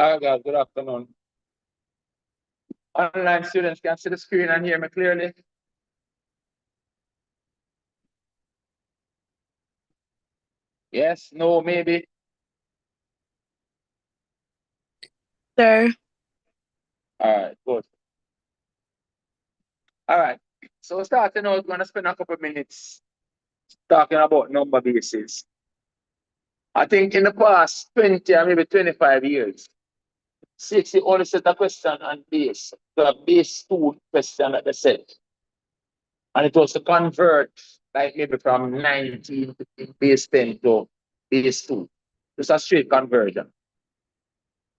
Hi guys, good afternoon. Online students can see the screen and hear me clearly. Yes, no, maybe. Sir. All right, good. All right. So starting out, we're gonna spend a couple minutes talking about number bases. I think in the past 20 or maybe 25 years, CSEC only set a question on base, the base 2 question that they set. And it was to convert like maybe from 19 to base 10 to base 2. It's a straight conversion.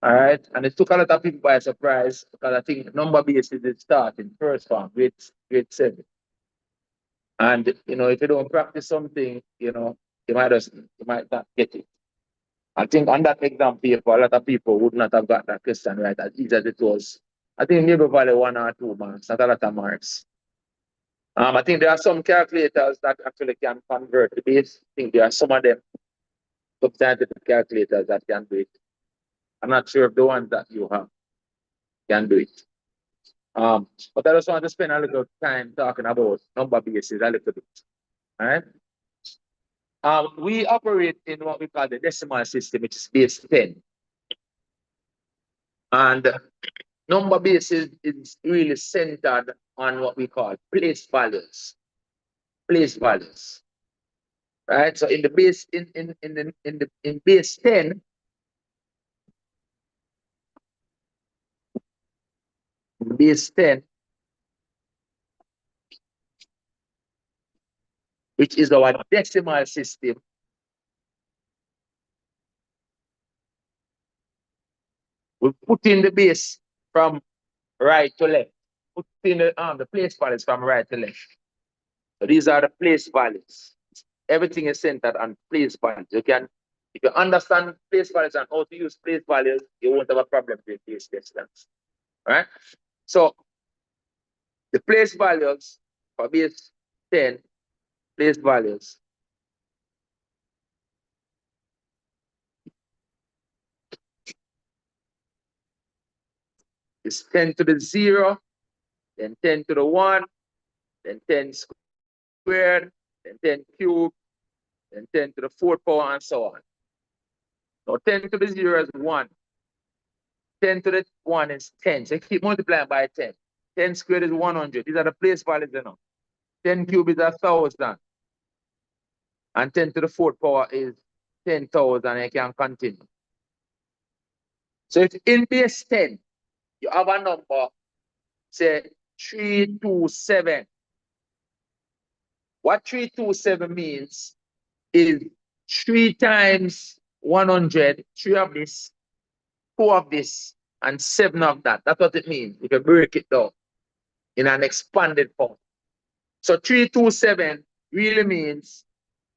All right. And it took a lot of people by surprise because I think number basis is starting first form, grade 7. And if you don't practice something, you might not get it. I think on that exam paper, a lot of people would not have got that question right as easy as it was. I think maybe probably 1 or 2 marks, not a lot of marks. I think there are some calculators that actually can convert the base. I think there are some of them substantive calculators that can do it. I'm not sure if the ones that you have can do it. But I just want to spend a little time talking about number bases a little bit. All right. We operate in what we call the decimal system, which is base 10. And number bases is really centered on what we call place values. Place values. Right. So in the base in base 10, base 10, which is our decimal system, we put in the base from right to left. Put in the place values from right to left. So these are the place values. Everything is centered on place values. If you understand place values and how to use place values, you won't have a problem with base distance. Right? So the place values for base 10, place values is 10 to the 0, then 10 to the 1, then 10 squared, then 10 cubed, then 10 to the 4th power, and so on. Now 10 to the 0 is 1. 10 to the 1 is 10. So keep multiplying by 10. 10 squared is 100. These are the place values, 10 cubed is 1,000. And 10 to the 4th power is 10,000. And you can continue. So if in base 10, you have a number, say 327. What 327 means is 3 times 100, 3 of this, 4 of this, and 7 of that. That's what it means if you break it down in an expanded form. So 327 really means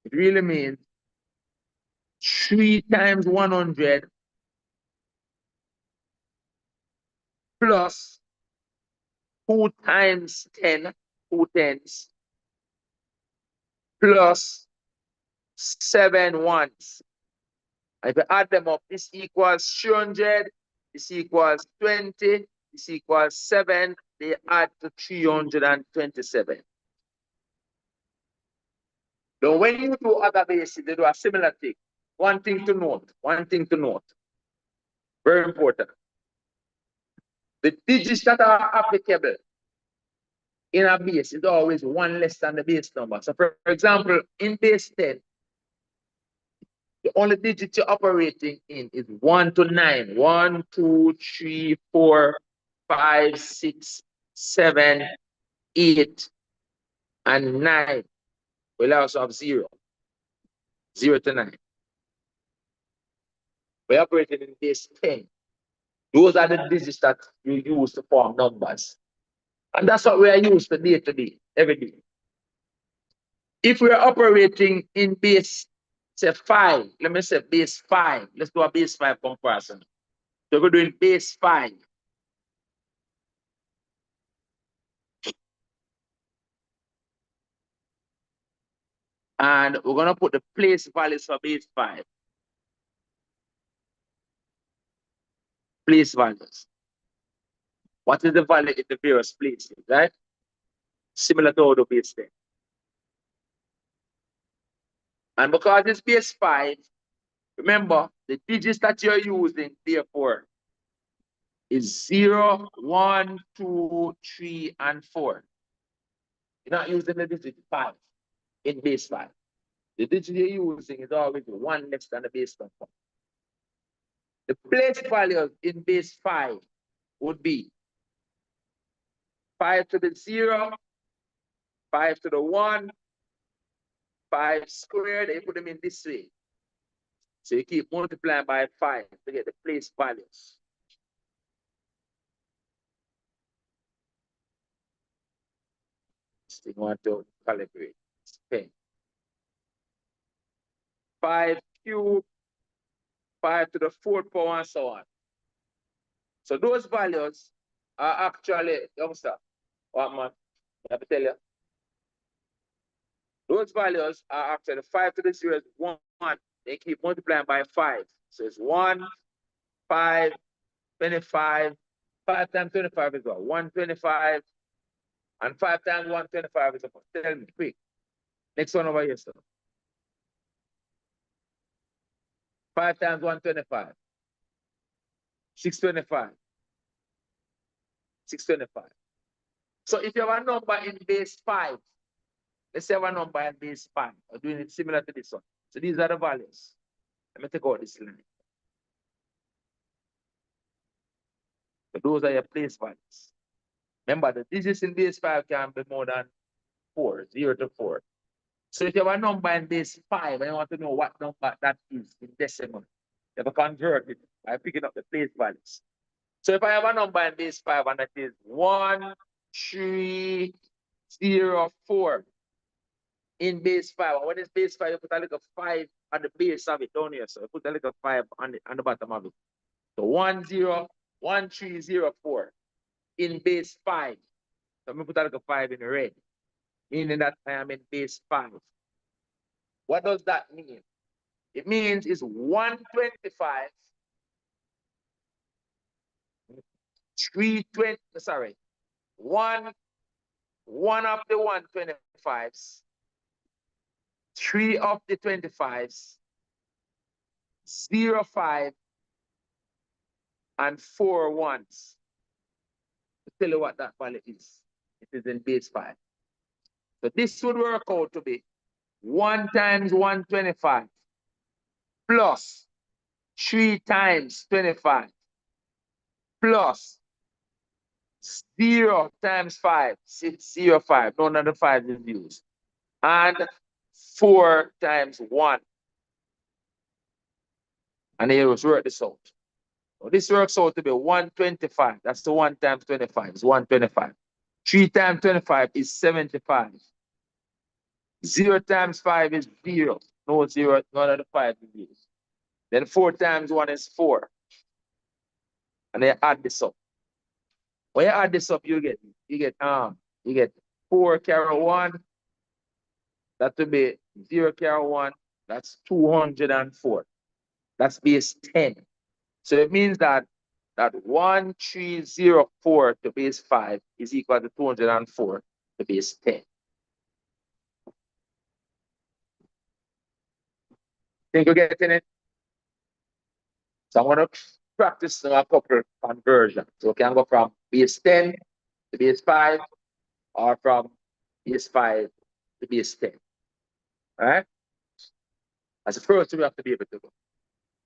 3 times 100 plus 2 times 10, 2 tens, plus 7 ones. If you add them up, this equals 300, this equals 20, this equals 7, they add to 327. Now, when you do other bases, they do a similar thing. One thing to note, very important. The digits that are applicable in a base is always 1 less than the base number. So for example, in base 10, the only digit you're operating in is 1 to 9. 1, 2, 3, 4, 5, 6, 7, 8, and 9. We'll also have 0. 0 to 9. We're operating in base 10. Those are the digits that you use to form numbers. And that's what we are used to day, every day. If we're operating in base, say 5, let me say base 5. Let's do a base 5 comparison. So we're doing base 5. And we're going to put the place values for base 5. place values. What is the value in the various places, right? Similar to how the base 10. And because it's base 5, remember the digits that you're using, therefore, is 0, 1, 2, 3, and 4. You're not using the digit 5 in base 5. The digit you're using is always 1 less than the base number. The place values in base 5 would be 5 to the 0, 5 to the 1, 5 squared, you put them in this way. So you keep multiplying by 5 to get the place values. You want to calibrate. 10. 5 cubed, 5 to the 4th power, and so on. So those values are actually, youngster, what man? I have to tell you. Those values are actually 5 to the 0 is 1. They keep multiplying by 5. So it's 1, 5, 25. 5 times 25 is what? 125. And 5 times 125 is what? Tell me quick. Next one over here, sir. 5 times 125. 625. 625. So if you have a number in base 5, let's say I have a number in base 5, I'm doing it similar to this one. So these are the values. Let me take out this line. So those are your place values. Remember, the digits in base 5 can be more than 4, 0 to 4. So if you have a number in base 5 and you want to know what number that is in decimal, you have to convert it by picking up the place values. So if I have a number in base 5 and that is 1, 3, 0, 4 in base 5. And when it's base 5, you put a little 5 on the base of it down here. So you put a little 5 on the bottom of it. So 1, 0, 1, 3, 0, 4 in base 5. So I'm going to put a little 5 in red, meaning that I am in base 5. What does that mean? It means it's 125, 320, sorry, one of the 125s, 3 of the 25s, 0, 5, and 4 ones. To tell you what that value is. It is in base 5. So this would work out to be 1 times 125 plus 3 times 25 plus 0 times 5, 6, 0, 5. None of the 5 is used. And 4 times 1. And here was work this out. So this works out to be 125. That's the 1 times 25. It's 125. 3 times 25 is 75. 0 times 5 is 0. No 0, none of the 5 is used. Then 4 times 1 is 4. And then add this up. When you add this up, you get 4 carry 1. That will be 0 carry 1. That's 204. That's base 10. So it means that 1304 to base 5 is equal to 204 to base 10. Think you're getting it? So I'm going to practice a couple conversions. So we can go from base 10 to base 5 or from base 5 to base 10. All right? That's the first thing we have to be able to do.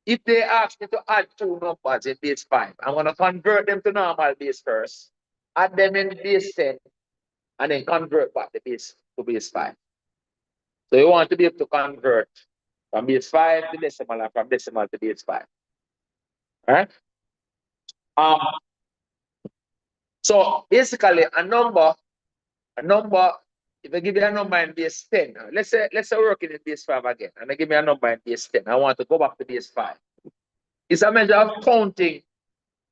If they ask me to add 2 numbers in base 5, I'm going to convert them to normal base first, add them in base 10, and then convert back the base to base 5. So you want to be able to convert from base 5 to decimal and from decimal to base 5. All right? So basically a number, if I give you a number in base 10, let's say we're working in base 5 again, and I give me a number in base 10. I want to go back to base 5. It's a measure of counting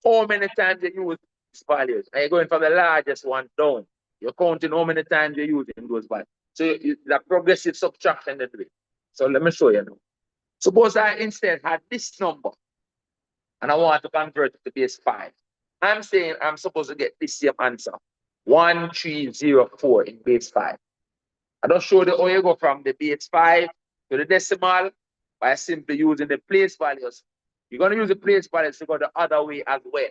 how many times you use these values. And you're going from the largest one down. You're counting how many times you're using those values. So the progressive subtraction that way. So let me show you now. Suppose I instead had this number. and I want to convert it to base 5. I'm saying I'm supposed to get this same answer. 1304 in base 5. I don't show the how you go from the base 5 to the decimal by simply using the place values. You're going to use the place values to go the other way as well.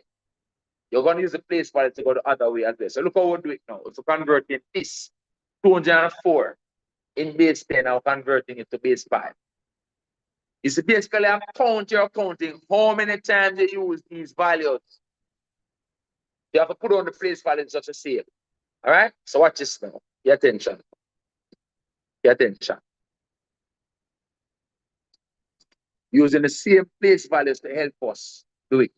You're going to use the place values to go the other way as well. So look how we'll do it now. So converting this 204 in base 10, now converting it to base 5. It's basically a count you're counting how many times you use these values. You have to put on the place value such a save. All right? So watch this now. Pay attention. Pay attention. Using the same place values to help us do it.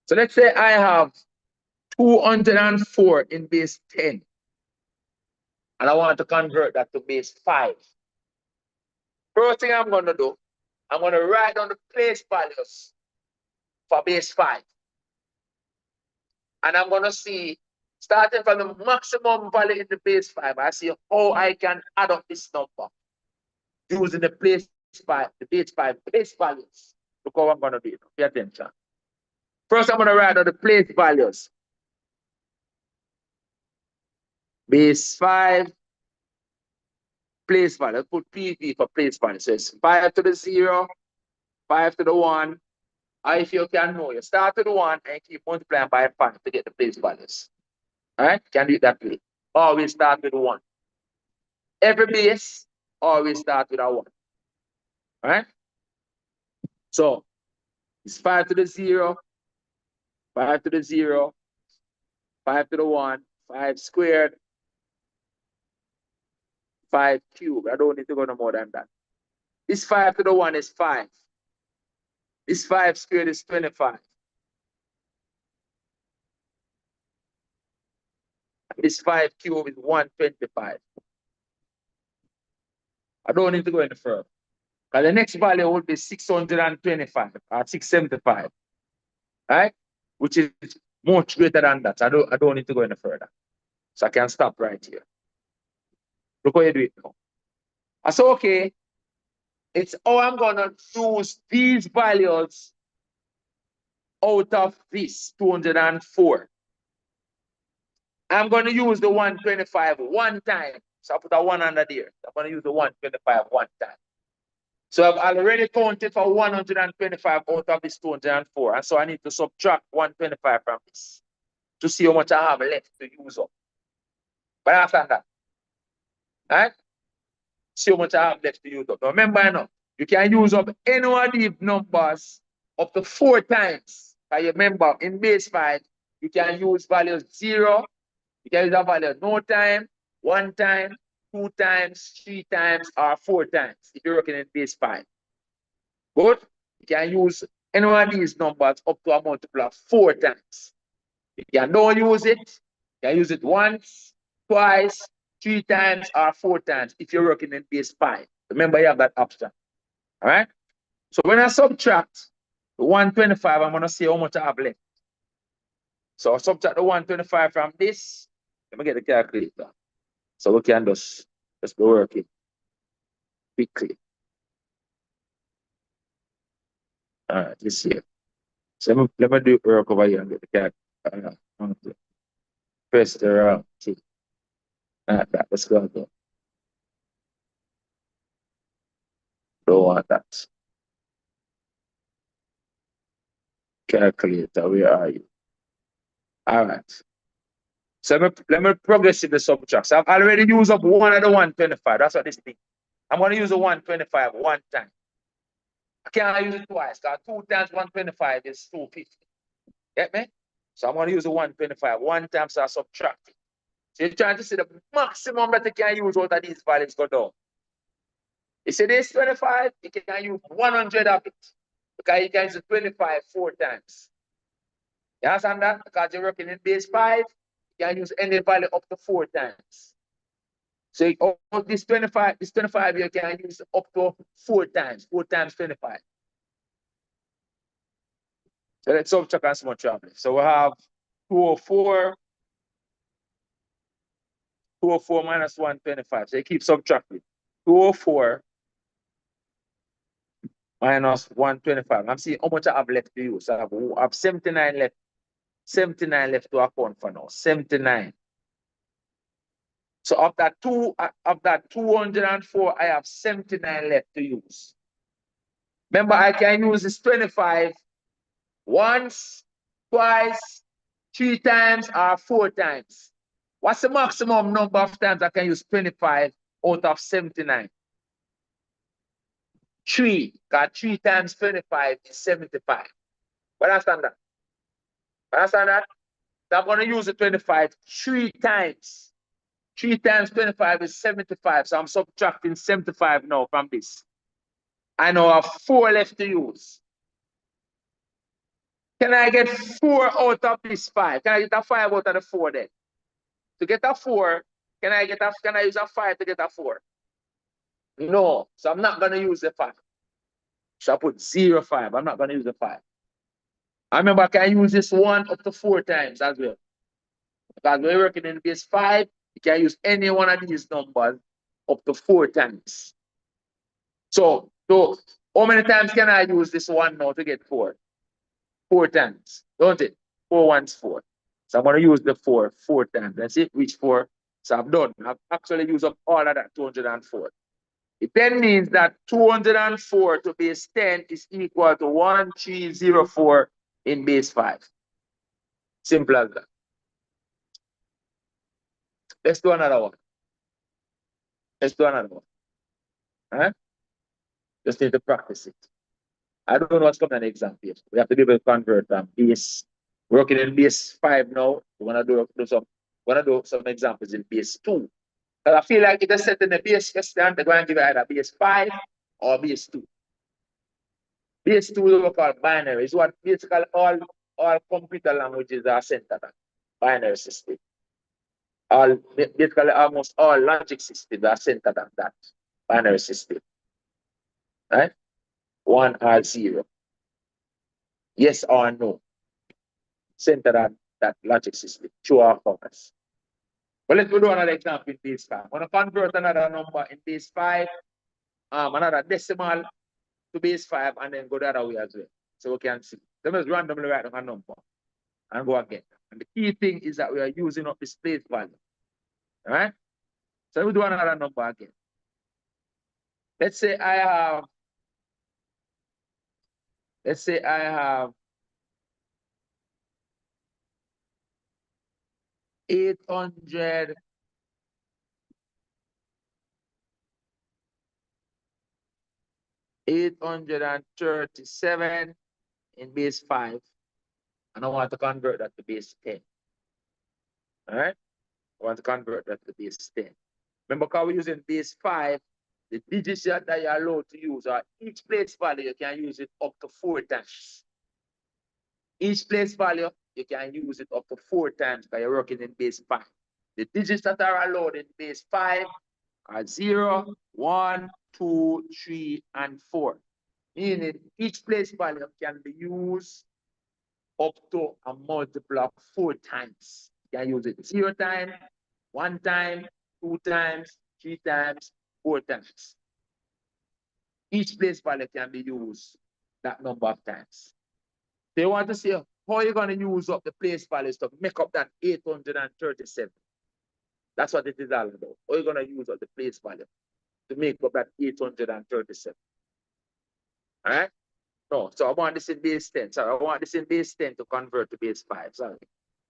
So let's say I have 204 in base 10. And I want to convert that to base 5. First thing I'm going to do, I'm going to write down the place values for base 5. And I'm going to see, starting from the maximum value in the base 5, I see how I can add up this number using the base 5 place values. Look how I'm going to do it. Pay attention. First, I'm going to write down the place values. Base 5, place value. Put PV for place value. So it's 5 to the 0, 5 to the 1. Or if you can know, you start with the 1 and keep multiplying by 5 to get the place values. All right? Can do it that way. Always start with 1. Every base, always start with a 1. All right? So it's 5 to the 0, 5 to the 0, 5 to the 1, 5 squared, 5 cubed. I don't need to go no more than that. This 5 to the 1 is 5. This 5 squared is 25. This 5 cubed is 125. I don't need to go any further. Because the next value would be 625 or 675. Right? Which is much greater than that. I don't need to go any further. So I can stop right here. Look how you do it now. I said, okay, it's how I'm gonna use these values out of this 204. I'm gonna use the 125 one time. So I put a 1 under there. I'm gonna use the 125 one time. So I've already counted for 125 out of this 204. And so I need to subtract 125 from this to see how much I have left to use up. But after that, right? See how much I have left to use up. Now remember, you can use up any one of these numbers up to 4 times. I remember in base 5, you can use values 0, you can use a value no time, 1 time, 2 times, 3 times, or 4 times if you're working in base 5. But you can use any one of these numbers up to a multiple of 4 times. You can don't use it, you can use it once, twice, 3 times, or 4 times if you're working in base 5. Remember, you have that option. All right? So when I subtract the 125, I'm going to see how much I have left. So I subtract the 125 from this. Let me get the calculator. So we can just be working quickly. All right, this here. So let me do work over here and get the calculator. Press the round key. All right, let's go again. Don't want that. Calculator, where are you? All right. So let me progressively subtract. So I've already used up one of the 125. That's what this thing. I'm going to use the 125 one time. I can't use it twice because 2 times 125 is 250. Get me? So I'm going to use the 125 one time, so I subtract it. So you're trying to see the maximum that you can use out of these values go down. You see this 25, you can use 100 of it. Because you can use 25 4 times. You understand that? Because you're working in base 5, you can use any value up to 4 times. So this 25 you can use up to 4 times. 4 times 25. So let's subtract and small traveling. So we have 204 minus 125. So you keep subtracting. 204 minus 125. I'm seeing how much I have left to use. I have 79 left. 79 left to account for now. 79. So of that 204, I have 79 left to use. Remember, I can use this 25 once, twice, 3 times, or 4 times. What's the maximum number of times I can use 25 out of 79? 3, because 3 times 25 is 75. Understand that? Understand that? So I'm going to use the 25 3 times. 3 times 25 is 75. So I'm subtracting 75 now from this. I now have 4 left to use. Can I get 4 out of this 5? Can I get a 5 out of the 4 then? To get a 4, can I use a 5 to get a 4? No. So I'm not going to use the 5. So I put 0, 5. I'm not going to use the 5. I remember I can use this 1 up to 4 times as well. Because when you're working in base 5, you can use any one of these numbers up to 4 times. So how many times can I use this 1 now to get 4? 4 times, don't it? 4 ones 4. So I'm going to use the 4 times. Let's see which 4. So I'm done. I've actually used up all of that 204. It then means that 204 to base 10 is equal to 1304 in base 5. Simple as that. Let's do another one. Let's do another one. All right? Just need to practice it. I don't know what's coming on the exam page. We have to be able to convert base. Working in base 5 now. We're gonna do some examples in base 2. But I feel like if they're set in the base question, they're going to give you either base 5 or base 2. Base 2 is what we call binary. It's what basically all computer languages are centered on. Binary system. Basically almost all logic systems are centered on that binary system. Right? 1 or 0. Yes or no. Centered on that logic system. True or false. But let's do another example in base 5. I'm going to convert another number in base 5, another decimal to base 5, and then go the other way as well. So we can see. Let me just randomly write down a number and go again. And the key thing is that we are using up this place value. All right? So we do another number again. Let's say I have 800 837 in base 5, and I want to convert that to base 10. All right? I want to convert that to base 10. Remember, because we're using base 5, the digits that you're allowed to use are each place value, you can use it up to 4 times. Each place value, you can use it up to 4 times because you're working in base 5. The digits that are allowed in base 5 are 0, 1, 2, 3, and 4. Meaning each place value can be used up to a multiple of 4 times. You can use it 0 times, 1 time, 2 times, 3 times, 4 times. Each place value can be used that number of times. So you want to see how you're going to use up the place values to make up that 837. That's what it is all about. How you're going to use up the place value to make up that 837. All right? No, so I want this in base 10. Sorry, I want this in base 10 to convert to base 5. Sorry,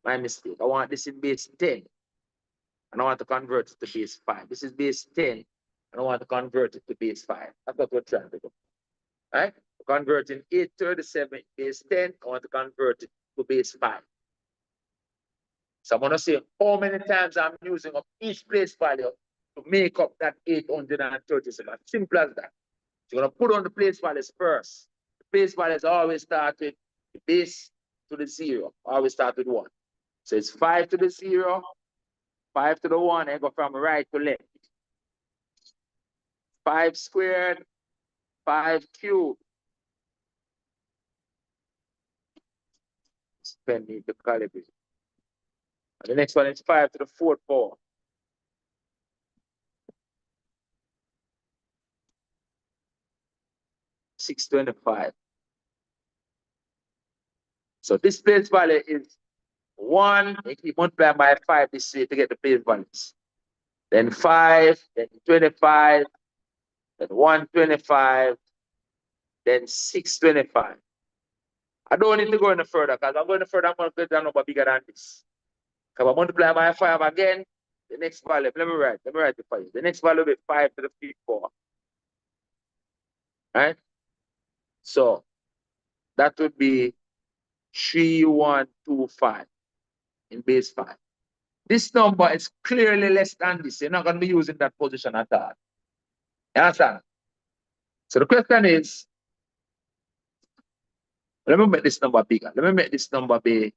my mistake. I want this in base 10. And I want to convert it to base 5. This is base 10. And I want to convert it to base 5. That's what we're trying to do. All right? We're converting 837 base 10. I want to convert it to base 5. So I'm going to say how many times I'm using up each place value to make up that 837. Simple as that. So you're going to put on the place values first. The place values always start with the base to the 0. Always start with 1. So it's 5 to the 0, 5 to the 1, and go from right to left. 5 squared, 5 cubed. Spend me the calibrate. And the next one is 5 to the 4th power. 625. So this place value is 1. If you multiply by 5 this way to get the place values. Then 5, then 25, then 125, then 625. I don't need to go any further because I'm going further, I'm going to get a number bigger than this. Because I multiply by 5 again, the next value, let me write it for you. The next value will be 5 to the 54. Right? So that would be 3125 in base 5. This number is clearly less than this. You're not going to be using that position at all. You understand? So the question is, let me make this number bigger. Let me make this number be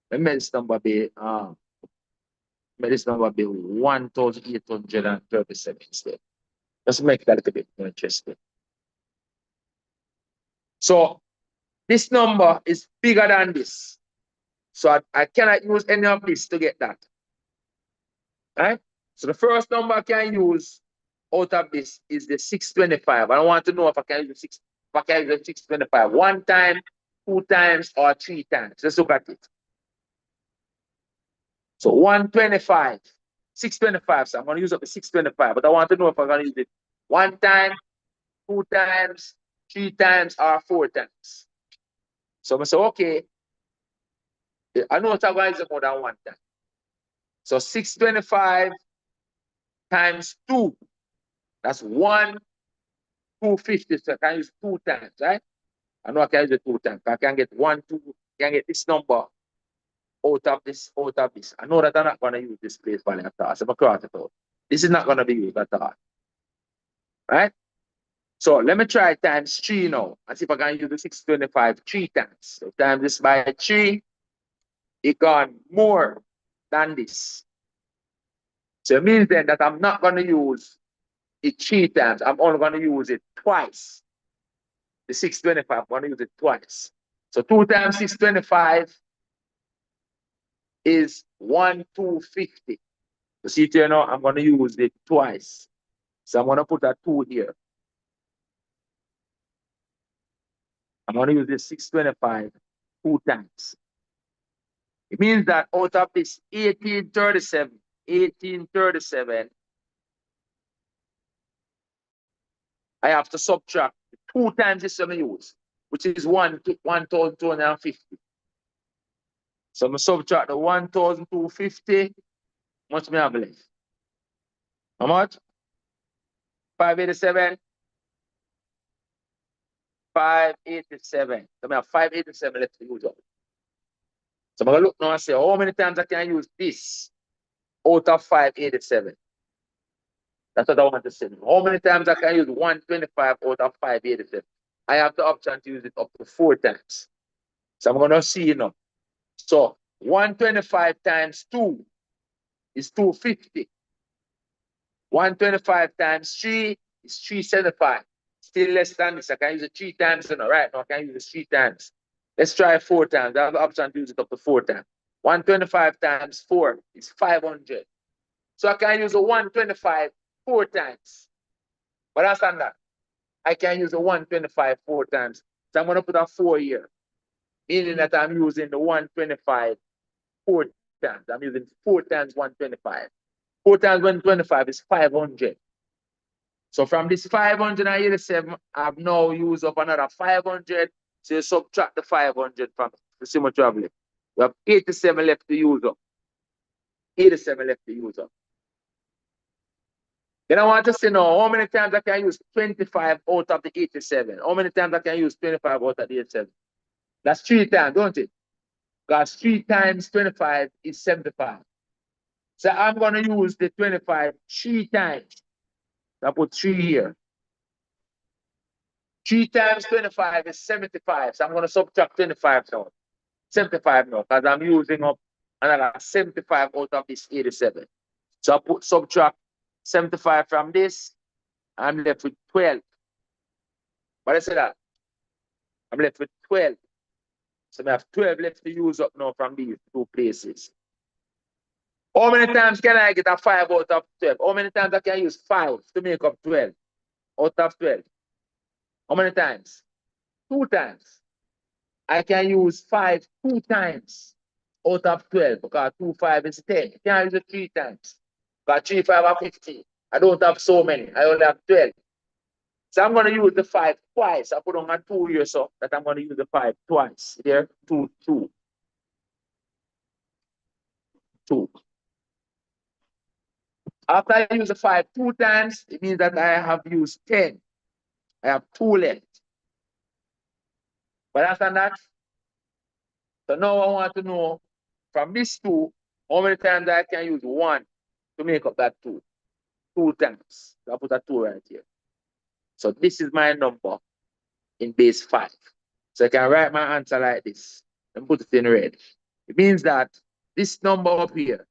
1,837 instead. Let's make that a little bit more interesting. So this number is bigger than this. So I cannot use any of this to get that. Right? So the first number I can use out of this is the 625. I want to know if I can use the 625 1 time, 2 times, or 3 times. Let's look at it. So 125, 625. So I'm going to use up the 625, but I want to know if I'm going to use it 1 time, 2 times, 3 times, or 4 times. So I'm going to say, okay, I know it's going to use it more than 1 time. So 625 times 2, that's 1,250. So I can use 2 times, right? I know I can use it 2 times. I can get 1, 2, I can get this number out of this. I know that I'm not going to use this place value at all. So I'm going to cross it out. This is not going to be used at all. Right? So let me try times 3 now and see if I can use the 625 3 times. So times this by 3, it got more than this. So it means then that I'm not going to use it 3 times. I'm only going to use it twice. The 625, I'm going to use it twice. So 2 times 625 is 1,250. You see here now, I'm going to use it twice. So I'm going to put a 2 here. I'm going to use this 625 2 times. It means that out of this 1837, I have to subtract 2 times this I'm use, which is 1,250. So I'm going to subtract the 1,250. How much me have left? How much? 587. 587. So I have 587 left to use up. So I'm going to look now and say, how many times I can use this out of 587? That's what I want to say. How many times I can use 125 out of 587? I have the option to use it up to 4 times. So I'm going to see now. So 125 times 2 is 250. 125 times 3 is 375. Still less than this. I can use it 3 times. Right now I can use it 3 times. Let's try 4 times. I have the option to use it up to 4 times. 125 times 4 is 500. So I can use a 125 4 times. But understand that. I can use the 125 4 times. So I'm going to put a 4 here. Meaning that I'm using the 125 4 times. I'm using 4 times 125. 4 times 125 is 500. So from this 587, I've now used up another 500. So you subtract the 500 from it to see what you have left. You have 87 left to use up. 87 left to use up. Then I want to see now how many times I can use 25 out of the 87. How many times I can use 25 out of the 87? That's 3 times, don't it? Because 3 times 25 is 75. So I'm going to use the 25 3 times. I put 3 here. 3 times 25 is 75. So I'm going to subtract 25 now. 75 now, because I'm using up another 75 out of this 87. So I put subtract 75 from this. I'm left with 12. What I say that? I'm left with 12. So I have 12 left to use up now from these 2 places. How many times can I get a 5 out of 12? How many times I can use 5 to make up 12 out of 12? How many times? 2 times. I can use 5 2 times out of 12 because 2 5 is 10. I can't use it 3 times. Because 3 5 are 15. I don't have so many. I only have 12. So I'm going to use the 5 twice. I put on my 2 here so that I'm going to use the 5 twice. There, 2, 2, 2. After I use the 5 2 times, it means that I have used 10. I have 2 left. But after that, so now I want to know from this 2, how many times I can use 1 to make up that 2. 2 times. So I put a 2 right here. So this is my number in base 5. So I can write my answer like this and put it in red. It means that this number up here,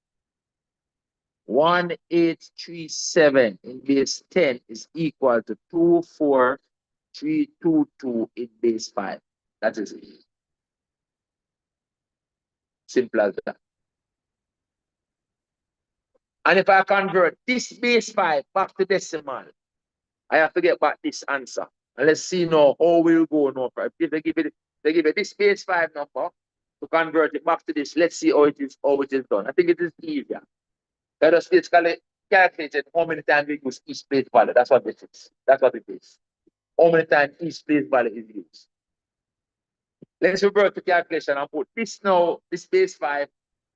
1837 in base 10 is equal to 24322 in base 5. That is it. Simple as that. And if I convert this base 5 back to decimal, I have to get back this answer. And let's see now how we'll go now. If they give it this base 5 number to convert it back to this. Let's see how it is done. I think it is easier. Let us basically calculate how many times we use each place value. That's what it is. That's what it is. How many times each place value is used. Let's revert to calculation and put this now, this base 5,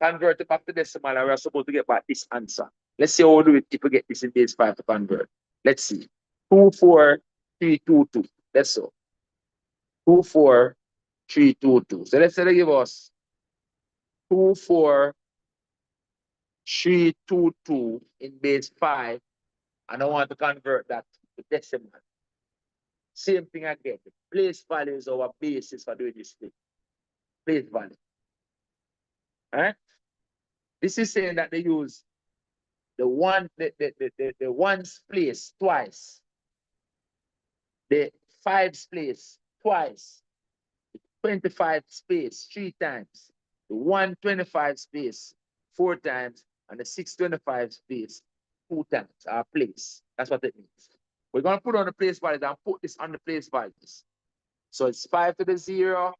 convert it back to decimal, and we're supposed to get back this answer. Let's see how we do it if we get this in base 5 to convert. Let's see. 24322. That's so. 24322. So let's say they give us 24322 in base 5, and I want to convert that to decimal. Same thing again. The place value is our basis for doing this thing. Place value. All right? This is saying that they use the ones place twice, the 5's place twice, the 25 space 3 times, the 125 space 4 times, and the 625 space 2 times our place. That's what it means. We're going to put on the place values and put this on the place values. So it's 5 to the 0,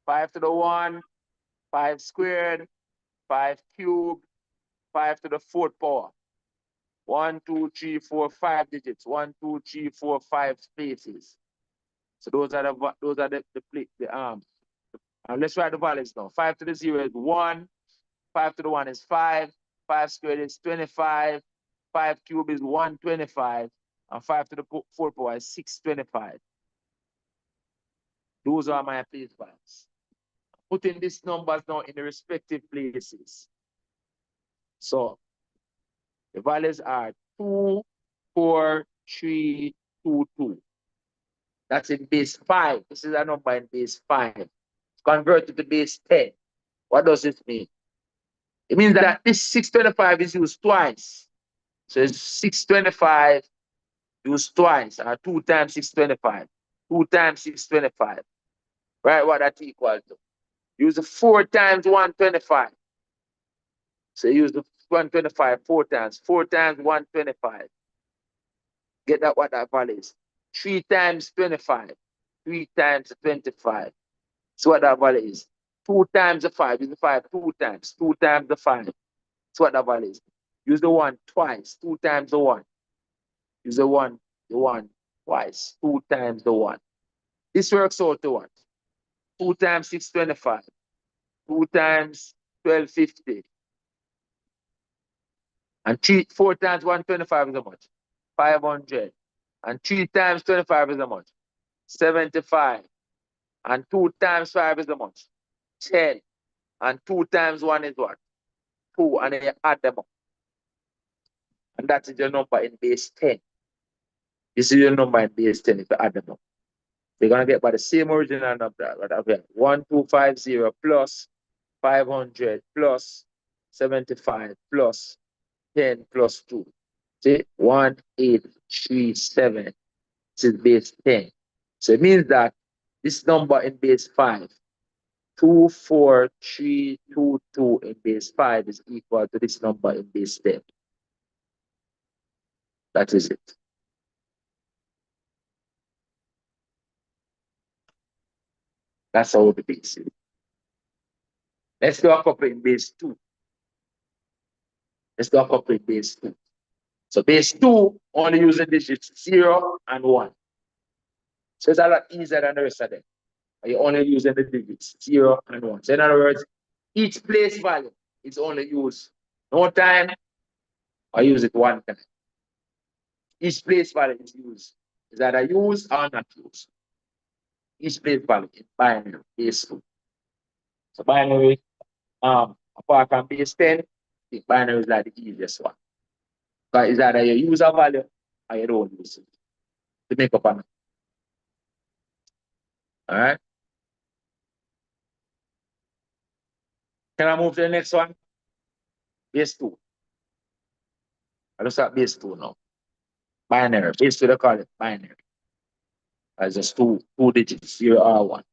5 to the 1, 5 squared, 5 cubed, 5 to the 4th power. 1, 2, 3, 4, 5 digits. 1, 2, 3, 4, 5 spaces. So those are the let's write the values now. 5 to the 0 is 1, 5 to the 1 is 5, 5 squared is 25, 5 cubed is 125, and 5 to the 4th power is 625. Those are my place values. Putting these numbers now in the respective places. So the values are 2, 4, 3, 2, 2. That's in base 5. This is a number in base 5. Convert to the base 10. What does this mean? It means that this 625 is used twice. So it's 625 used twice, or 2 times 625. 2 times 625. Right, what that equal to? Use the 4 times 125. So use the 125 4 times. 4 times 125. Get that what that value is. 3 times 25. 3 times 25. So what that value is. 2 times the 5 is the 5 2 times. 2 times the 5. So what that value is. Use the 1 twice. 2 times the 1. Use the 1 twice. 2 times the 1. This works out to what? 2 times 625. 2 times 1250. And 4 times 125 is how much? 500. And 3 times 25 is how much? 75. And 2 times 5 is how much? 10. And 2 times 1 is what? 2. And then you add them up. And that is your number in base 10. This is your number in base 10 if you add them up. You're going to get by the same original number. Right up here. 1250 plus 500 plus 75 plus 10 plus 2. See? 1837. This is base 10. So it means that this number in base 5, 24322 in base 5 is equal to this number in base 10. That is it. That's how the base is. Let's do a couple in base 2. Let's do a couple in base 2. So base 2 only using digits 0 and 1. So it's a lot easier than the rest of them. You're only using the digits 0 and 1. So in other words, each place value is only used no time or use it one time. Each place value is used. Is either used or not used. Each place value is binary, base 2. So binary, apart from base 10, the binary is like the easiest one. But it's either you use a value or you don't use it to make up a number. All right. Can I move to the next one? Base 2. I just at base 2 now. Binary. Base 2, they call it binary. As just two digits, 0 or 1.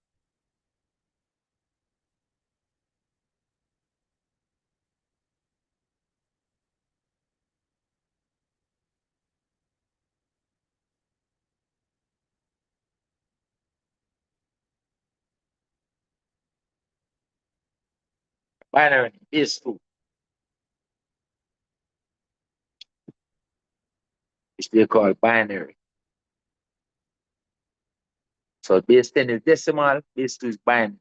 Binary, base 2. Which they call binary. So base 10 is decimal, base 2 is binary.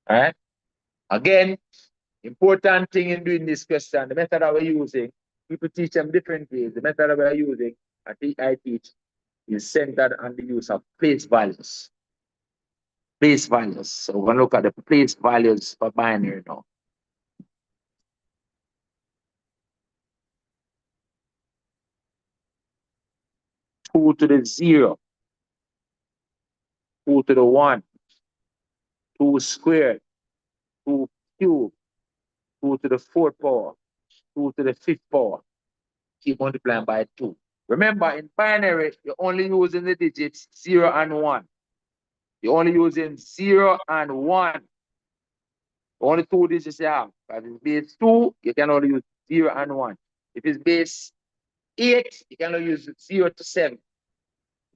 All right. Again, important thing in doing this question, the method that we're using, people teach them different ways. The method that we're using, I teach, is centered on the use of place values. Place values. So we're going to look at the place values for binary now. Two to the 0, 2 to the 1, 2 squared, 2 cubed, 2 to the 4th power, 2 to the 5th power. Keep multiplying by 2. Remember, in binary, you're only using the digits 0 and 1. You're only using 0 and 1. Only 2 digits you have. If it's base 2, you can only use 0 and 1. If it's base 8, you can only use 0 to 7. If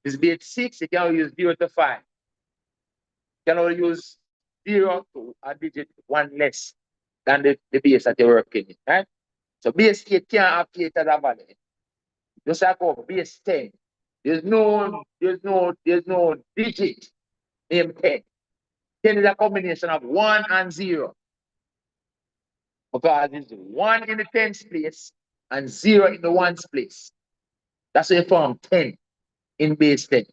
it's base 6, you can only use 0 to 5. You can only use 0 to a digit 1 less than the base that you're working in, right? So base 8 can't have 8 as a value. Just like base 10. There's no digit named 10. 10 is a combination of 1 and 0. Because it's 1 in the tens place and 0 in the ones place. That's why you form 10 in base 10.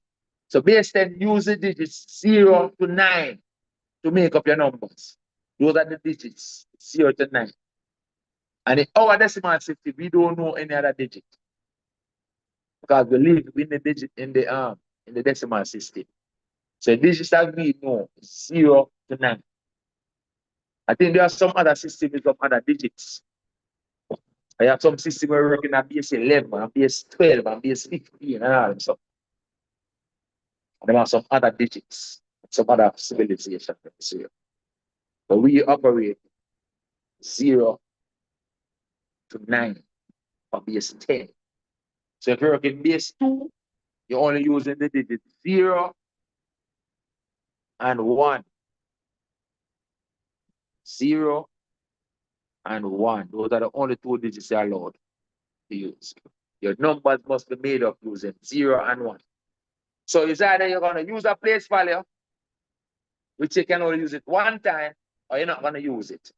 So base 10 use the digits 0 to 9 to make up your numbers. Those are the digits 0 to 9. And in our decimal system, we don't know any other digit. Because we live in the digit in the decimal system. So digits that we know 0 to 9. I think there are some other systems with some other digits. I have some system where we're working at base 11, and base 12, and base 15, and all that stuff. And there are some other digits, some other civilization. But we operate 0 to 9 for base 10. So if you're working base 2, you're only using the digits 0 and 1. 0 and 1. Those are the only 2 digits you're allowed to use. Your numbers must be made up using 0 and 1. So it's either you're going to use a place value, which you can only use it one time, or you're not going to use it.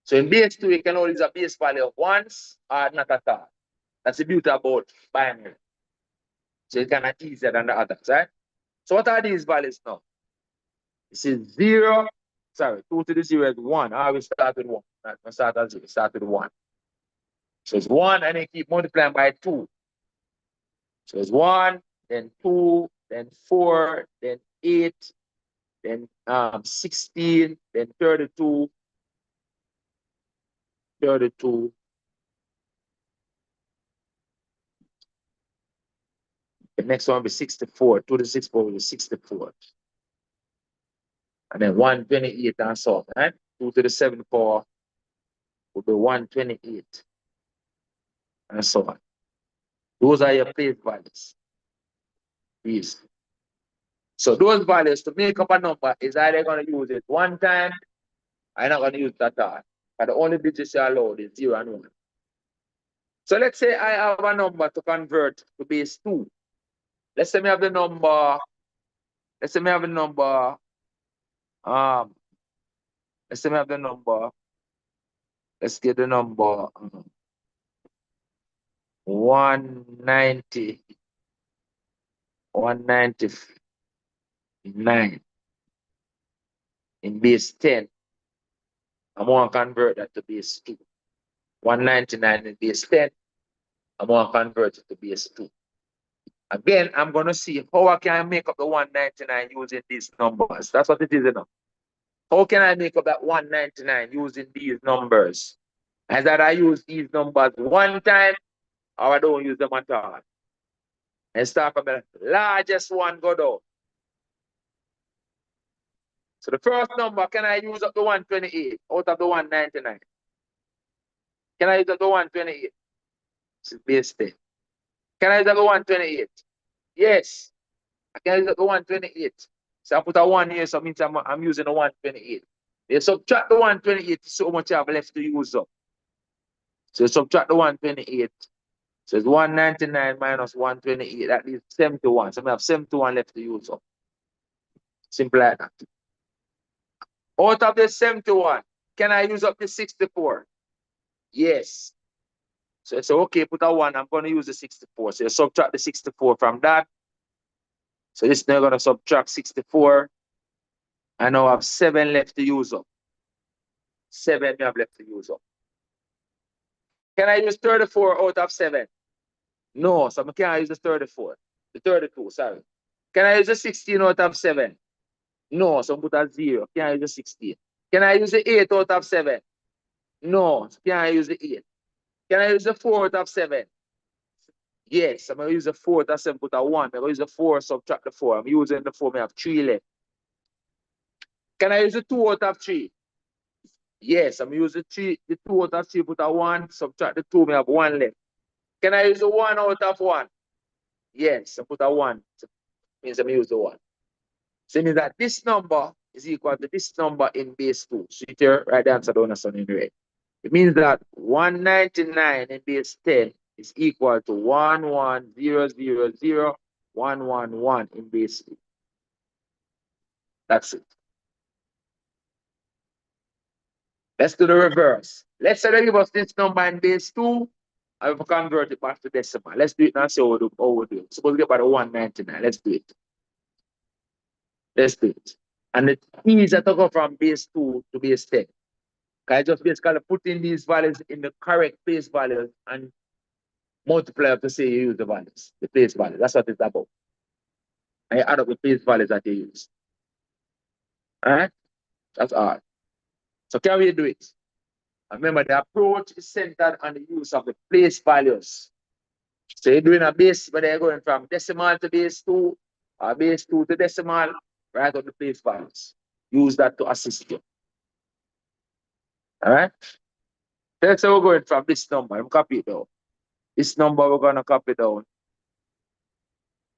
So in base 2, you can only use a base value of once or not at all. That's the beauty about binary. So it's kind of easier than the others, right? So what are these values now? This is 0, 2 to the 0 is 1. I always start with 1. Right? I start at 0, start with 1. So it's 1, and then keep multiplying by 2. So it's 1, then 2, then 4, then 8, then 16, then 32, 32. The next one will be 64. 2 to the 6 power will be 64. And then 128 and so on, right? 2 to the 7 power will be 128. And so on. Those are your place values. These. So those values to make up a number is either going to use it one time, I'm not going to use it at all. But the only digits you're allowed is 0 and 1. So let's say I have a number to convert to base 2. Let's say I have the number, let's say I have the number, let's say I have the number, let's get the number 190, 199 in base 10. I'm going to convert that to base 2. 199 in base 10. I'm going to convert it to base 2. Again, I'm going to see how I can make up the 199 using these numbers. That's what it is enough. How can I make up that 199 using these numbers? Is that I use these numbers one time or I don't use them at all? And start from the largest one go down. So the first number, can I use up the 128 out of the 199? Can I use up the 128? This is base 10. Can I use up the 128? Yes. I can use up the 128. So I put a 1 here, so it means I'm using the 128. You subtract the 128, so much I have left to use up. So subtract the 128. So it's 199 minus 128. That leaves 71. So I have 71 left to use up. Simple like that. Out of the 71, can I use up the 64? Yes. So it's okay, put a 1. I'm going to use the 64. So you subtract the 64 from that. So this now going to subtract 64. I now have 7 left to use up. 7 we have left to use up. Can I use 34 out of 7? No, so I can't use the 34. The 32, sorry. Can I use the 16 out of 7? No, so I put a 0. Can I use the 16? Can I use the 8 out of 7? No, so can I use the 8? Can I use the 4 out of 7? Yes, I'm going to use the 4 out of 7, put a 1. I'm going to use the 4, subtract the 4. I'm using the 4, I have 3 left. Can I use the 2 out of 3? Yes, I'm using the 2 out of 3, put a 1, subtract the 2, I have 1 left. Can I use the 1 out of 1? Yes, I put a 1. So means I'm use the 1. So it means that this number is equal to this number in base 2. So you can write the answer down as in red. It means that 199 in base 10 is equal to 11000,111 in base 2. That's it. Let's do the reverse. Let's say they give us this number in base 2. I will convert it back to decimal. Let's do it now. See how we do it. Suppose we get by the 199. Let's do it. Let's do it. And it's easier to go from base 2 to base 10. I just basically put in these values in the correct place values and multiply to say you use the values, the place value. That's what it's about. And you add up the place values that you use. All right? That's all. So can we do it? Remember, the approach is centered on the use of the place values. So you're doing a base, but you're going from decimal to base 2, or base 2 to decimal, right on the place values. Use that to assist you. All right? So let's say we're going from this number. I'm copy it down. This number we're going to copy down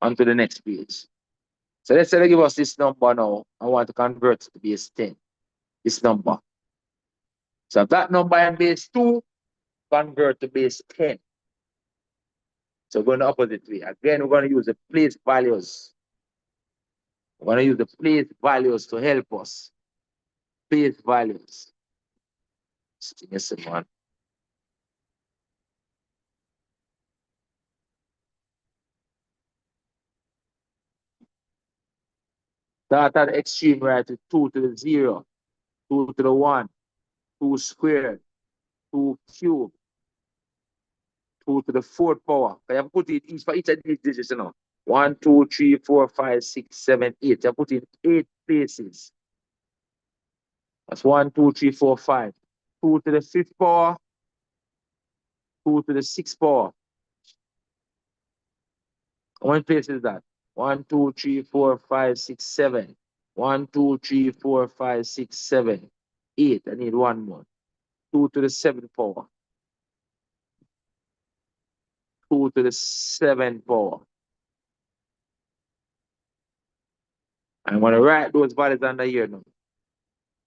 onto the next page. So let's say they give us this number now. I want to convert to base 10. This number. So that number in base 2, convert to base 10. So we're going the opposite way. Again, we're going to use the place values. We're going to use the place values to help us. Place values. Yes, man. Start at the extreme right with 2 to the 0, 2 to the 1, 2 squared, 2 cubed, 2 to the 4th power. I have put it each for each of these digits, you know. 1, 2, 3, 4, 5, 6, 7, 8. I put in 8 places. That's 1, 2, 3, 4, 5. 2 to the 5th power, 2 to the 6th power. How many places is that? 1, 2, 3, 4, 5, 6, 7. 1, 2, 3, 4, 5, 6, 7. 8. I need one more. 2 to the 7th power. 2 to the 7th power. I'm going to write those values under here now.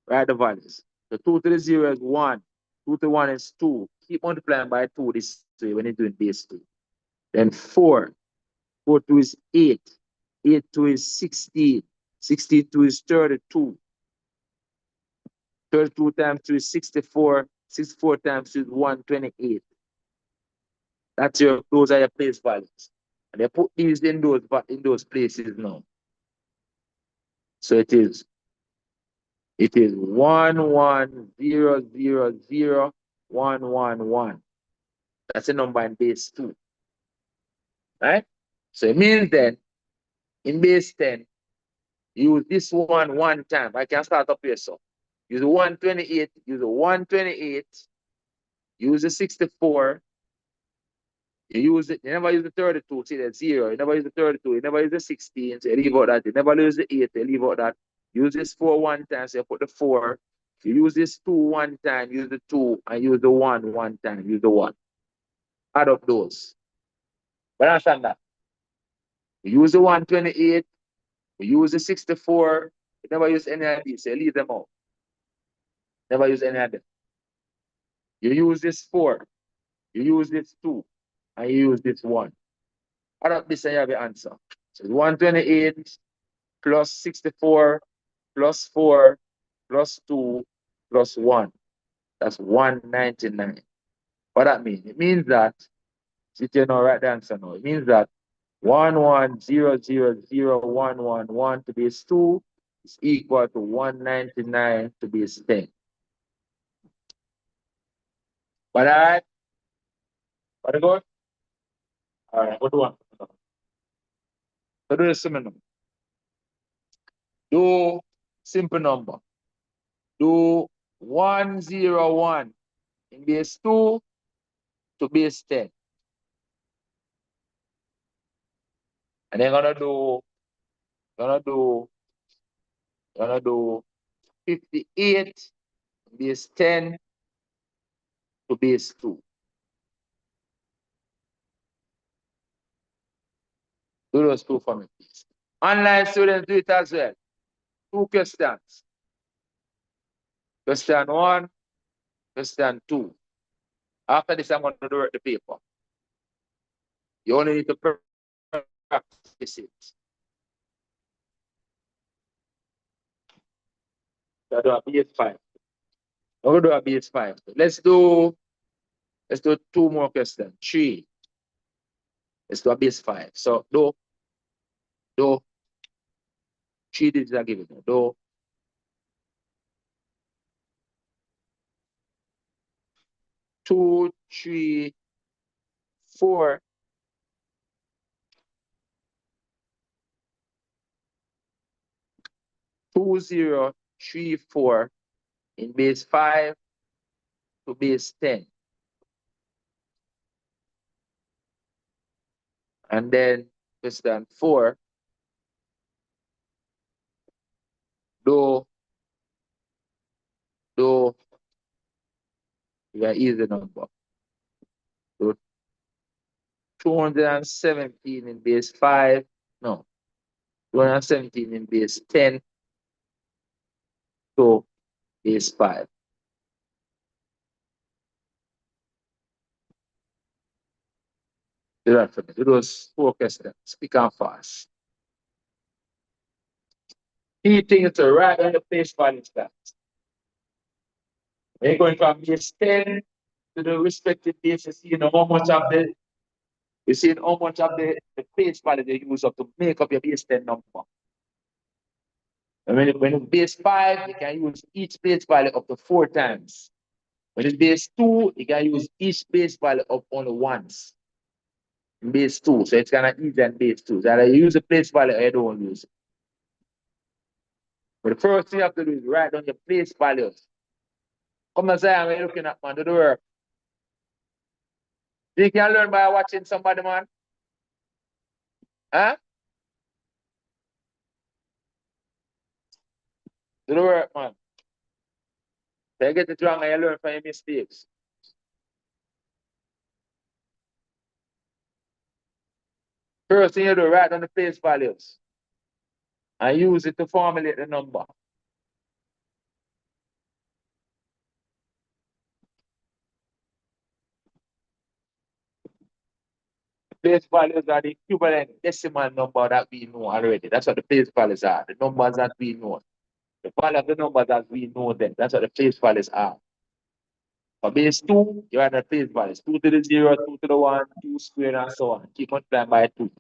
Write the values. So 2 to the 0 is 1. 2 to the 1 is 2. Keep multiplying by 2 this way when you're doing base 2. Then 4. 4 2 is 8. 8 2 is 16. 16 2 is 32. 32 times 2 is 64. 64 times 2 is 128. Those are your place values. And they put these in those places now. So it is 11000111. That's a number in base 2. Right? So it means then in base 10, use this one time. I can start up here. So use the 128, use the 128, use the 64. You never use the 32, see that's 0. You never use the 32, you never use the 16, so you leave out that. You never use the 8, you leave out that. Use this 4 one time, so you put the 4. You use this 2 one time, use the 2, and use the 1 one time, use the 1. Add up those. But understand that. You use the 128, you use the 64, you never use any of these, so you leave them out. Never use any of them. You use this 4, you use this 2, and you use this 1. Add up this and you have your answer. So 128 plus 64 plus 4 plus 2 plus 1. That's 199. What that means? It means that, see you know, write the answer now. It means that 11000111 to base 2 is equal to 199 to base 10. But alright? What go? Alright, what do one? So do the simple number. Do simple number. Do 101 in base 2 to base 10. And then gonna do 58 base 10 to base 2. Do those two for me, please. Online students do it as well. 2 questions. Question 1, question 2. After this, I'm going to do the paper. You only need to practice it. So do a base 5. I'm going to do a base 5. Let's do 2 more questions. 3. Let's do a base 5. So do 3 digits are given. Do 2, 3, 4. 2034 in base 5 to base 10. And then question 4, do very easy number. Do 217 in base 5. No, 217 in base 10 to base 5. Do that for me. Do those 4 questions. Speak on fast. Key thing is to write on the place value stats. When you're going from base 10 to the respective bases, you know how much of the place value they use up to make up your base 10 number. And when it's base 5, you can use each base value up to 4 times. When it's base 2, you can use each base value up only once. In base 2, so it's kind of easy in base 2. So either you use the place value or you don't use it. But the first thing you have to do is write down your place values. Come and say, I'm looking at, man, do the work. You can learn by watching somebody, man. Huh? Do the work, man. So you get it wrong and you learn from your mistakes. First thing you do, write down the place values. and use it to formulate the number. Place values are the equivalent decimal number that we know already. That's what the place values are, the numbers that we know. The value of the numbers that we know them. That's what the place values are. For base 2, you have the place values. 2 to the 0, 2 to the 1, 2 squared, and so on. Keep multiplying by 2.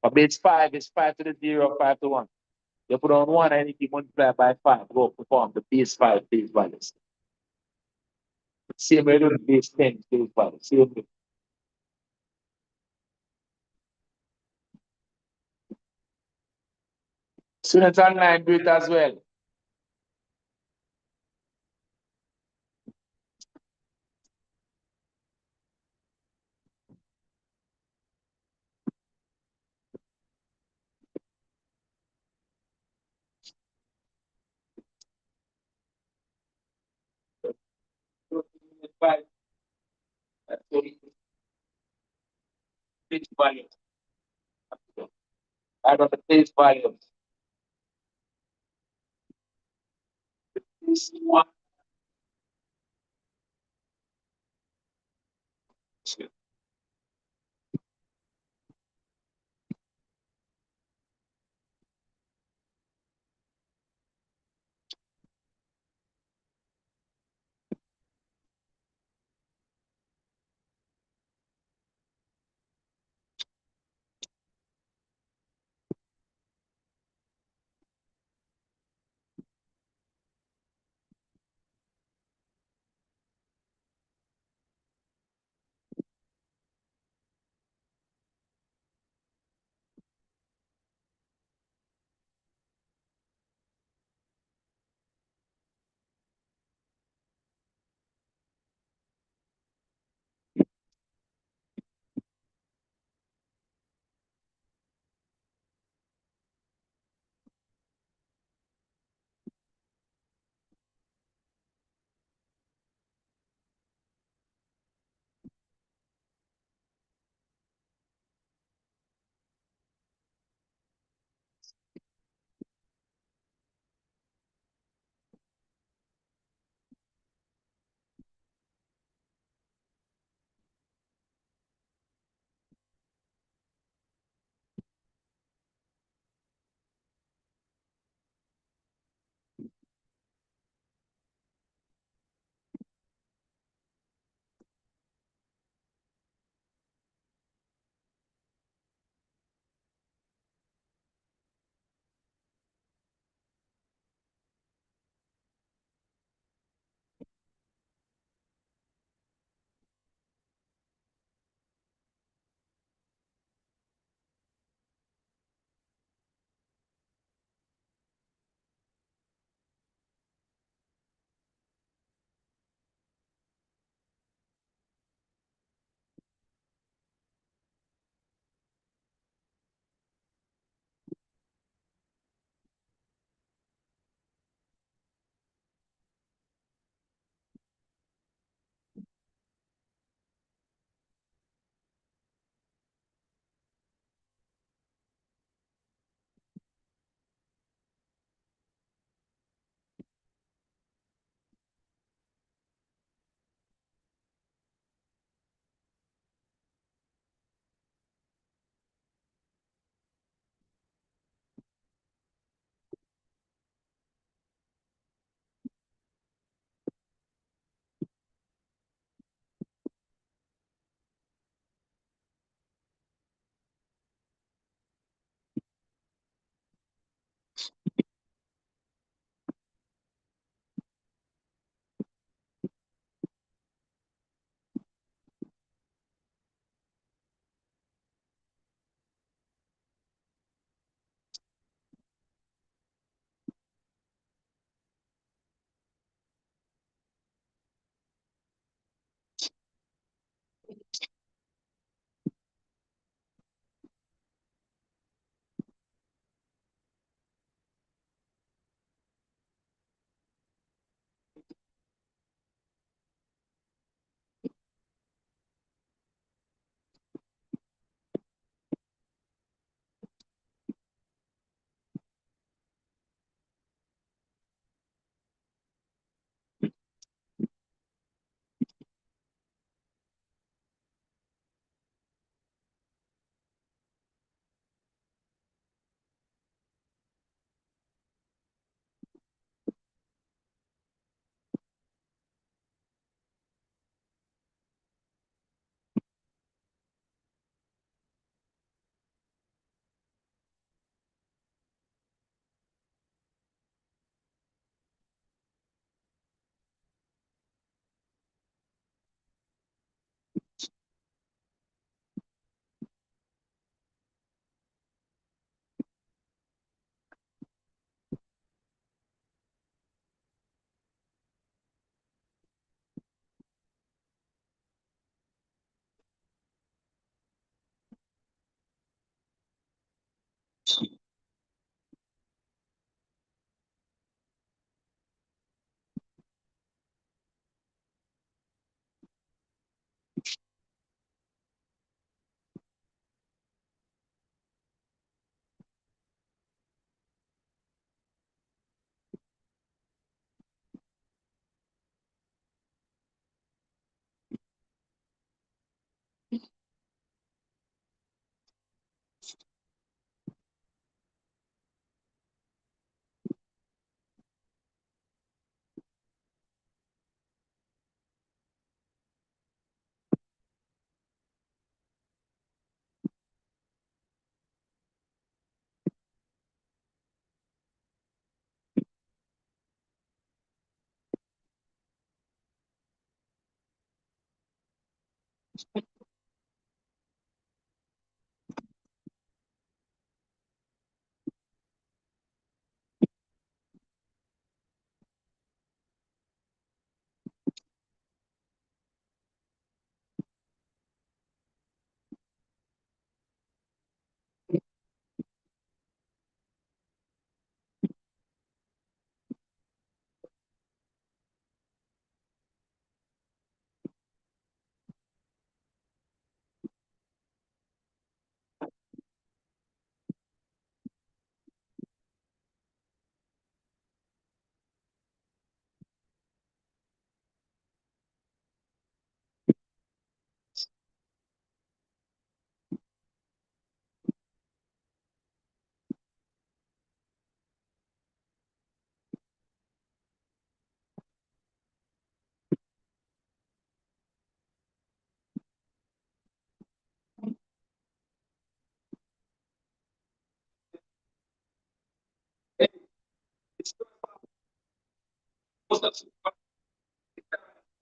For base 5, it's 5 to the 0, 5 to 1. You put on 1 and you keep multiplying by 5. Go perform the base 5 place values. Same way with the base 10 place values. Same way. Students online do it as well. Place values. Add on the place values. This one.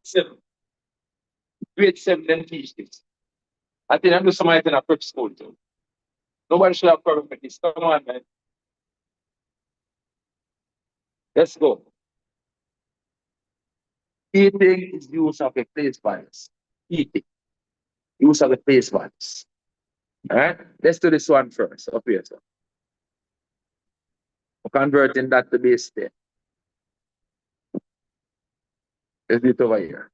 Seven. Grade 7 then teach this. I think I'm just somebody in a prep school too. Nobody should have a problem with this. Come on, man. Let's go. Eating is use of a place values. Eating. Use of the place values. Alright? Let's do this one first. Up here, so. We're converting that to base 10. Let's do it over here.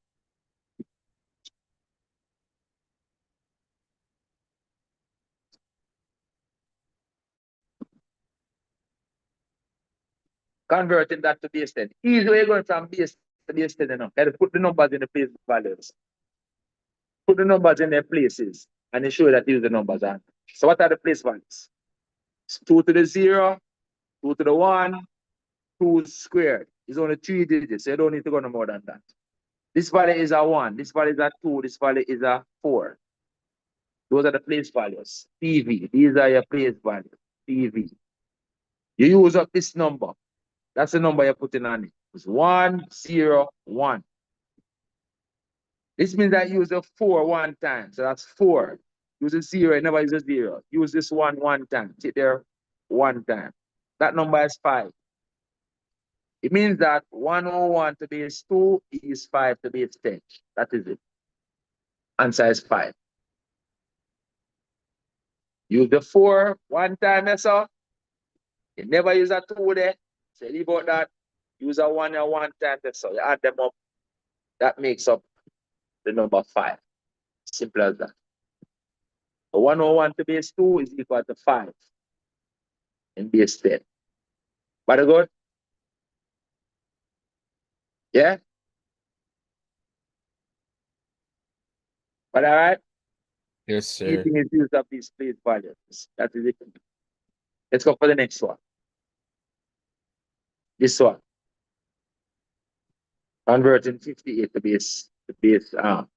Converting that to base 10. Easy way going from base to base 10 enough. Put the numbers in the place values. Put the numbers in their places. And ensure that these are the numbers are. So what are the place values? It's 2 to the 0, 2 to the 1, 2 squared. It's only 3 digits, so you don't need to go no more than that. This value is a 1, this value is a 2, this value is a 4. Those are the place values. PV. These are your place values. PV. You use up this number. That's the number you're putting on it. It's 1, 0, 1. This means that you use the 4 one time. So that's 4. Use a 0, never use a 0. Use this 1 one time. Sit there 1 time. That number is 5. It means that 101 to base 2 is 5 to base 10. That is it. Answer is 5. Use the 4 one time, yes, sir. You never use a 2 there. So leave out that. Use a 1 and 1 time, yes, sir. You add them up. That makes up the number 5. Simple as that. So 101 to base 2 is equal to 5 in base 10. Very good? Yeah? But all right? Yes, sir. Eating is used of these place values. That is it. Let's go for the next one. This one. Converting 58 to base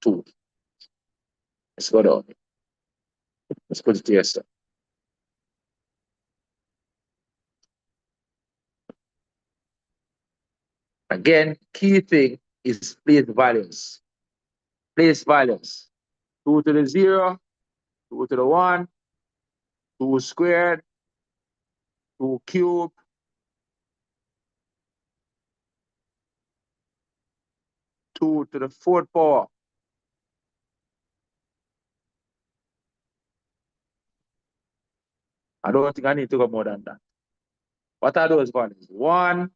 2. Let's go down. Let's put it here, sir. Again, key thing is place values. Place values. 2 to the 0, 2 to the 1, 2 squared, 2 cubed, 2 to the 4th power. I don't think I need to go more than that. What are those values? 1,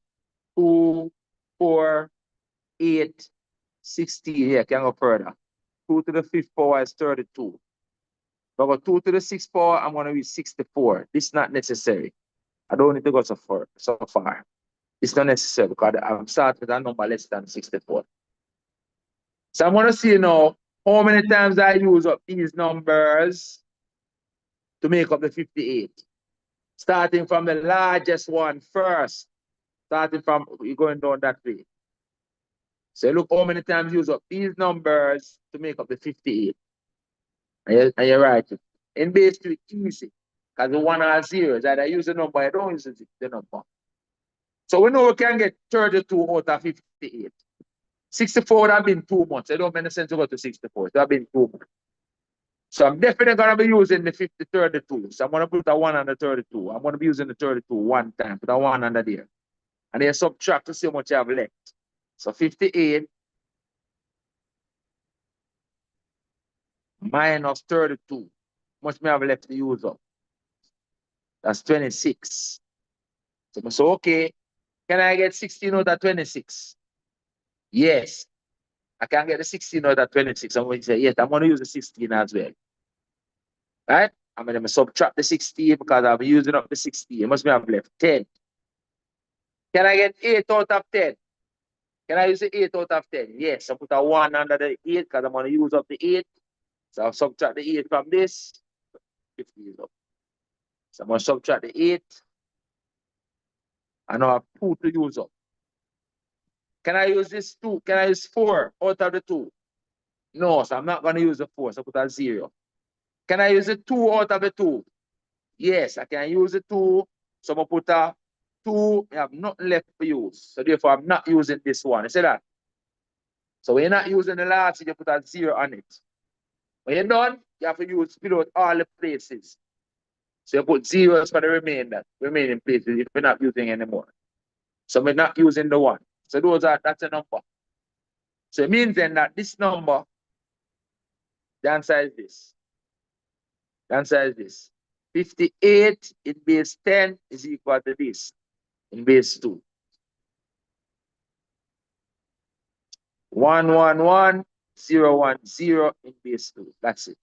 2, 4, 8, 16. Yeah, can go further. 2 to the 5th power is 32. If I go 2 to the 6th power, I'm going to reach 64. This is not necessary. I don't need to go so far. It's not necessary because I'm starting with a number less than 64. So I'm going to see now how many times I use up these numbers to make up the 58. Starting from the largest one first. Starting from, you're going down that way. So look how many times you use up these numbers to make up the 58. And you're right. In base 2, it's easy. Because the 1 or 0 is either use the number or don't use the number. So we know we can get 32 out of 58. 64 would have been 2 months. It don't make any sense to go to 64. It would have been 2 months. So I'm definitely going to be using the 32. So I'm going to put a 1 on the 32. I'm going to be using the 32 one time. Put a 1 under there. And then subtract to see how much I have left. So 58 minus 32. How much may I have left to use up? That's 26. So okay, can I get 16 out of 26? Yes. I can get the 16 out of 26. I'm going to say, yes, I'm going to use the 16 as well. Right? I'm going to subtract the 16 because I'm using up the 16. It must be have left 10. Can I get 8 out of 10? Can I use the 8 out of 10? Yes. I put a 1 under the 8 because I'm going to use up the 8. So I'll subtract the 8 from this. 50 is up. So I'm going to subtract the 8. And now I have 2 to use up. Can I use this 2? Can I use 4 out of the 2? No, so I'm not going to use the 4. So I put a 0. Can I use the 2 out of the 2? Yes, I can use the 2. So I'm going to put a 2. I have nothing left to use. So therefore, I'm not using this one. You see that? So when you're not using the last, you put a 0 on it. When you're done, you have to use fill out all the places. So you put zeros for the remaining places if you're not using anymore. So we're not using the 1. So that's a number. So it means then that this number, the answer is this. The answer is this. 58 in base 10 is equal to this in base 2. 111,010 in base 2. That's it.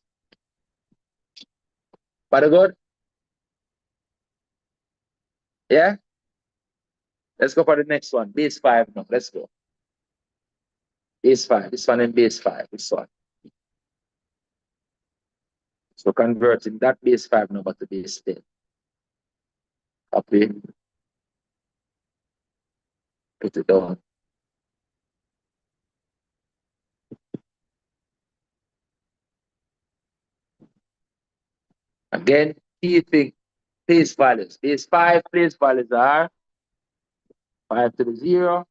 But good? Yeah? Let's go for the next one. Base 5 now. Let's go. Base 5. This one in base 5. This one. So converting that base 5 number to base 10. Copy. Put it down. Again, key thing, place values. Base 5 place values are 5 to the 0.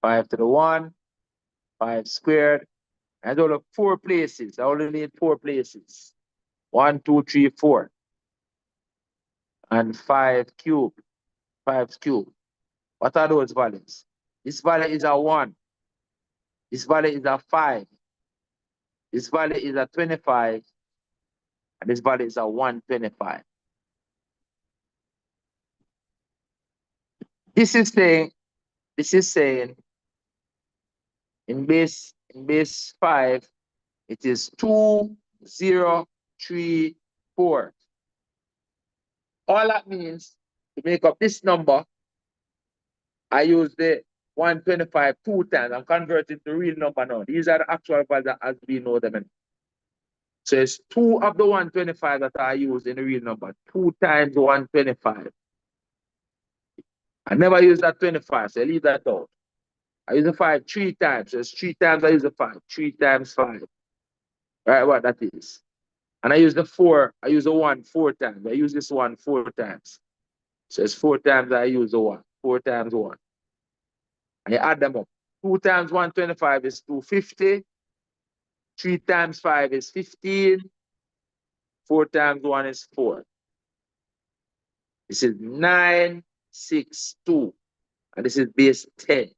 5 to the 1. 5 squared. And all of 4 places. I only need 4 places. 1, 2, 3, 4. And 5 cubed. 5 cubed. What are those values? This value is a 1. This value is a 5. This value is a 25. And this value is a 125. This is saying in base 5, it is 2, 0, 3, 4. All that means to make up this number, I use the 125 2 times. I'm converting to real number now. These are the actual values as we know them. So it's 2 of the 125 that I use in the real number. 2 times 125. I never use that 25, so I leave that out. I use the 5 3 times. So it's 3 times I use the 5. 3 times 5. Right, what that is. And I use the 4. I use the 1 4 times. I use this 1 4 times. So it's 4 times I use the 1. 4 times 1. And you add them up. 2 times 125 is 250. 3 times 5 is 15. 4 times 1 is 4. This is 962. And this is base 10.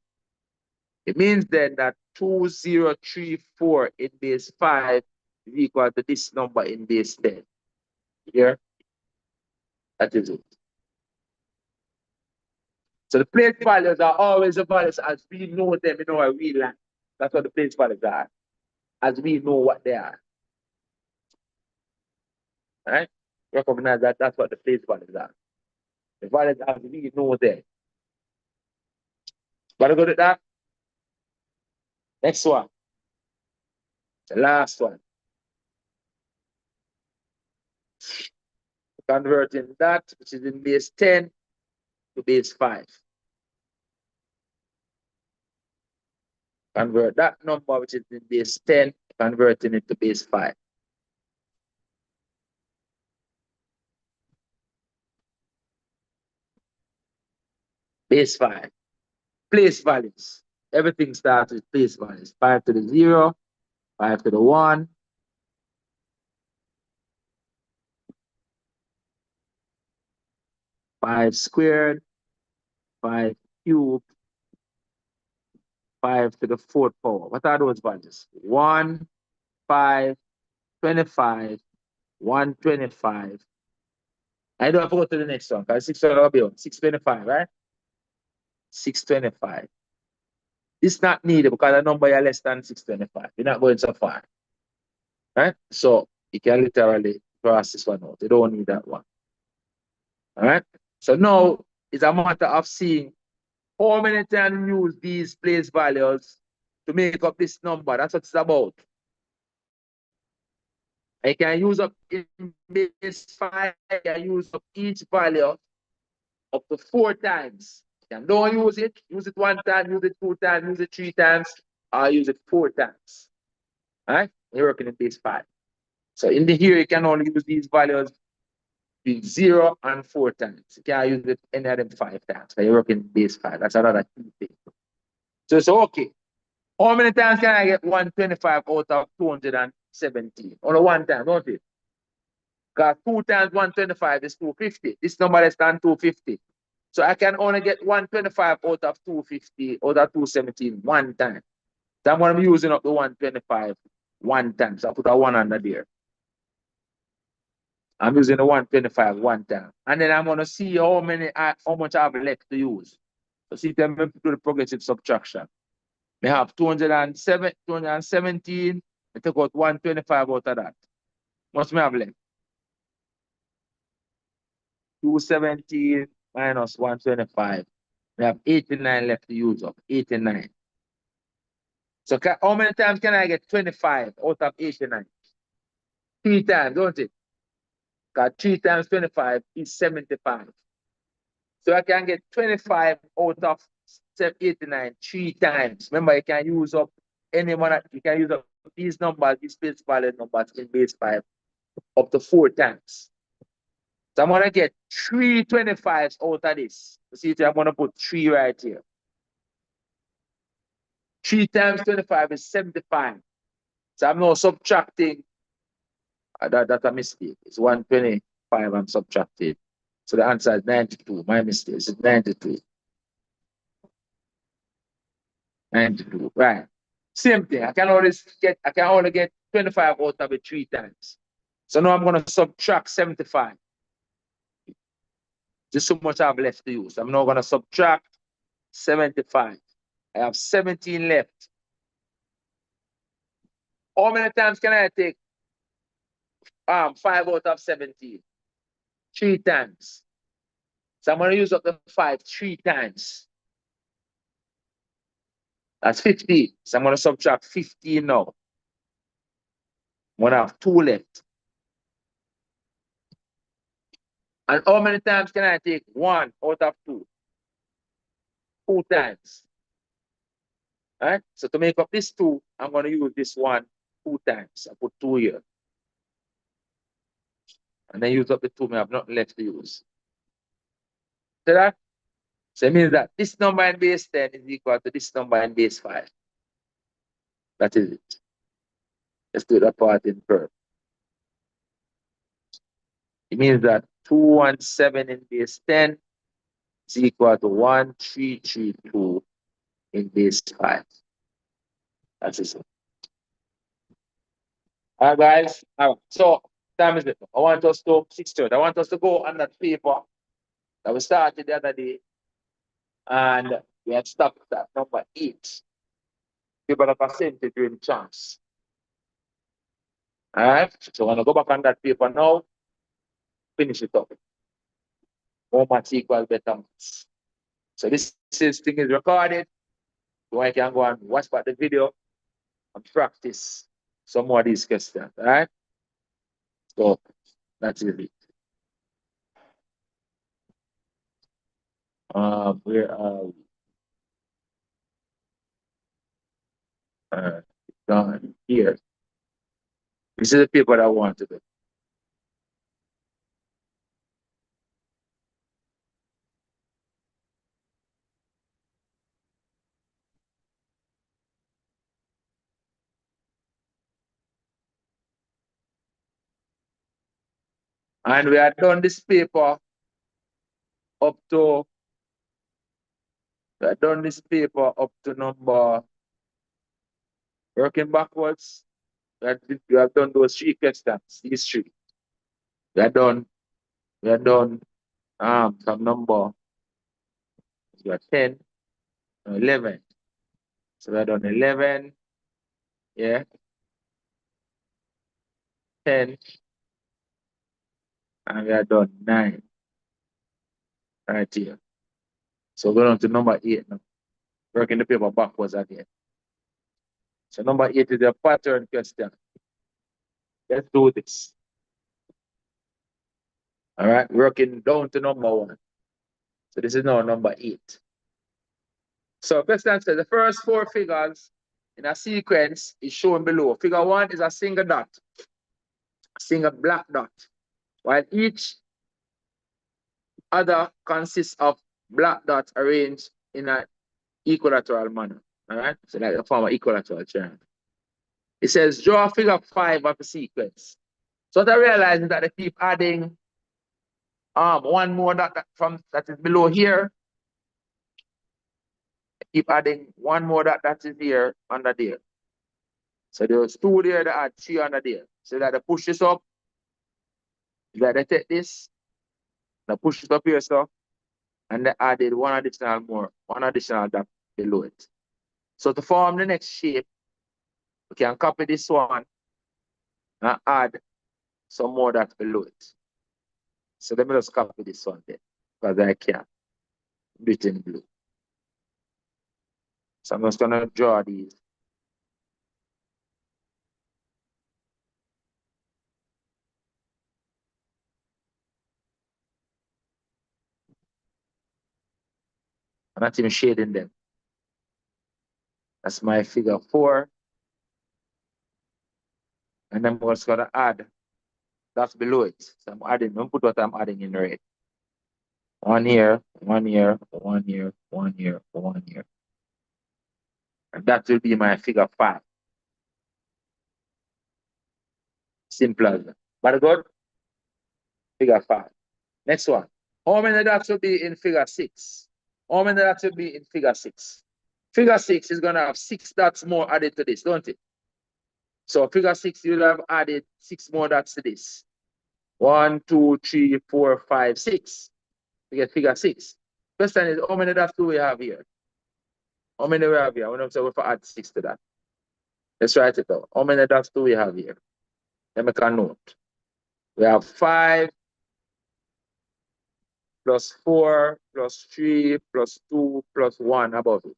It means then that 2034 in base 5 is equal to this number in base 10. Here. That is it. So the place values are always the values as we know them in our real life. That's what the place values are. As we know what they are. Right? Recognize that that's what the place values are. The values as we know them. Gotta go to that. Next one. The last one. Converting that, which is in base 10, to base 5. Convert that number, which is in base 10, converting it to base 5. Base 5. Place values. Everything starts with place values. 5 to the 0, 5 to the 1. 5 squared, 5 cubed, 5 to the 4th power. What are those values? 1, 5, 25, 125. I don't have to go to the next one because 600 will be on 625, right? 625. This is not needed because the number is less than 625. You're not going so far. Right? So you can literally cross this one out. You don't need that one. All right. So now it's a matter of seeing how many times you use these place values to make up this number. That's what it's about. I can use up in base 5, I can use up each value up to 4 times. And don't use it 1 time, use it 2 times, use it 3 times, or use it 4 times. All right? You're working in base 5. So in the here, you can only use these values between 0 and 4 times. You can't use it any of them 5 times. So you're working base 5. That's another key thing. So it's okay. How many times can I get 125 out of 217? Only 1 time, don't it? Because 2 times 125 is 250. This number is than 250. So I can only get 125 out of 250, out of 217 1 time. So I'm going to be using up the 125 1 time. So I put a 1 under there. I'm using the 125 1 time. And then I'm going to see how much I have left to use. So see, then we do the progressive subtraction. We have 217. I take out 125 out of that. What's me have left? 217 minus 125. We have 89 left to use up. 89. So how many times can I get 25 out of 89? 3 times, don't it? Because 3 times 25 is 75. So I can get 25 out of 89 3 times. Remember, you can use up any one, you can use up these numbers, these base value numbers in base 5 up to 4 times. So I'm going to get 3 25s out of this. See, I'm going to put 3 right here. 3 times 25 is 75. So I'm now subtracting. That's a mistake. It's 125 I'm subtracting. So the answer is 92. My mistake is 92. 92. Right. Same thing. I can only get 25 out of it 3 times. So now I'm going to subtract 75. Just so much I have left to use. I'm now going to subtract 75. I have 17 left. How many times can I take 5 out of 17? 3 times. So I'm going to use up the 5 3 times. That's 50. So I'm going to subtract 15 now. I'm going to have 2 left. And how many times can I take 1 out of 2? 2 times. All right? So to make up this 2, I'm going to use this 1 2 times. I put 2 here. And then use up the 2 I have not left to use. See that? So it means that this number in base 10 is equal to this number in base 5. That is it. Let's do that part in perp. It means that 217 in base 10 is equal to 1332 in base 5. That's it. All right, guys. All right. So, time is it. I want us to 6:30. I want us to go on that paper that we started the other day. And we had stopped at number 8. People of percentage in chance. All right. So, when I go back on that paper now, finish it up. More maths equals better maths. So, this thing is recorded. So, I can go and watch back the video and practice some more of these questions. All right. So, that's it. Where are we? Done here. This is the paper that I want to do. And we had done this paper up to number, working backwards. We have done those 3 questions, these 3. We have done from number, we have 10, 11. So we have done 11, yeah, 10, and we have done 9 right here. So we're going to number 8 now. Working the paper backwards again. So number 8 is a pattern question. Let's do this. All right, working down to number 1. So this is now number 8. So question says the first 4 figures in a sequence is shown below. Figure 1 is a single dot, a single black dot, while each other consists of black dots arranged in an equilateral manner. All right, so that's the form of equilateral triangle. It says draw figure 5 of the sequence. So what I realize is that they keep adding one more dot that is below here. Keep adding one more dot that is here under there. So there's 2 there that add 3 under there. So that they push this up. That they take this, they push it up here, so, and they added one additional dot below it. So to form the next shape, we can copy this one and add some more dots below it. So let me just copy this one there, because I can do it in blue. So I'm just gonna draw these. I'm not even shading them. That's my figure 4. And then I'm just gonna add that's below it. So I'm don't put what I'm adding in red. 1 here, 1 here, 1 here, 1 here, 1 here. And that will be my figure 5. Simple as that. But good? Figure 5. Next one. How many dots will be in figure 6? How many dots will be in figure 6? Figure 6 is going to have 6 dots more added to this, don't it? So figure 6, you'll have added 6 more dots to this. 1, 2, 3, 4, 5, 6. We get figure 6. Question is, how many dots do we have here? How many we have here? I want to add 6 to that. Let's write it out. How many dots do we have here? Let me make a note. We have 5 plus 4 plus 3 plus 2 plus 1 above it.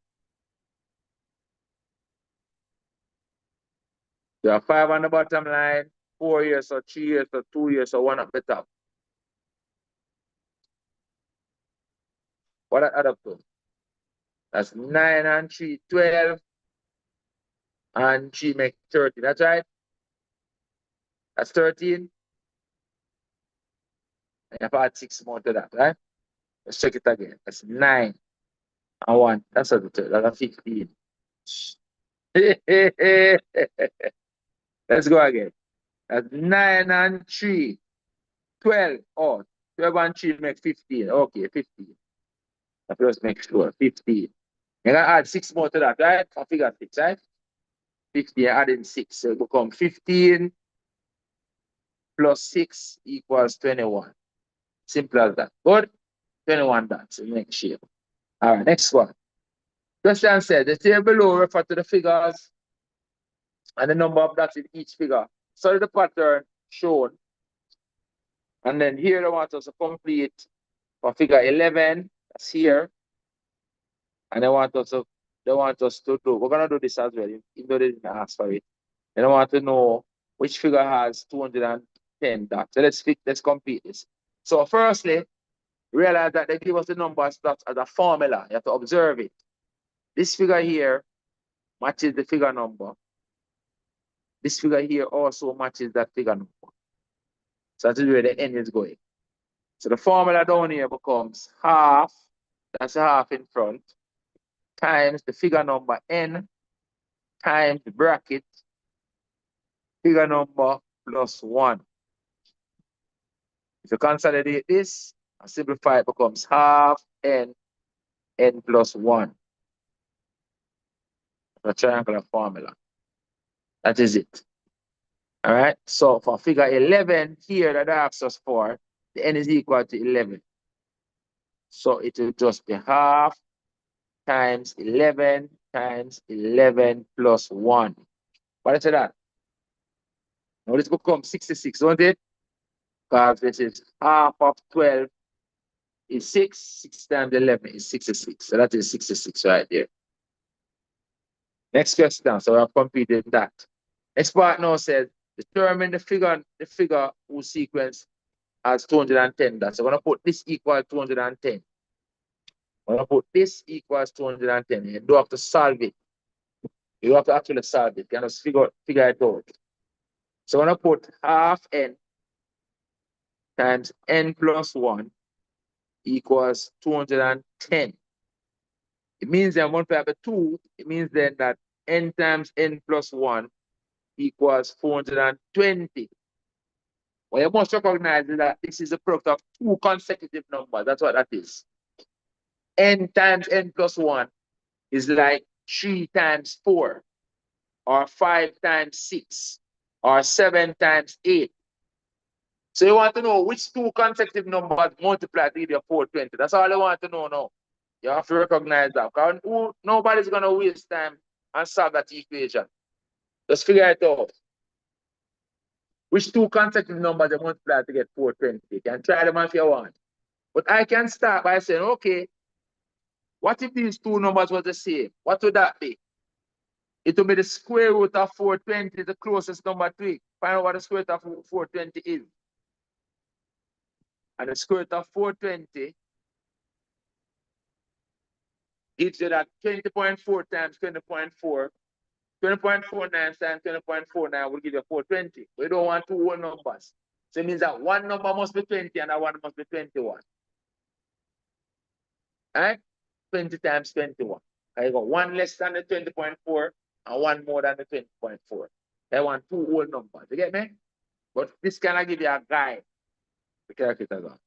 There are 5 on the bottom line, 4 here, so 3 here, so 2 here, so 1 at the top. What I add up to? That's 9 and 3, 12. And 3 make 13. That's right? That's 13. And you have to add 6 more to that, right? Let's check it again. That's 9 and 1. That's a 15. Let's go again. That's 9 and 3, 12. Oh, 12 and 3 make 15. Okay, 15. Let us make sure. 15. You're going to add 6 more to that, right? For figure 6, right? 15, adding 6. So it becomes 15 plus 6 equals 21. Simple as that. Good? 21 dots in the next shape. All right, next one. Question said, the table below refer to the figures and the number of dots in each figure. So the pattern shown. And then here they want us to complete for figure 11. That's here. And they want us to do, we're gonna do this as well, even though they didn't ask for it. They want to know which figure has 210 dots. So let's complete this. So firstly, realize that they give us the numbers dots as a formula. You have to observe it. This figure here matches the figure number. This figure here also matches that figure number. So that's where the n is going. So the formula down here becomes half, that's a half in front, times the figure number n, times the bracket, figure number plus 1. If you consolidate this and simplify, it becomes half n plus 1. The triangular formula. That is it. All right. So for figure 11 here that asks us for, the n is equal to 11. So it will just be half times 11 times 11 plus 1. What is that? Now this becomes 66, don't it? Because this is half of 12 is 6. 6 times 11 is 66. So that is 66 right there. Next question. So we have completed that. Next part now says, determine the figure whose sequence has 210. So we're going to put this equal 210. We're going to put this equals 210. You don't have to solve it. You have to actually solve it. You can just figure it out. So we're going to put half n times n plus 1 equals 210. It means that multiply by 2, it means then that n times n plus 1 equals 420. What you must recognize is that this is a product of two consecutive numbers. That's what that is. N times n plus 1 is like 3 times 4, or 5 times 6, or 7 times 8. So you want to know which two consecutive numbers multiply to give you 420. That's all I want to know now. You have to recognize that. Because nobody's going to waste time and solve that equation. Just figure it out. Which two consecutive numbers you multiply to get 420? You can try them if you want. But I can start by saying, okay, what if these two numbers were the same? What would that be? It will be the square root of 420, the closest number to it. Find out what the square root of 420 is. And the square root of 420 gives you that 20.4 times 20.4. 20.49 times 20.49 will give you 420. We don't want two whole numbers. So it means that one number must be 20 and that one must be 21. Right? 20 times 21. I got one less than the 20.4 and one more than the 20.4. I want two whole numbers. You get me? But this can I give you a guide. The calculator got.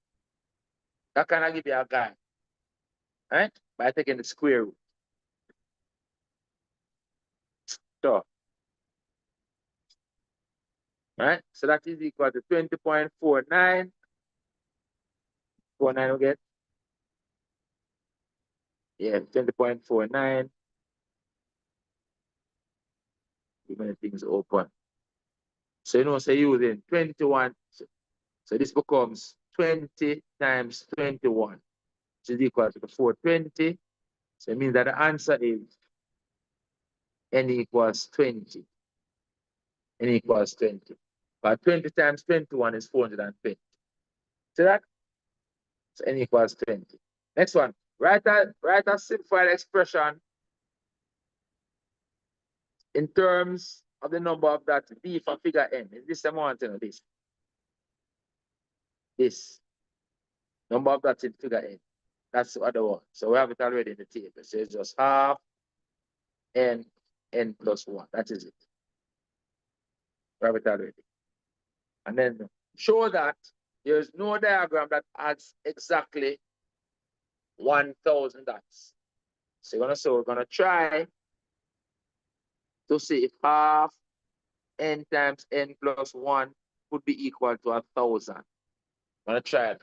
That can I give you a guide. Right? By taking the square root. So, right? So that is equal to 20.49. 49 we get. Yeah, 20.49. Too many things open. So you know, say using 21. So this becomes 20 times 21, which is equal to the 420. So it means that the answer is n equals 20. N equals 20. But 20 times 21 is 420. See that? So n equals 20. Next one. Write a simplified expression in terms of the number of that b for figure n. Is this the amount of this? This number of that in figure n. That's the other one. So we have it already in the table. So it's just half n plus 1. That is it. We have it already. And then show that there's no diagram that adds exactly 1,000 dots. So we're gonna try to see if half n times n plus 1 would be equal to 1,000. I'm gonna try it.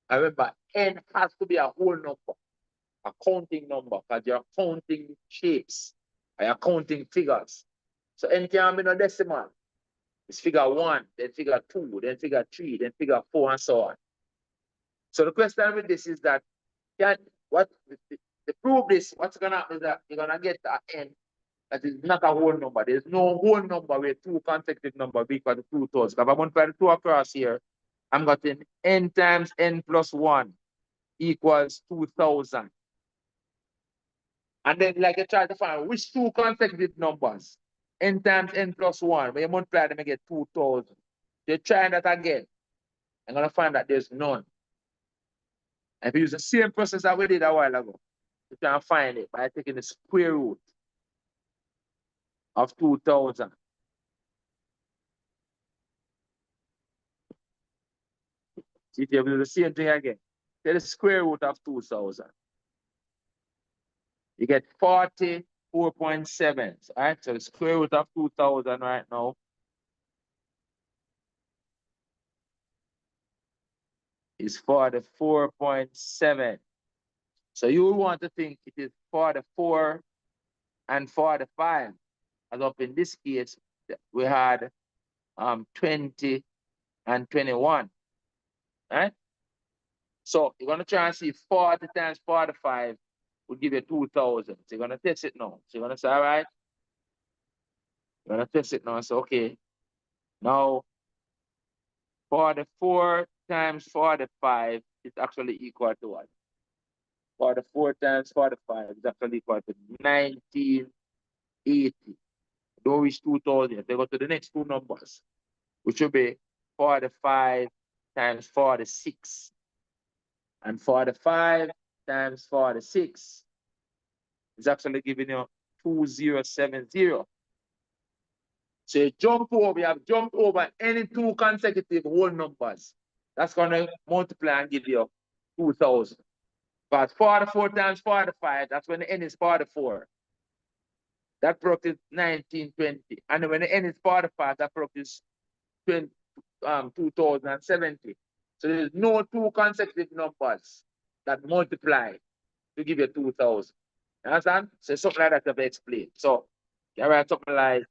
And remember, n has to be a whole number, a counting number, because you're counting shapes, or you're counting figures. So n can be no decimal. It's figure 1, then figure 2, then figure 3, then figure 4, and so on. So the question with this is that to prove this, what's gonna happen is that you're gonna get an n that is not a whole number. There's no whole number where two consecutive numbers equal to 2,000. If I multiply the 2 across here, I'm getting n times n plus 1 equals 2,000. And then like you try to find which two consecutive numbers, n times n plus 1, when you multiply them, you get 2,000. You're trying that again. I'm gonna find that there's none. And if you use the same process that we did a while ago, you can find it by taking the square root of 2,000. See if you do the same thing again. Take the square root of 2000. You get 44.7. All right, so the square root of 2000 right now is 44.7. So you want to think it is 44 and 45. As up in this case, we had 20 and 21. Right? So you're going to try and see 40 times 45 will give you 2000. So you're going to test it now. So you're going to say, all right, you're going to test it now. So, okay, now 44 times 45 is actually equal to what? 44 times 45 is actually equal to 1980. Don't reach 2000. They go to the next two numbers, which will be 45 times 46. And 45 times 46 is actually giving you 2070. So you have jumped over any two consecutive whole numbers. That's going to multiply and give you 2000. But 44 times 45, that's when the n is 44. That product is 1920. And when the n is 45, that product is 2070. So there's no two consecutive numbers that multiply to give you 2000. You understand? So something like that to be explained. So you write something like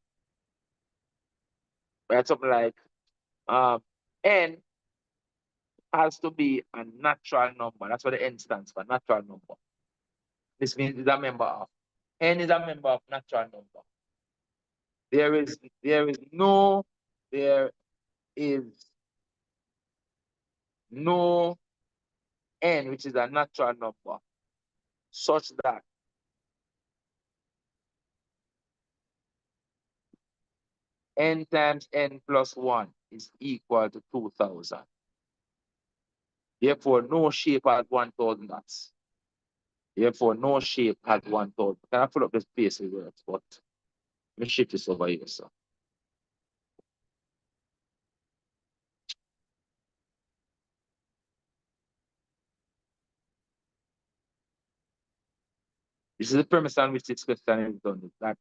n has to be a natural number. That's what the n stands for, natural number. This means it's a member of. N is a member of natural number. There is no n which is a natural number such that n times n plus 1 is equal to 2000. Therefore, no shape has 1000 dots. Therefore, no shape has 1000. Can I fill up this space with words? But let me shift this over here. So this is the premise on which this question is done. That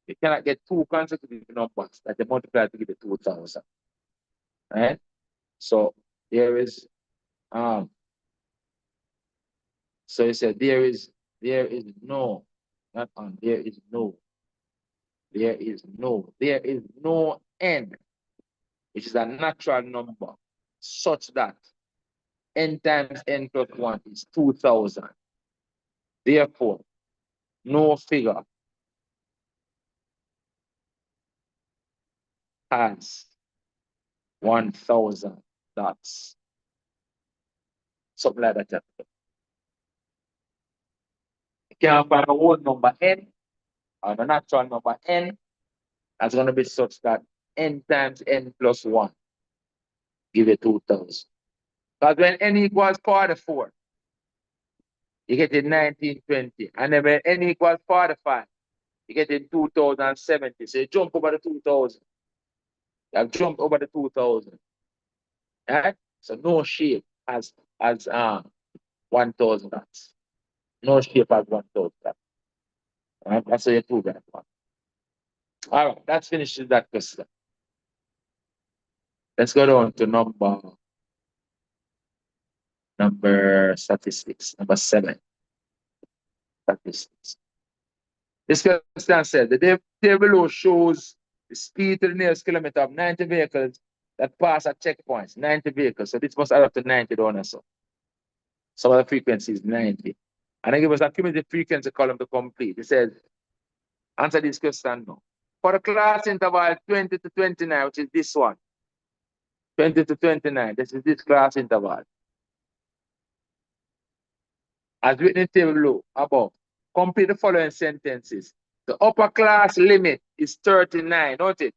you cannot get two consecutive numbers that they multiply to give you 2000. Right? So there is so you said there is no, not on, there is no n, which is a natural number, such that n times n plus 1 is 2000. Therefore, no figure has 1000 dots. Something like that. You can't find a whole number n or the natural number n that's going to be such that n times n plus 1 give you 2000. Because when n equals 44, you get in 1920. And then when n equals 45, you get in 2070. So you jump over the 2000. You have jumped over the 2000. Right? So no shape has 1000 dots. No shape has 1000 dots. Right? That's how you prove that one. All right, that's finished with that question. Let's go down to number statistics, number 7. Statistics. This question said the table below shows the speed to the nearest kilometer of 90 vehicles that pass at checkpoints. 90 vehicles. So this must add up to 90 down also. Some of the frequency is 90. And then give us a cumulative frequency column to complete. It says, answer this question now. For the class interval 20 to 29, which is this one. 20 to 29, this is this class interval. As written in the table below, above, complete the following sentences. The upper class limit is 39. Note it.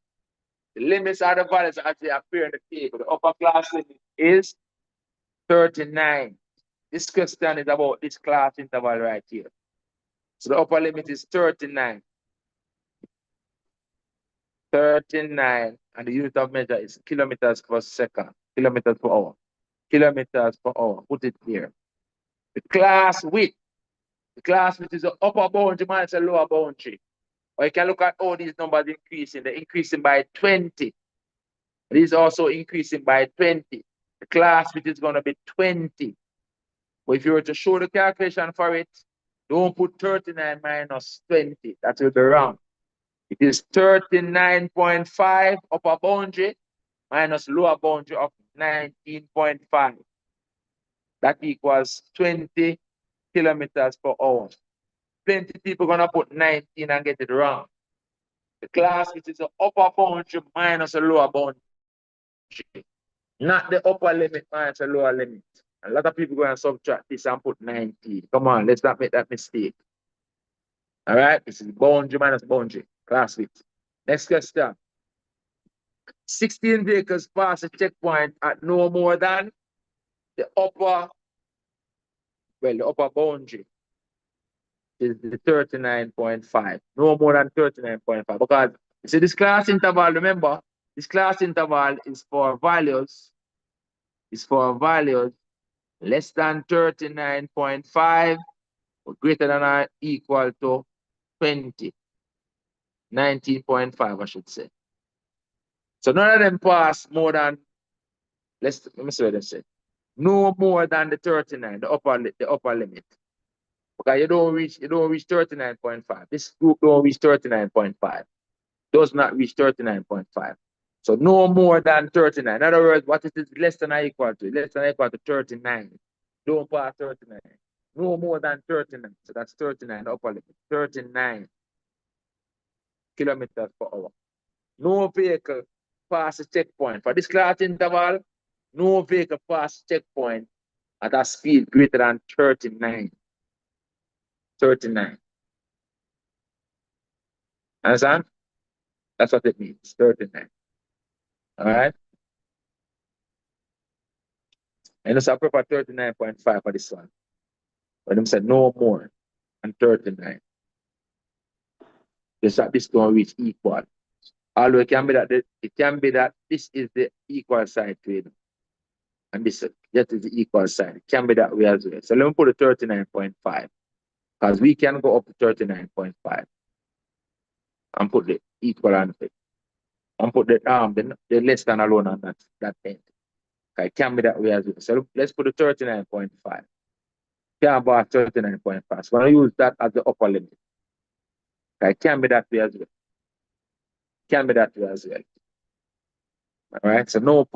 The limits are the values as they appear in the table. The upper class limit is 39. This question is about this class interval right here. So the upper limit is 39. 39, and the unit of measure is kilometers per second, kilometers per hour. kilometers per hour. Put it here. The class width is the upper boundary minus the lower boundary. Or you can look at all these numbers increasing. They're increasing by 20. It is also increasing by 20. The class width is going to be 20. But if you were to show the calculation for it, don't put 39 minus 20. That will be wrong. It is 39.5 upper boundary minus lower boundary of 19.5. That equals 20 kilometers per hour. Plenty people gonna put 19 and get it wrong. The class which is the upper boundary minus a lower boundary, not the upper limit minus a lower limit. A lot of people gonna subtract this and put 19. Come on, let's not make that mistake. All right, this is boundary minus boundary, class width. Next question. 16 vehicles pass a checkpoint at no more than the upper boundary is the 39.5. No more than 39.5. Because you see this class interval, remember, this class interval is for values less than 39.5 or greater than or equal to 20. 19.5, I should say. So none of them pass more than, let me see what they say. No more than the 39, the upper limit. Okay, you don't reach 39.5. This group don't reach 39.5. Does not reach 39.5. So no more than 39. In other words, what it is less than or equal to? Less than or equal to 39. Don't pass 39. No more than 39. So that's 39, the upper limit. 39 kilometers per hour. No vehicle pass a checkpoint. For this class interval, no vehicle pass checkpoint at a speed greater than 39. 39. Understand? That's what it means, 39. All right? And it's a proper 39.5 for this one. But them said no more than 39. Just that this don't reach equal. Although it can be that this is the equal side to it. And this is the equal side. It can be that way as well. So let me put a 39.5. Because we can go up to 39.5. And put the equal on it. And put the less than alone on that end. It can be that way as well. So let's put a 39.5. Can be 39.5. So I'm going to use that as the upper limit. It can be that way as well. Can be that way as well. All right. So none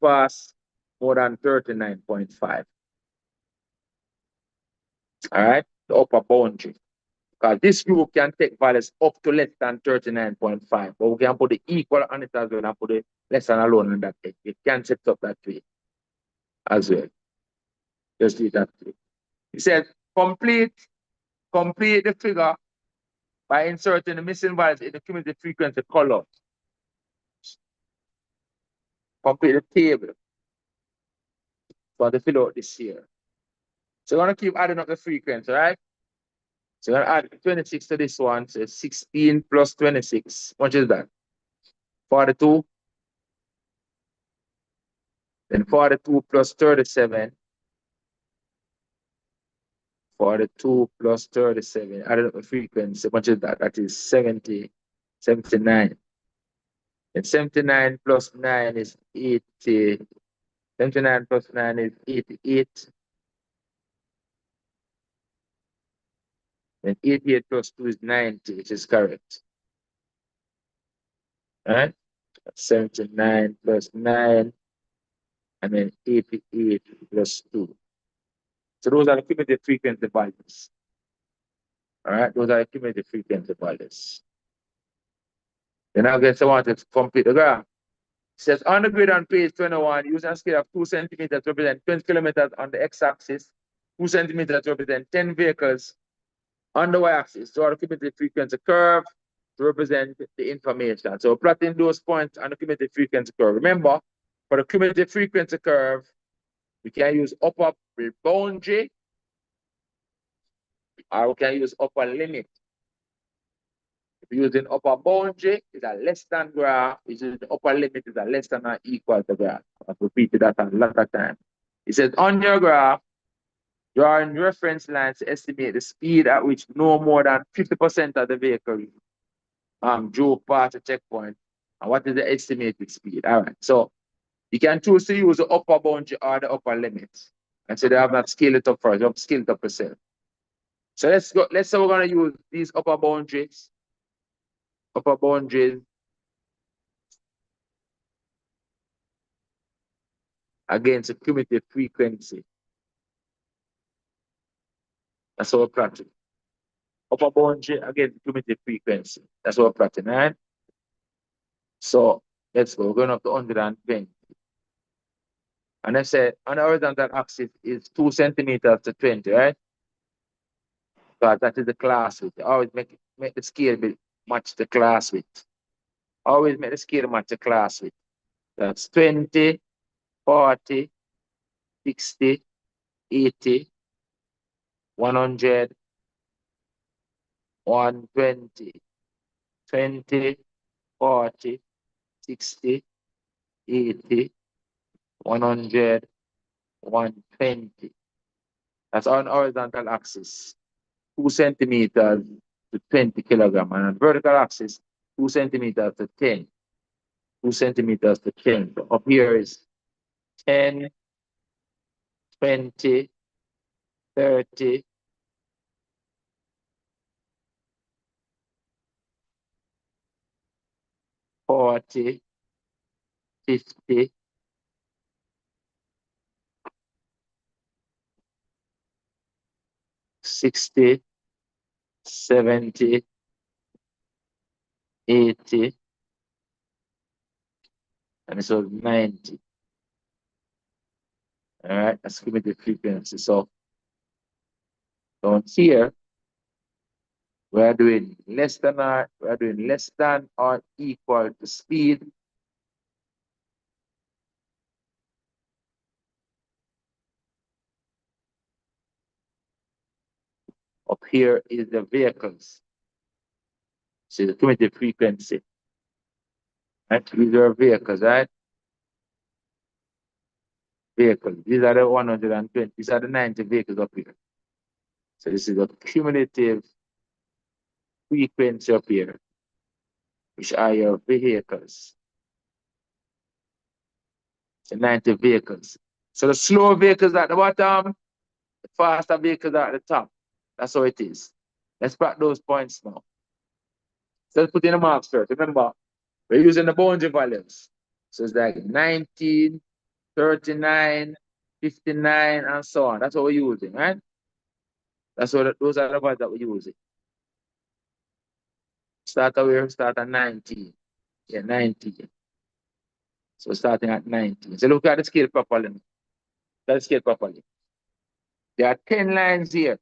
pass more than 39.5. All right. The upper boundary. Because this group can take values up to less than 39.5. But we can put the equal on it as well and put the less than alone on that thing. It can set up that way as well. Just do that way. He said, complete the figure by inserting the missing values in the cumulative frequency column. Complete the table for the fill out this year. So we're going to keep adding up the frequency, right? So we're going to add 26 to this one. So 16 plus 26. What is that? 42. Then 42 plus 37. 42 plus 37. Added up the frequency. What is that? That is 70. 79. And 79 plus 9 is 80. 79 plus 9 is 88. And 88 plus 2 is 90, which is correct. All right? 79 plus 9, and then 88 plus 2. So those are the cumulative frequency values. All right? Those are the cumulative frequency values. Then I guess I want to complete the graph. It says on the grid on page 21, using a scale of 2 centimeters to represent 20 kilometers on the x-axis, 2 centimeters to represent 10 vehicles on the y-axis. So the cumulative frequency curve to represent the information. So plotting those points on the cumulative frequency curve. Remember, for the cumulative frequency curve, we can use upper boundary or we can use upper limit. We're using upper boundary is a less than graph, which is the upper limit is a less than or equal to graph. I've repeated that a lot of times. It says on your graph, drawing reference lines to estimate the speed at which no more than 50% of the vehicle drove past the checkpoint. And what is the estimated speed? All right. So you can choose to use the upper boundary or the upper limit. And so they have not scaled it up first. You have scaled it up yourself. So let's go. Let's say we're gonna use these upper boundaries. Upper boundaries against the cumulative frequency. That's what we're plotting. Upper boundary against the cumulative frequency. That's what we're plotting, right? So let's go. We're going up to 120. And I said on the horizontal axis is 2 centimeters to 20, right? Because that is the class width. Always make the scale match the class width. Always make the scale match the class width. That's 20, 40, 60, 80, 100, 120, 20, 40, 60, 80, 100, 120. That's on horizontal axis, 2 centimeters to 20 kilograms. And on vertical axis, 2 centimeters to 10. 2 centimeters to 10. So up here is 10, 20, 30, 40, 50, 60, 70, 80, and so 90. All right, that's give me the frequency. So down here, we're doing less than or equal to speed. Up here is the vehicles. So the cumulative frequency. Right? These are vehicles, right? Vehicles. These are the 120. These are the 90 vehicles up here. So this is the cumulative frequency up here, which are your vehicles. So 90 vehicles. So the slow vehicles at the bottom, the faster vehicles at the top. That's how it is. Let's plot those points now. So let's put in the marks first. Remember, we're using the boundary values. So it's like 19, 39, 59, and so on. That's what we're using, right? Those are the values that we're using. Start at 19. Yeah, 19. So starting at 19. So look at the scale properly. Look at the scale properly. There are 10 lines here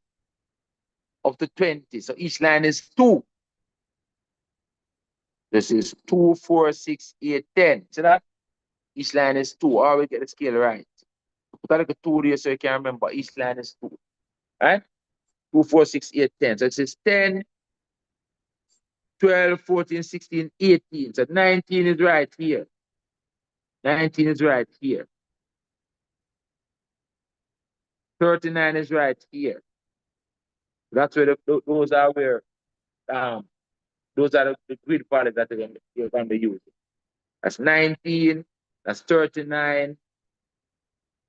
up to 20. So each line is 2. This is 2, 4, 6, 8, 10. See that? Each line is 2. Always get the scale right. Put a little 2 there so you can remember each line is 2. Right? 2, 4, 6, 8, 10. So it says 10, 12, 14, 16, 18. So 19 is right here. 19 is right here. 39 is right here. That's where those are where those are the grid values that you're going to use. That's 19, that's 39,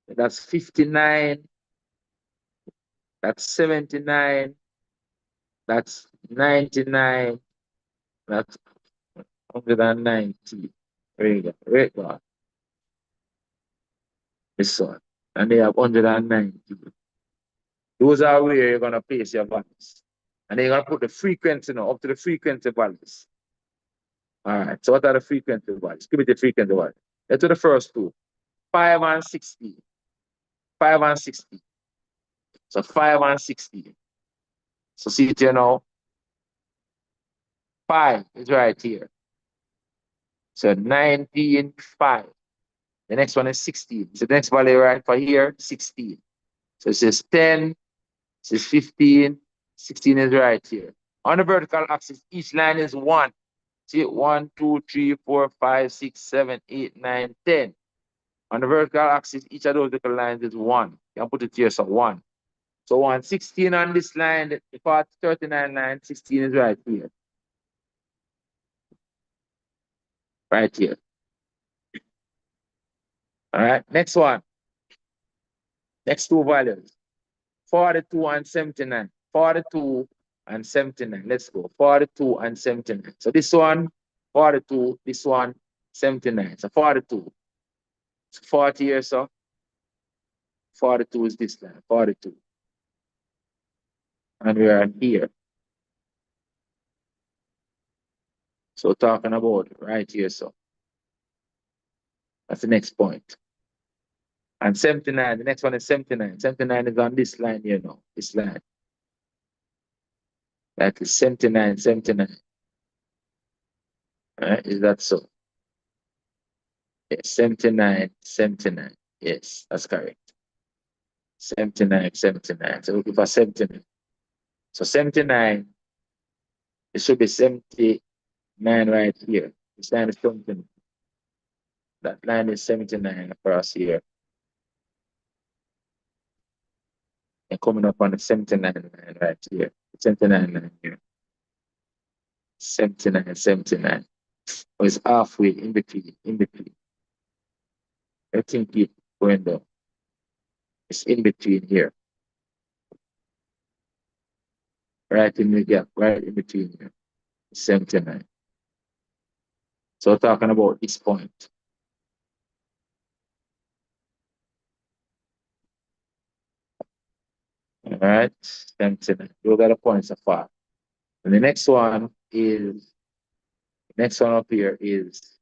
that's 59, that's 79, that's 99, that's 190. Right, God. This one. And they have 190. Those are where you're going to place your values. And then you're going to put the frequency now up to the frequency values. All right. So what are the frequency values? Give me the frequency values. Let's do the first two. 5 and 60. 5 and 60. So 5 and 60. So see it here now. 5 is right here. So 19, 5. The next one is 16. So the next value right for here, 16. So it says 10, it says 15, 16 is right here. On the vertical axis, each line is 1. See, 1, 2, 3, 4, 5, 6, 7, 8, 9, 10. On the vertical axis, each of those little lines is 1. You can put it here, so 1. So 116 on this line, the part 39 line, 16 is right here. Right here. All right, next one. Next two values. 42 and 79. 42 and 79. Let's go. 42 and 79. So this one, 42, this one, 79. So 42. So 40 here, so 42 is this line. 42. And we are here. So talking about right here, so that's the next point. And 79, the next one is 79. 79 is on this line here now, this line. That is 79, 79. Right? Is that so? Yes, 79, 79. Yes, that's correct. 79, 79. So looking for 79. So 79, it should be 79 right here. This line is 79. That line is 79 across here. And coming up on the 79 line right here. 79 line here. 79, 79. Oh, it's halfway in between, in between. Everything keep going down. It's in between here. Right in the gap, right in between here. 79. So talking about this point. All right, 79. Those are the points so far. And the next one up here is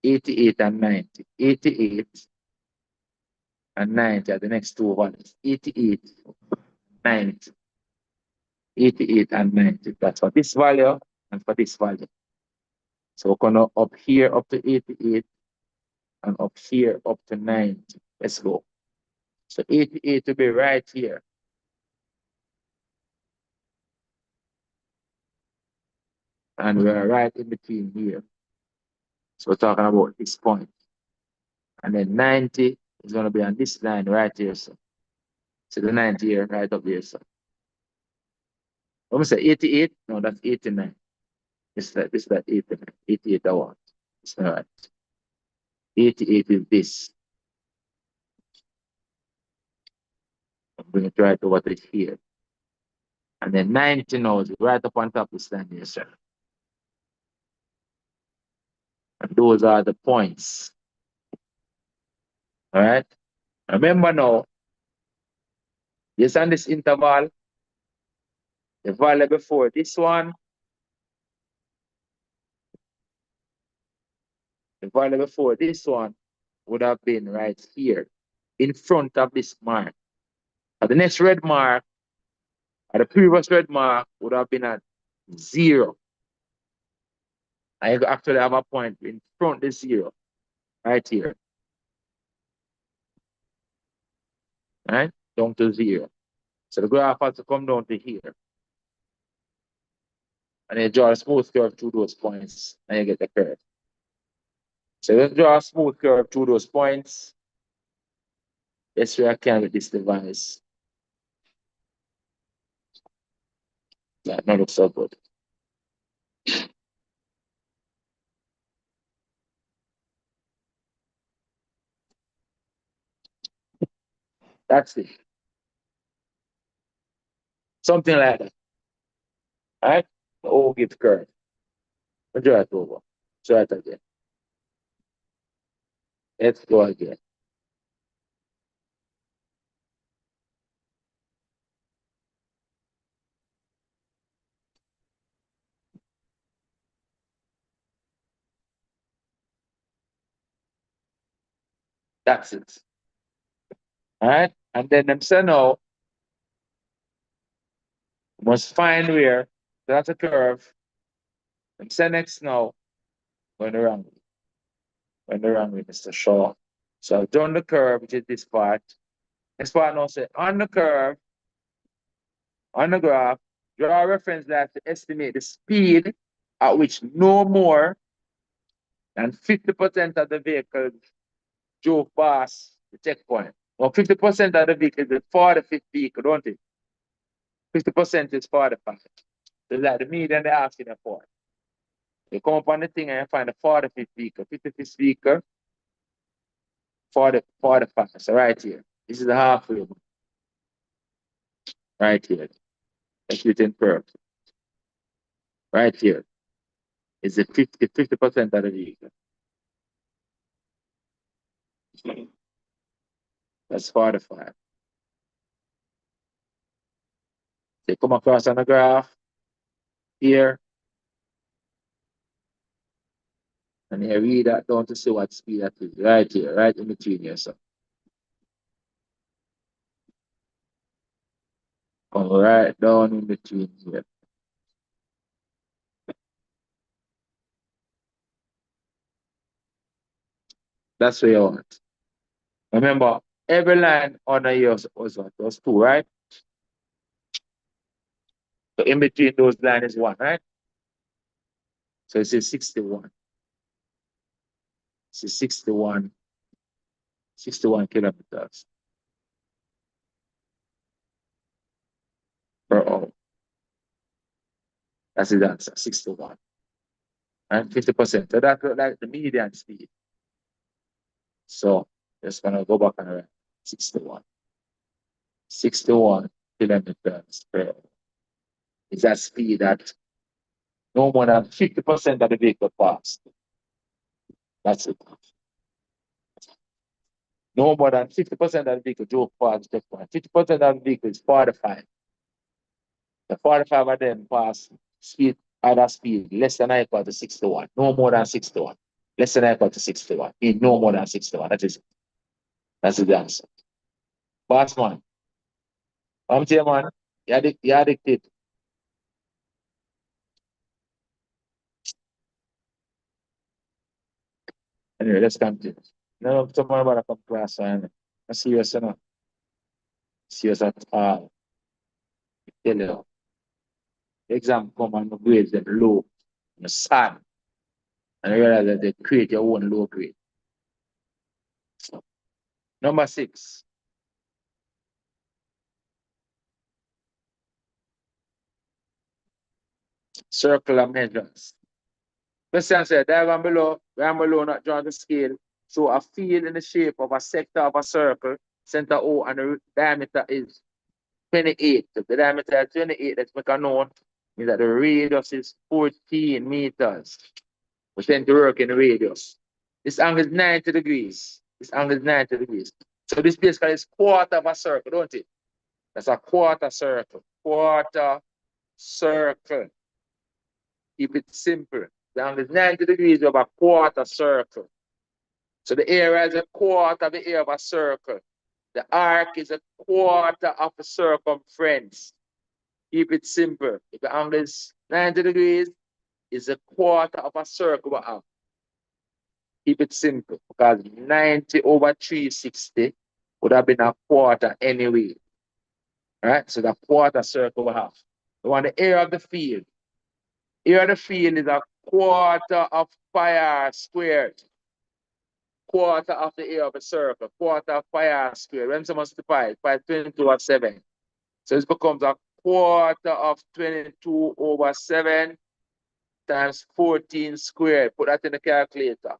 88 and 90. 88 and 90 are the next two values. 88, 90. 88 and 90. That's for this value and for this value. So we're gonna up here up to 88 and up here up to 90. Let's go. So 88 will be right here. And we're right in between here. So we're talking about this point. And then 90 is going to be on this line right here. So the 90 here, right up here. So I'm going to say 88. No, that's 89. This is that 89. 88 I want. It's not right. 88 is this. I'm going to try to what is here. And then 90 now is right up on top of this line here, sir. And those are the points. All right. Remember now, yes, on this interval, the value before this one, the value before this one would have been right here in front of this mark. The next red mark, the previous red mark would have been at 0. I actually have a point in front of the 0 right here. Right? Down to 0. So the graph has to come down to here. And then draw a smooth curve through those points, and you get the curve. So let's draw a smooth curve through those points. Let's see what I can with this device. That not look so good. That's it. Something like that. All right? The O gives curve. We'll draw it over. Try it again. Let's go again. That's it. All right? And then them say now, must find where that's a curve. Them say next now, going the wrong way. Going the wrong way, Mr. Shaw. So I've done the curve, which is this part. This part now say on the curve, on the graph, draw a reference line to estimate the speed at which no more than 50% of the vehicles drove past the checkpoint. Well, 50% of the vehicle is the 45th vehicle, don't it? 50% is 45. So like the median they're asking for. You come up on the thing and you find the 45th vehicle, 55th vehicle, 45. So right here. This is the halfway mark. Right here. Let's do it in curve. Right here is the 50% of the vehicle. That's 45. They come across on the graph here, and you read that down to see what speed that is. Right here, right in between here. So come right down in between here. That's what you want. Remember, every line under here was what? Was 2, right? So in between those lines is 1, right? So it's 61. It's 61 kilometers per hour. That's the answer, 61. And 50%. So that's like the median speed. So just gonna go back and write 61. 61 kilometers per hour. Is that speed that no more than 50% of the vehicle passed. That's it. No more than 50% of the vehicle drove past the checkpoint. 50% of the vehicle is 45. The 45 of them pass speed at a speed less than or equal to 61. No more than 61. Less than or equal to 61. No more than 61. That is it. That's the answer. Boss man. I'm telling you, man, you're addicted. Anyway, let's continue. No, tomorrow about to come class and I'm serious enough. Serious at all. Tell you. Exam come and the grades them low. You're sad. And you realize that they create your own low grade. Number 6. Circular measures. Question said, diagram below not drawn to scale. So a field in the shape of a sector of a circle, center O, and the diameter is 28. If the diameter is 28, let's make a note. Means that the radius is 14 meters. We tend to work in the radius. This angle is 90 degrees. This angle is 90 degrees. So this basically is quarter of a circle, don't it? That's a quarter circle. Quarter circle. Keep it simple. The angle is 90 degrees of a quarter circle. So the area is a quarter of the area of a circle. The arc is a quarter of the circumference. Keep it simple. If the angle is 90 degrees, it's a quarter of a circle. Keep it simple, because 90 over 360 would have been a quarter anyway. Right? So the quarter circle we have. We want the area of the field. Area of the field is a quarter of pi r squared. Quarter of the area of a circle. Quarter of pi r squared. When someone multiply pi 22 over 7. So this becomes a quarter of 22 over 7 times 14 squared. Put that in the calculator.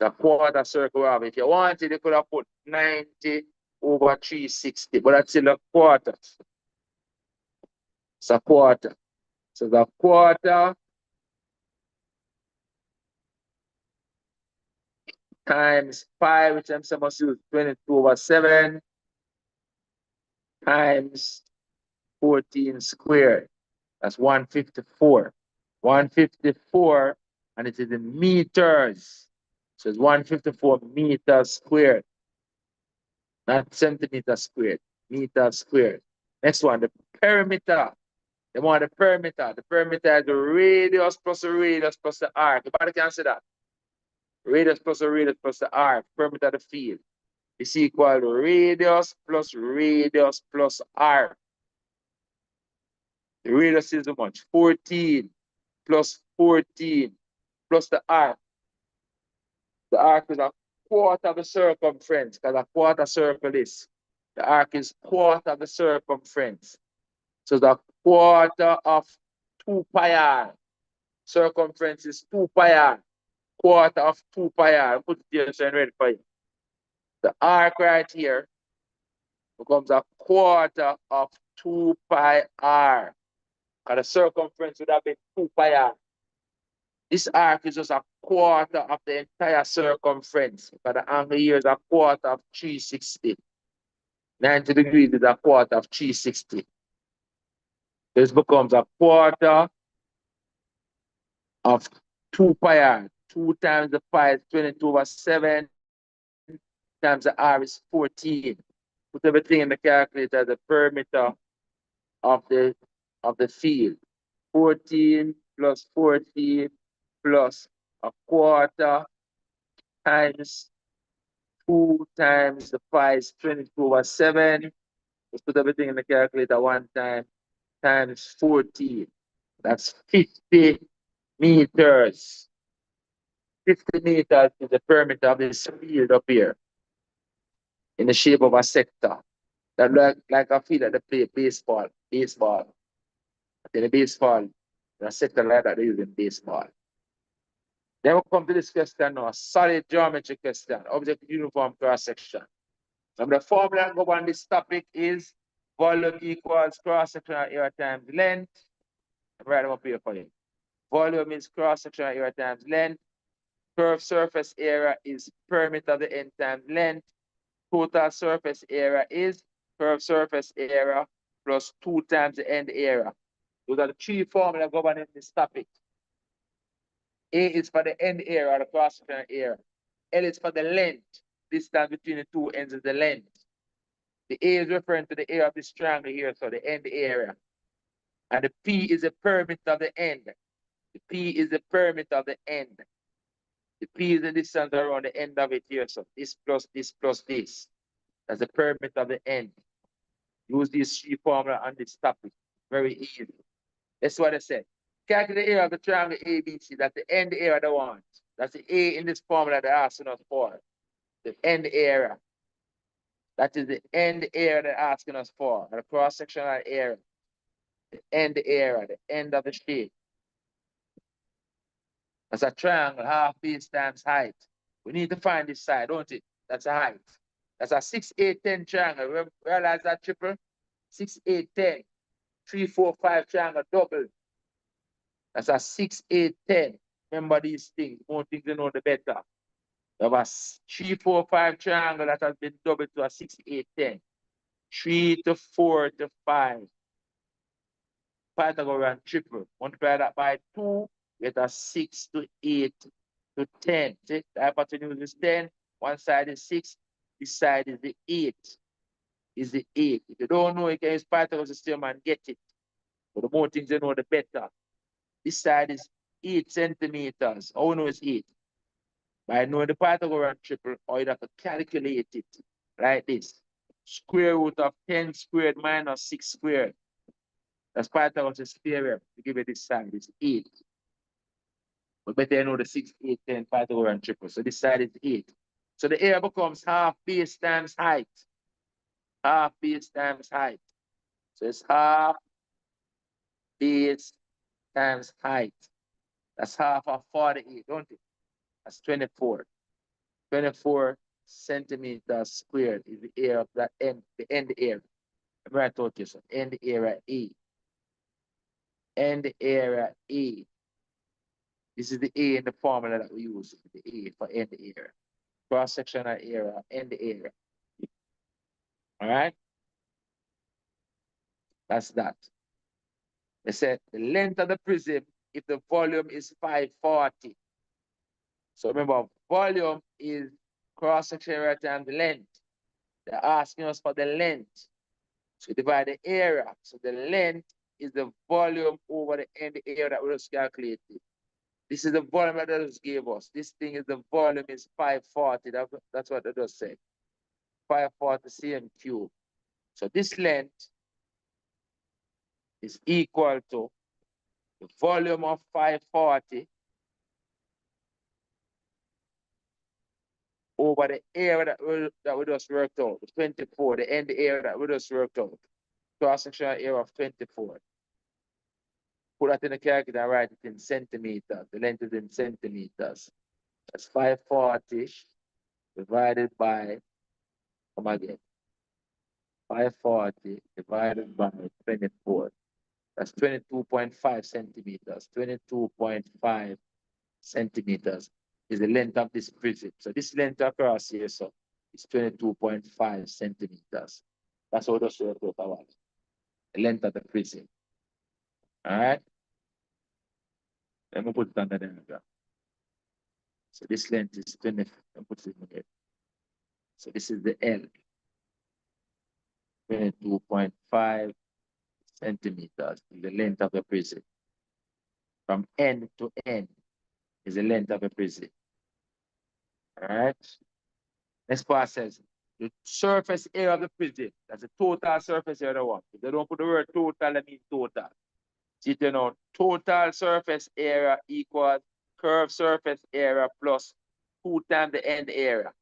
The quarter circle of it. If you wanted, you could have put 90 over 360, but that's still a quarter. It's a quarter. So the quarter times pi, which I'm supposed to use 22 over 7, times 14 squared. That's 154. 154, and it is in meters. So it's 154 meters squared. Not centimeters squared, meters squared. Next one, the perimeter. They want the perimeter. The perimeter is the radius plus the radius plus the arc. Everybody can see that. Radius plus the radius plus the arc. Perimeter of the field is equal to radius plus arc. The radius is how much? 14 plus 14 plus the arc. The arc is a quarter of the circumference, because a quarter circle is. The arc is quarter of the circumference. So the quarter of 2 pi r. Circumference is 2 pi r. Quarter of 2 pi r. Put it here so I'm ready for you. The arc right here becomes a quarter of 2 pi r. Because the circumference would have been 2 pi r. This arc is just a quarter of the entire circumference. Because the angle here is a quarter of 360. 90 degrees is a quarter of 360. This becomes a quarter of 2 pi r. 2 times the pi is 22 over 7 times the r is 14. Put everything in the calculator as the perimeter of the field. 14 plus 14 plus a quarter times 2 times the pi is 22 over 7. Let's put everything in the calculator one time, times 14. That's 50 meters. 50 meters is the perimeter of this field up here in the shape of a sector. That look like a field that they play baseball. In the baseball, the sector like that they use in baseball. Then we come to this question now, a solid geometry question, object uniform cross section. So the formula go on this topic is volume equals cross-sectional area times length. I'm writing up here for you. Volume is cross-sectional area times length. Curved surface area is perimeter of the end times length. Total surface area is curved surface area plus 2 times the end area. Those are the 3 formulas governing this topic. A is for the end area, the cross-sectional area. L is for the length. Distance between the 2 ends is the length. The A is referring to the area of this triangle here, so the end area. And the P is the perimeter of the end. The P is the perimeter of the end. The P is the distance around the end of it here, so this plus this plus this. That's the perimeter of the end. Use these 3 formulas on this topic. Very easy. That's what I said. Calculate the area of the triangle ABC. That's the end area they want. That's the A in this formula they're asking us for. The end area. That is the end area they're asking us for. The cross-sectional area. The end area, the end of the shape. That's a triangle, half base times height. We need to find this side, don't it? That's a height. That's a 6, 8, 10 triangle. Realize that triple? 6, 8, 10. 3, 4, 5 triangle double. That's a 6, 8, 10. Remember these things. More things you know, the better. You have a 3, 4, 5 triangle that has been doubled to a 6, 8, 10. 3 to 4 to 5. Pythagorean triple. Multiply that by 2, get a 6 to 8 to 10. See, the hypotenuse is 10. One side is 6. This side is the 8. Is the 8. If you don't know, you can use Pythagoras system and get it. But the more things you know, the better. This side is 8 centimeters. How you know it's 8? By knowing the Pythagorean triple, or you have to calculate it like this. Square root of 10 squared minus 6 squared. That's Pythagoras' theorem to give you this side is 8. But better you know the 6, 8, 10 Pythagorean triple. So this side is 8. So the area becomes half base times height. Half base times height. So it's half base times height. That's half of 48, don't it? That's 24. 24 centimeters squared is the area of that end, the end area. Remember I told you so. End area A. End area A. This is the A in the formula that we use. The A for end area. Cross-sectional area, end area. All right? That's that. They said the length of the prism if the volume is 540. So remember, volume is cross-sectional area times length. They're asking us for the length. So divide the area. So the length is the volume over the end area that we just calculated. This is the volume that they just gave us. This thing is the volume is 540. That's what they just said. 540 cm cube. So this length is equal to the volume of 540 over the area that we just worked out, the 24, the end area that we just worked out. Cross-sectional area of 24. Put that in the calculator and write it in centimeters. The length is in centimeters. That's 540 divided by, come again, 540 divided by 24. That's 22.5 centimeters. 22.5 centimeters is the length of this prism. So this length across here, so is 22.5 centimeters. That's what the work out about. The length of the prism. All right? Let me put it under the diagram. So this length is 20. Let me put it in here. So this is the L. 22.5 centimeters is the length of the prism. From end to end is the length of the prism. All right? Next part says the surface area of the prism. That's the total surface area of the one. If they don't put the word total, that means total. So you know, total surface area equals curved surface area plus 2 times the end area.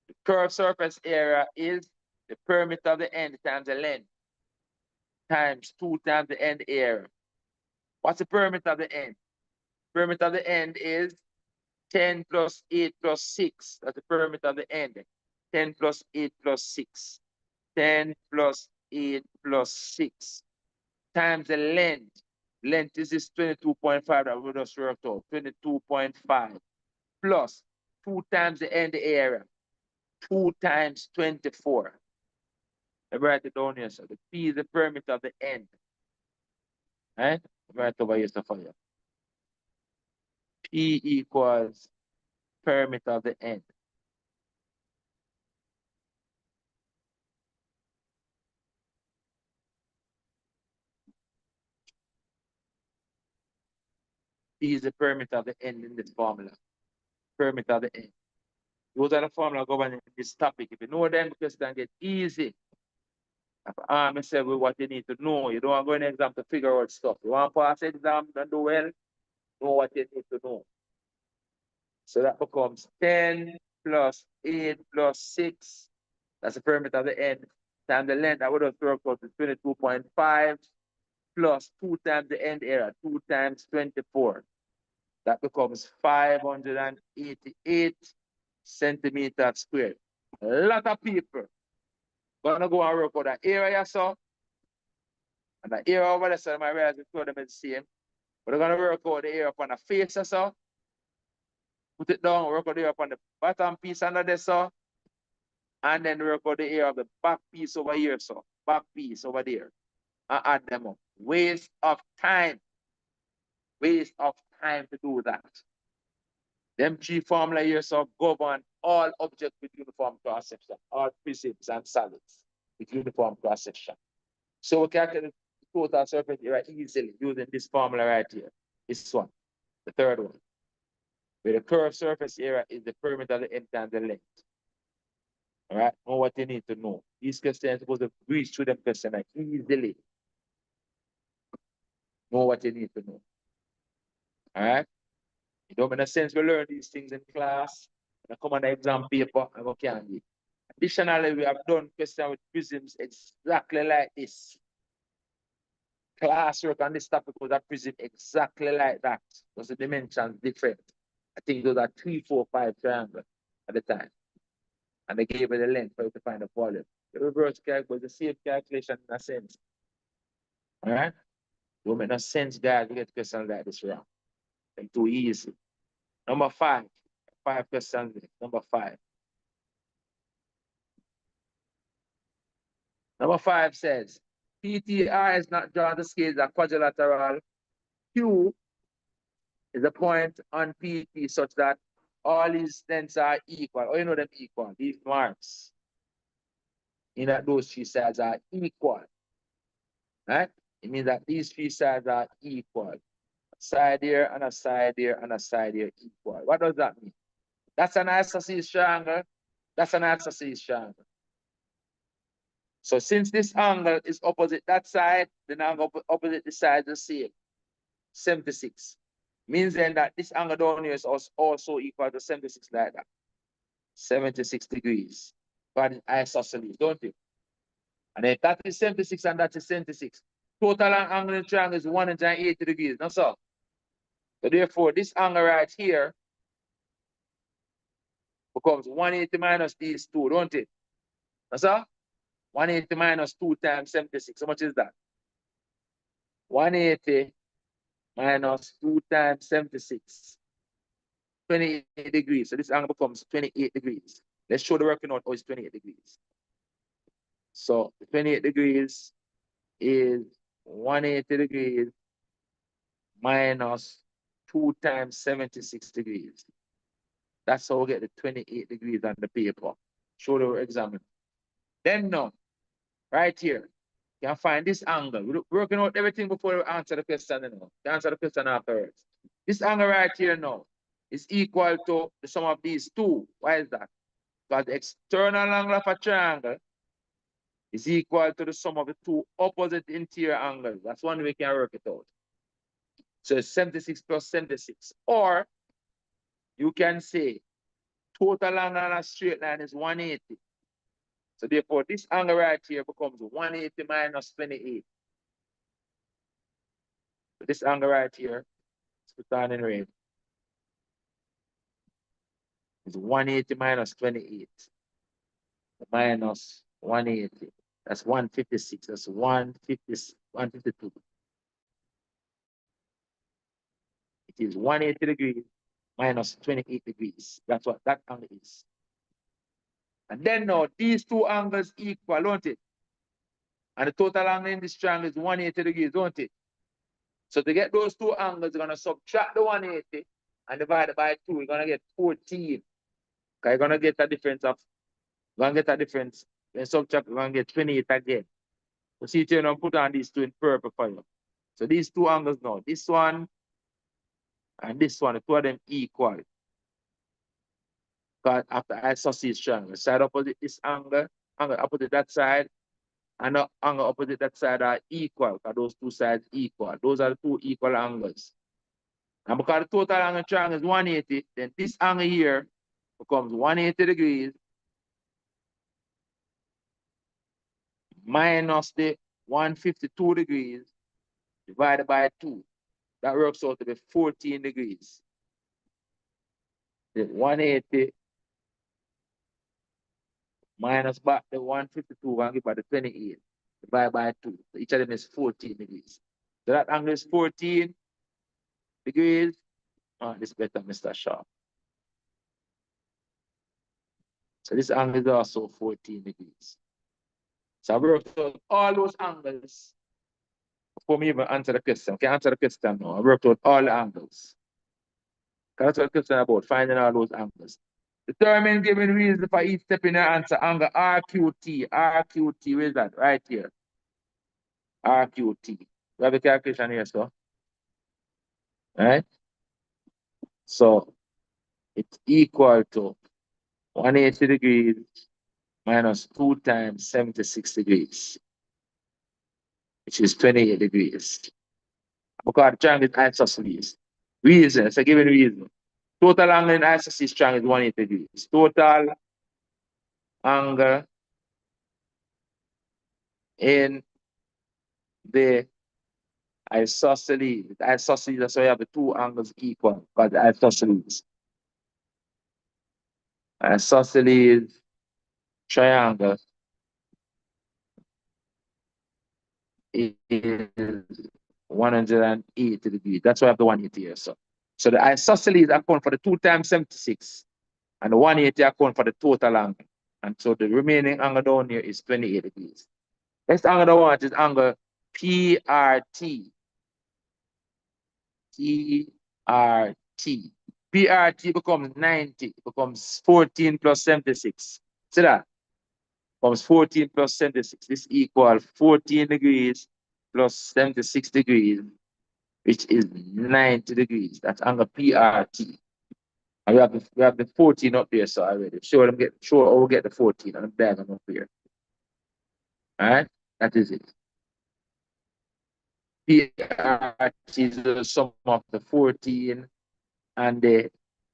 The curved surface area is the perimeter of the end times the length times 2 times the end area. What's the perimeter of the end? Perimeter of the end is 10 plus 8 plus 6. That's the perimeter of the end. 10 plus 8 plus 6. 10 plus 8 plus 6 times the length. Length is this 22.5 that we just worked out. 22.5 plus 2 times the end area. 2 times 24. Let me write it down here. So the P is the perimeter of the end. Right? Right over here, so for you. P equals perimeter of the end. P is the perimeter of the end in this formula. Perimeter of the end. Those are the formula governing this topic. If you know them, the question get easy. I say what you need to know. You don't want to go in exam to figure out stuff. You want to pass exam and do well, know what you need to know. So that becomes 10 plus 8 plus 6. That's the perimeter of the end. Times the length, I would have worked out to 22.5 plus 2 times the end area, 2 times 24. That becomes 588 centimeters squared. A lot of people gonna go and work out that area, so. And the area over there, so I realize the two of them is the same. But they're gonna work out the area upon the face, so. Put it down, work out the area upon the bottom piece under there, so. And then work out the area of the back piece over here, so. Back piece over there. And add them up. Waste of time. Waste of time to do that. Them three formula here, so govern all objects with uniform cross section, all prisms and solids with uniform cross section. So we calculate the total surface area easily using this formula right here. This one, the third one. Where the curved surface area is the perimeter of the end and the length. All right, know what you need to know. These questions are supposed to reach through them questions like easily. Know what you need to know. All right? It don't make sense we learn these things in class. And come on the exam paper and we can't do it. Additionally, we have done questions with prisms exactly like this. Classwork on this topic was a prism exactly like that. Because the dimensions different. I think those are 3, 4, 5 triangles at the time. And they gave it the length for you to find the volume. The reverse calculation was the same calculation in a sense. All right? It don't make no sense, guys, to get questions like this wrong. They're too easy. Number 5. 5 questions. Number 5. Number 5 says, PTR is not drawn to scale a quadrilateral. Q is a point on PT such that all these lengths are equal. Or you know them equal. These marks in that those three sides are equal. Right? It means that these three sides are equal. A side here and a side here and a side here equal. What does that mean? That's an isosceles triangle. That's an isosceles triangle. So since this angle is opposite that side, the angle opposite this side is the same, 76. Means then that this angle down here is also equal to 76 like that. 76 degrees. But it's isosceles, don't it? And if that is 76 and that is 76, total angle in the triangle is 180 degrees. That's all. So therefore, this angle right here becomes 180 minus these two, don't it? That's all? 180 minus 2 times 76. How much is that? 180 minus 2 times 76. 28 degrees. So this angle becomes 28 degrees. Let's show the working out how it's 28 degrees. So 28 degrees is 180 degrees minus 2 times 76 degrees. That's how we get the 28 degrees on the paper. Show the examiner. Then now, right here, you can find this angle. We're working out everything before we answer the question. You answer the question afterwards. This angle right here now is equal to the sum of these two. Why is that? Because the external angle of a triangle is equal to the sum of the two opposite interior angles. That's one way we can work it out. So it's 76 plus 76. Or you can say total angle on a straight line is 180. So therefore, this angle right here becomes 180 minus 28. So this angle right here, it's put on in red, is 180 minus 28. Minus 180. That's 156. That's 152. It is 180 degrees minus 28 degrees. That's what that angle is. And then now, these two angles equal, don't it? And the total angle in this triangle is 180 degrees, don't it? So to get those two angles, you're going to subtract the 180 and divide it by 2. You're going to get 14. Okay, you're going to get a difference of, you're going to get a difference. Then subtract, you're going to get 28 again. So see, you know, put on these two in purple for you. So these two angles now, this one and this one, the two of them equal. Because after isosceles triangle, side opposite this angle opposite that side, and the angle opposite that side are equal, because those two sides equal. Those are the two equal angles. And because the total angle triangle is 180, then this angle here becomes 180 degrees minus the 152 degrees divided by 2. That works out to be 14 degrees. The 180 minus back the 152 and give back the 28 divided by 2. So each of them is 14 degrees. So that angle is 14 degrees. Oh, this is better, Mr. Sharp. So this angle is also 14 degrees. So I worked out all those angles before me even answer the question. Okay, answer the question now. I worked out all the angles. That's what the question about, finding all those angles. Determine given reason for each step in the answer. Angle RQT. RQT, where is that? Right here. RQT. We have a calculation here, so. Right? So it's equal to 180 degrees minus 2 times 76 degrees, which is 28 degrees. Because the triangle is isosceles. Reason, it's a given reason. Total angle in isosceles triangle is 180 degrees. Total angle in the isosceles. Isosceles, that's why you have the two angles equal, but the isosceles. Isosceles triangle is 180 degrees. That's why I have the 180 here. So the isosceles account for the 2 times 76, and the 180 account for the total angle. And so the remaining angle down here is 28 degrees. Next angle I want is angle PRT. PRT. PRT becomes 90. It becomes 14 plus 76. See that? Becomes 14 plus 76. This equals 14 degrees plus 76 degrees, which is 90 degrees. That's angle PRT. And we have the 14 up there, so already. Show how we get the 14 on the diagram up here. Right? That is it. PRT is the sum of the 14 and the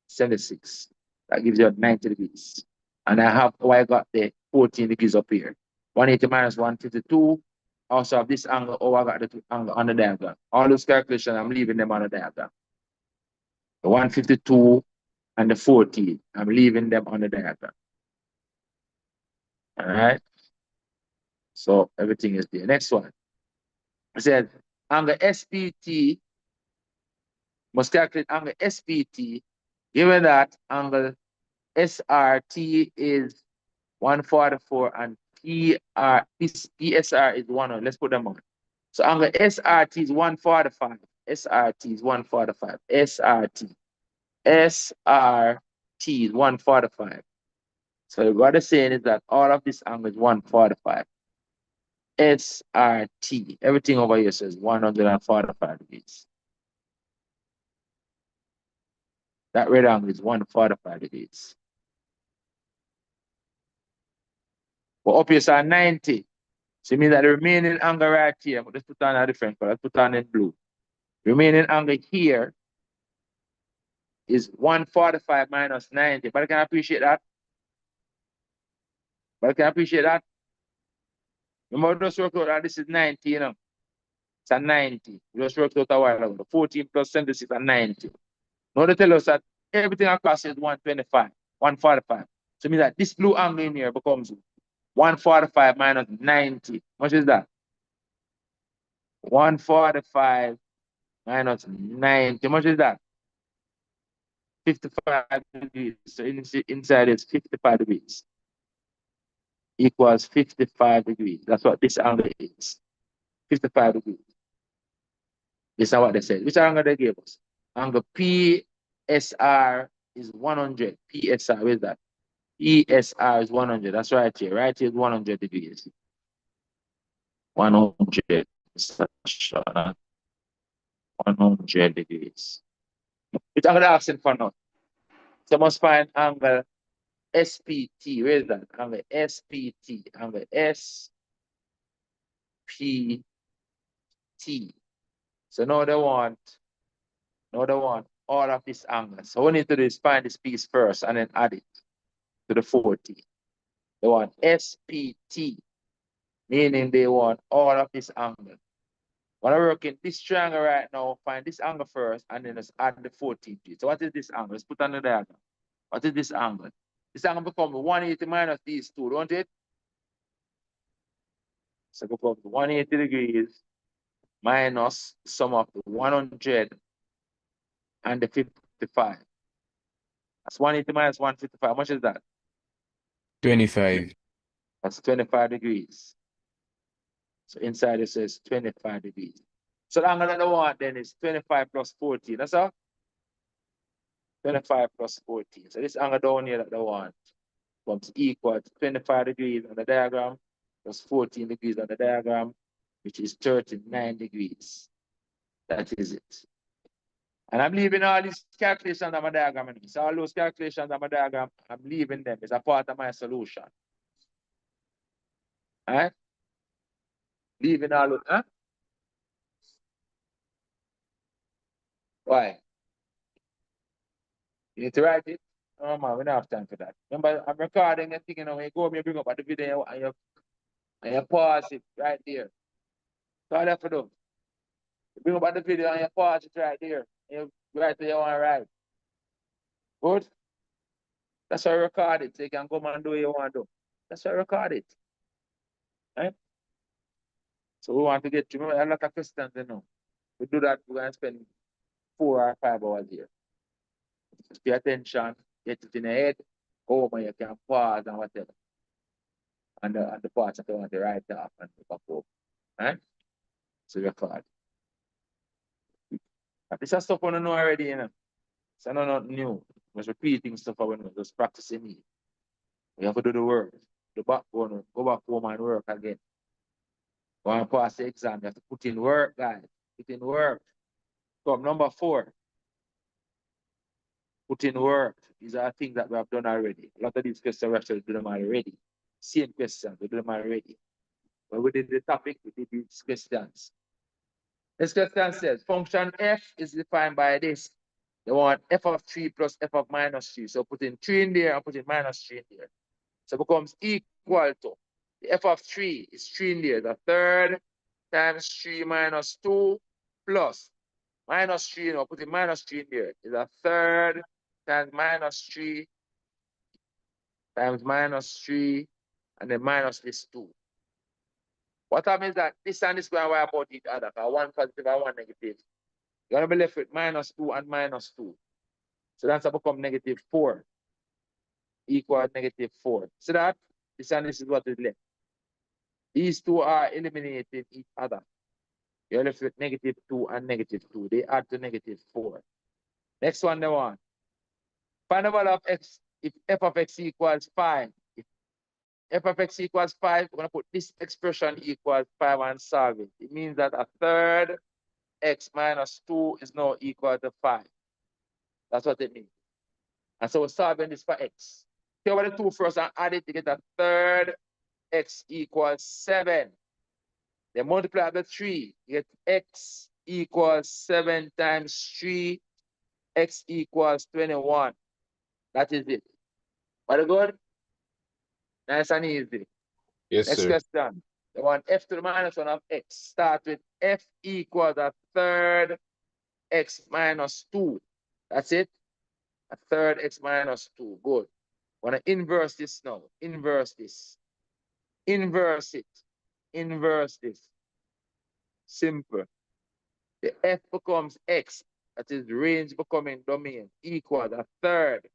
76. That gives you 90 degrees. And I have, I got the 14 degrees up here. 180 minus 152. Also have this angle, I got the angle on the diagram. All those calculations, I'm leaving them on the diagram. The 152 and the 14, I'm leaving them on the diagram. All right. So everything is there. Next one. I said angle SPT, must calculate angle SPT, given that angle SRT is 144 and PSR is 100. Let's put them on. So angle SRT is 145. SRT is 145. SRT. SRT is 145. So what they're saying is that all of this angle is 145. SRT. Everything over here says 145 degrees. That red angle is 145 degrees. But up here is 90. So it means that the remaining angle right here, let's put on a different color, let's put on in blue. Remaining angle here is 145 minus 90. But I can appreciate that. But I can appreciate that. Remember, just work out that this is 90, you know. It's a 90. We just worked out a while ago. The 14 plus 76 is a 90. Now they tell us that everything across is 125, 145. So it means that this blue angle in here becomes 145 minus 90. How much is that? 145 minus 90. How much is that? 55 degrees. So inside is 55 degrees. Equals 55 degrees. That's what this angle is. 55 degrees. This is what they said. Which angle they gave us? Angle PSR is 100. PSR, where's that? PSR is 100. That's right here. Right here is 100 degrees. 100. 100 degrees. Which angle they're asking for now? So must find angle SPT. Where is that? Angle SPT. Angle SPT. So now they want all of these angles. So what we need to do is find this piece first and then add it to the 40. They want SPT, meaning they want all of this angle. When I work in this triangle right now, find this angle first and then just add the 14 to it. So what is this angle? Let's put on the diagram. What is this angle? This angle becomes 180 minus these two, don't it? So it becomes 180 degrees minus the sum of the 100 and the 55. That's 180 minus 155. How much is that? 25. That's 25 degrees. So inside it says 25 degrees. So the angle that I want then is 25 plus 14. That's all? 25 plus 14. So this angle down here that I want comes equal to 25 degrees on the diagram plus 14 degrees on the diagram, which is 39 degrees. That is it. And I'm leaving all these calculations on my diagram. So all those calculations on my diagram, I'm leaving them as a part of my solution. All right? Leaving all of, huh? Why? You need to write it? Oh man, we don't have time for that. Remember, I'm recording and thinking, when you go home, you bring up the video and you pause it right there. So all you have to do. You bring up the video and you pause it right there. And you write what you want to write. Good? That's why I record it. So you can come and do what you want to do. That's why I record it. Right? So we want to get you. Remember, a lot of questions, you know. We do that, we're going to spend 4 or 5 hours here. Just pay attention, get it in the head, go home and you can pause and whatever. And the parts that you want to write off and back up. Right? So record. But this is stuff we don't know already, you know. So no not new. Just repeating stuff we know, just practicing it. We have to do the work. The backbone, go back home and work again. Go and pass the exam, you have to put in work, guys. Put in work. Come, number 4. Put in work. These are things that we have done already. A lot of these questions we actually do them already. Same questions, we do them already. When we did the topic, we did these questions. This question says function f is defined by this. They want f of 3 plus f of minus 3. So put in 3 in there and put in minus 3 in there. So it becomes equal to the f of 3 is 3 in there. The third times 3 minus 2 plus minus 3, put in minus 3 in there. Is a third times minus 3 times minus 3 and then minus this 2. What happens is that this and this going to wipe out each other. One positive and one negative. You're going to be left with minus 2 and minus 2. So that's going to become negative 4. Equal negative 4. So that this and this is what is left. These two are eliminating each other. You're left with negative 2 and negative 2. They add to negative 4. Next one, they want. Find the value of x if f of x equals 5. If f of x equals 5, we're going to put this expression equals 5 and solve it. It means that a third x minus 2 is now equal to 5. That's what it means. And so we're solving this for x. Take over the 2 first and add it to get a third x equals 7. Then multiply the 3, you get x equals 7 times 3, x equals 21. That is it. Very good? Nice and easy. Yes, Next sir. question. They want f to the minus 1 of x. Start with f equals a third x minus 2. That's it. A third x minus 2. Good. Want to inverse this now. Inverse this. Inverse it. Inverse this. Simple. The f becomes x. That is range becoming domain. Equal a third.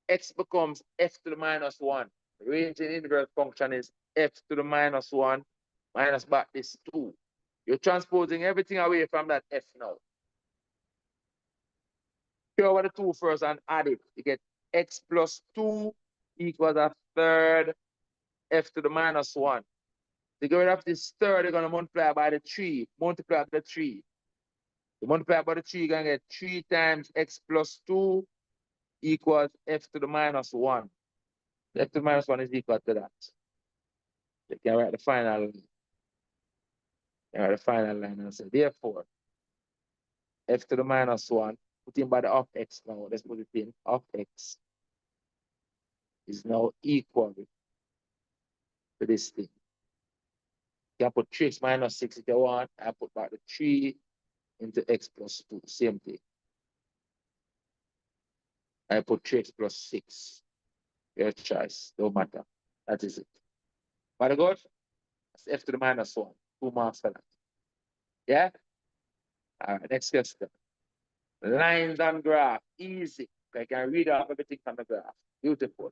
X becomes f to the minus 1. Range in inverse function is f to the minus 1 minus back this 2. You're transposing everything away from that f now. Take over the 2 first and add it. You get x plus 2 equals a third f to the minus 1. To get rid of this third, you're going to multiply by the 3. Multiply by the 3. You multiply by the 3, you're going to get 3 times x plus 2 equals f to the minus 1. F to the minus 1 is equal to that. You can write the final line. The final line and say, therefore, f to the minus 1, put in by the of x now. Let's put it in. Of x is now equal to this thing. You can put 3x minus 6 if you want. I put back the 3 into x plus 2. Same thing. I put 3x plus 6. Your choice. Don't matter. That is it. Very good? That's f to the minus 1. 2 marks for that. Yeah? All right, next question. Lines and graph. Easy. I can read off everything from the graph. Beautiful.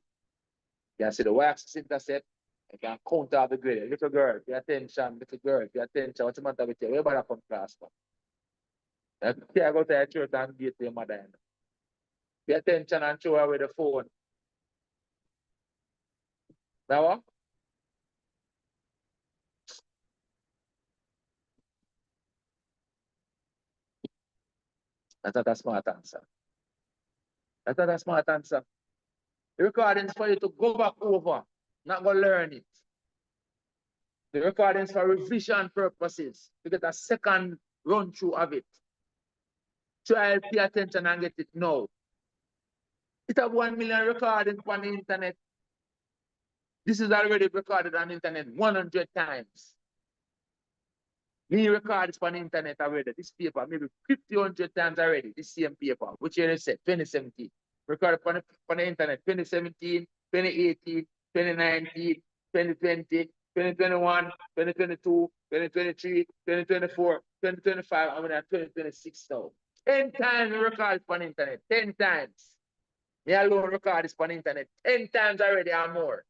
You can see the y-axis intercept. I can count out the gradient. Little girl, pay attention. Little girl, pay attention. What's the matter with you? Where about from class from? I go to your church and get to your mother. Pay attention and show her with the phone. Now what? That's not a smart answer. That's not a smart answer. The recording is for you to go back over, not go learn it. The recording is for revision purposes, to get a second run through of it. Try to pay attention and get it now. It have 1 million recordings on the internet. This is already recorded on the internet 100 times. Me record this on the internet already. This paper, maybe 100 times already. This same paper, which year is set? 2017. Recorded on the internet 2017, 2018, 2019, 2020, 2021, 2022, 2023, 2024, 2025, I'm in 2026 now. 10 times we record on the internet. 10 times. Me alone record this on the internet 10 times already or more.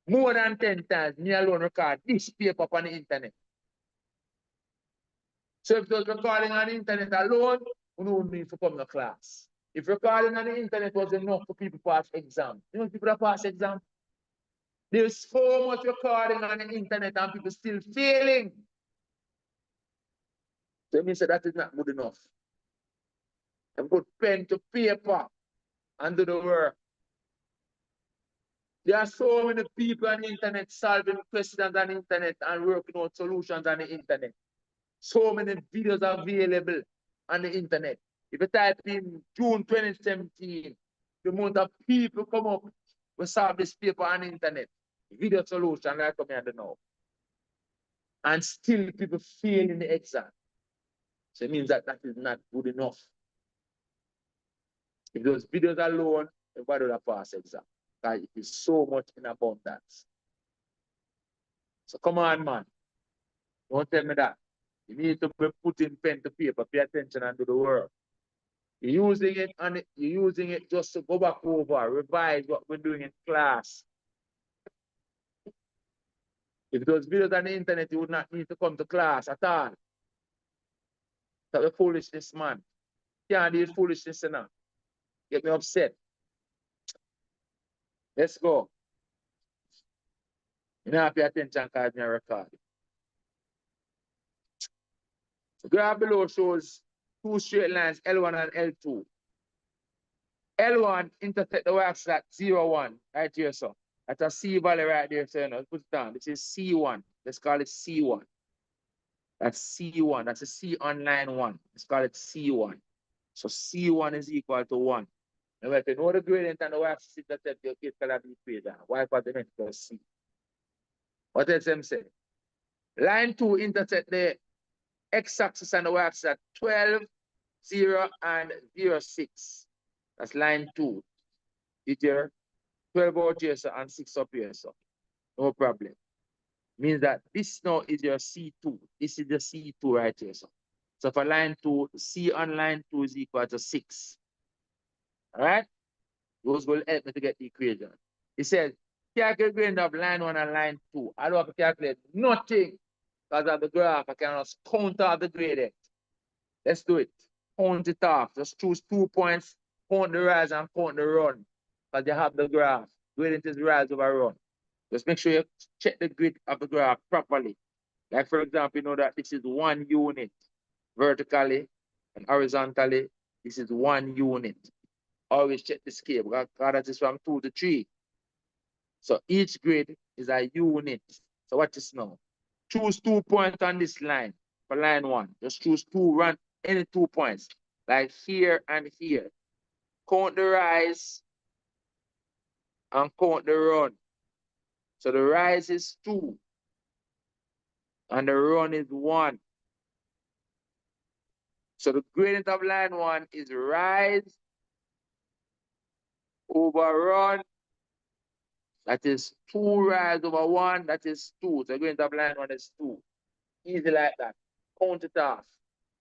More than 10 times, me alone record this paper on the internet. So if it was recording on the internet alone, we don't need to come to class. If recording on the internet was enough for people to pass exam, you know people that pass exam? There's so much recording on the internet and people still failing. So it means that is not good enough. And put pen to paper and do the work. There are so many people on the internet solving questions on the internet and working out solutions on the internet. So many videos available on the internet. If you type in June 2017, the amount of people come up will solve this paper on the internet. Video solution like come here now. And still people fail in the exam. So it means that that is not good enough. If those videos alone, everybody will pass exam. Because it is so much in abundance. So come on, man. Don't tell me that. You need to be putting pen to paper, pay attention and do the work. You're using it just to go back over, revise what we're doing in class. If those videos on the internet, you would not need to come to class at all. That's the foolishness, man. Can't do foolishness enough. Get me upset. Let's go. You don't have to pay attention because you're recording. The graph below shows two straight lines, L1 and L2. L1 intersect the y-axis at 0, 1, right here, so. That's a C value right there, so you know, put it down. This is C1. Let's call it C1. That's C1. That's a C on line 1. Let's call it C1. So C1 is equal to 1. Now, if you know the gradient and the y-axis intersect, your kid can have the equation. Y quadrant plus C. What else them say? Line 2 intersect the x-axis and the y-axis at 12, 0, and 0, 6. That's line 2. Did you 12 out here, so, and 6 up here, so no problem. Means that this now is your C2. This is the C2 right here, so. So for line 2, C on line 2 is equal to 6. All right? Those will help me to get the equation. It says, calculate gradient of line 1 and line 2. I don't have to calculate nothing because of the graph. I can just count out the gradient. Let's do it. Count it off. Just choose 2 points, count the rise and count the run. Because you have the graph. Gradient is rise over run. Just make sure you check the grid of the graph properly. Like for example, you know that this is 1 unit. Vertically and horizontally, this is 1 unit. Always check the scale because that is from 2 to 3. So each grid is a unit. So watch this now. Choose 2 points on this line for line 1. Just choose 2, run any 2 points. Like here and here. Count the rise and count the run. So the rise is 2 and the run is 1. So the gradient of line 1 is rise over run. That is 2 rise over 1. That is 2. So the gradient of line 1 is 2. Easy like that. Count it off.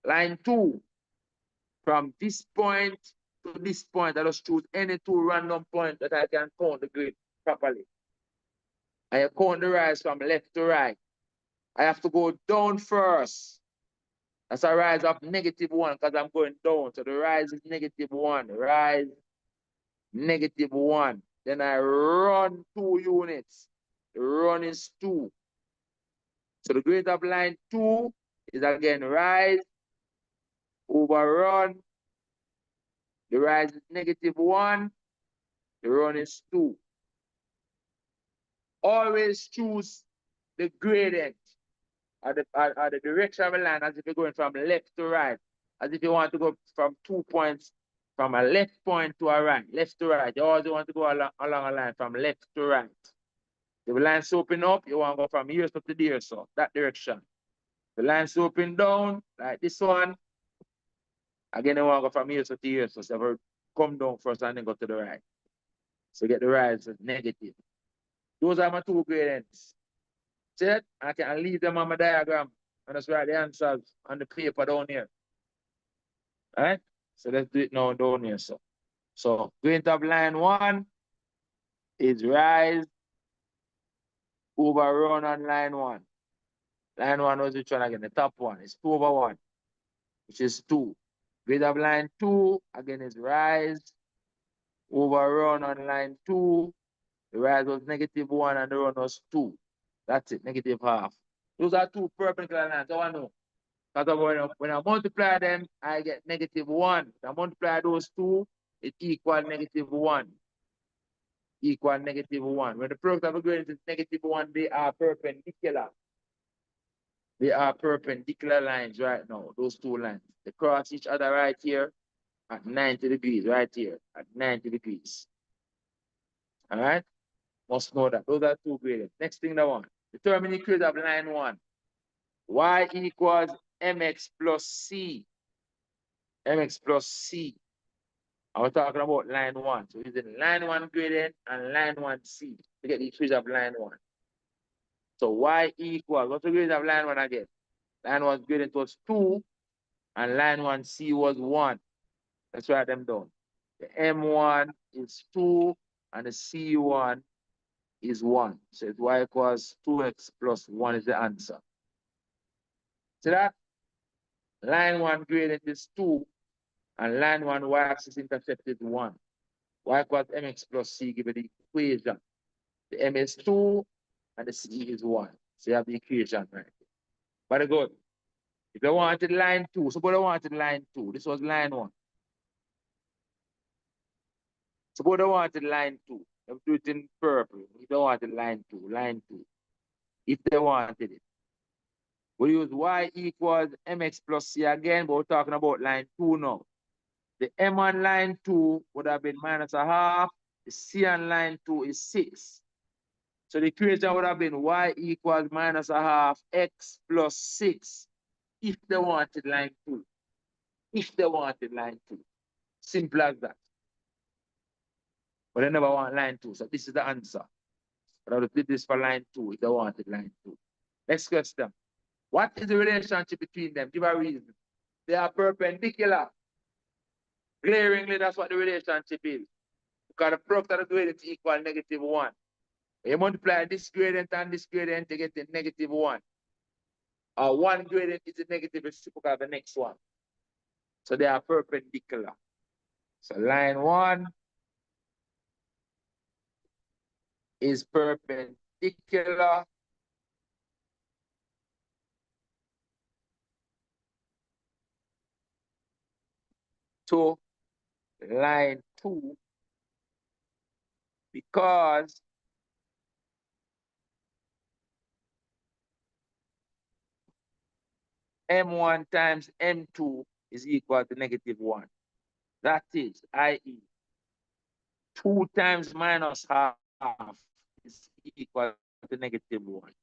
Line 2. From this point to this point, I just choose any 2 random points that I can count the grid properly. I count the rise from left to right. I have to go down first. That's a rise of -1 because I'm going down. So the rise is -1. Rise, -1. Then I run 2 units. The run is 2. So the gradient of line 2 is again rise over run. The rise is -1. The run is 2. Always choose the gradient or the direction of a line as if you're going from left to right. As if you want to go from 2 points from a left point to a right, left to right. You always want to go along a line from left to right. If the line's open up, you want to go from here to there, so that direction. The line's open down, like this one. Again, you want to go from here to here, so you come down first and then go to the right. So get the rise as negative. Those are my 2 gradients. See it? I can leave them on my diagram and just write the answers on the paper down here. All right? So let's do it now down here. So gradient of line 1 is rise over run on line 1. Line 1 was which one again? The top one is 2 over 1, which is 2. Gradient of line 2 again is rise over run on line 2. The rise was -1 and the run was 2. That's it, -1/2. Those are 2 perpendicular lines. So I know. Because when I multiply them, I get -1. If I multiply those 2, it equals -1. equal -1. When the product of a gradient is -1, they are perpendicular. They are perpendicular lines right now, those two lines. They cross each other right here at 90 degrees, right here at 90 degrees. All right? Must know that. Those are two gradients. Next thing that one. Determine the equation of line 1. Y equals mx plus c. Mx plus c. I was talking about line 1. So using line 1 gradient and line 1 c to get the equation of line 1. So y equals, what's the gradient of line 1 again? Line 1 gradient was 2 and line 1 c was 1. Let's write them down. The m1 is 2 and the c1 is 1. So y equals 2x plus 1 is the answer. See that? Line 1 gradient is 2 and line 1 y-axis intercept is 1. Y equals mx plus c, give it the equation. The m is 2 and the c is 1. So you have the equation right. Very good. If you wanted line 2, suppose I wanted line 2. This was line 1. Suppose I wanted line 2. You do it in purple. If they wanted line 2, line 2. If they wanted it. We use y equals mx plus c again, but we're talking about line 2 now. The m on line 2 would have been -1/2. The c on line 2 is 6. So the equation would have been y equals -1/2 x plus 6 if they wanted line 2. If they wanted line 2. Simple as that. But they never want line 2. So this is the answer. But I would did this for line 2 if they wanted line 2. Next question. What is the relationship between them? Give a reason. They are perpendicular. Glaringly, that's what the relationship is. Because the product of the gradient is equal -1. When you multiply this gradient and this gradient, you get the -1. One gradient is the negative reciprocal of the next one. So they are perpendicular. So line 1 is perpendicular to line 2 because m1 times m2 is equal to -1. That is, i.e., 2 times -1/2 is equal to -1.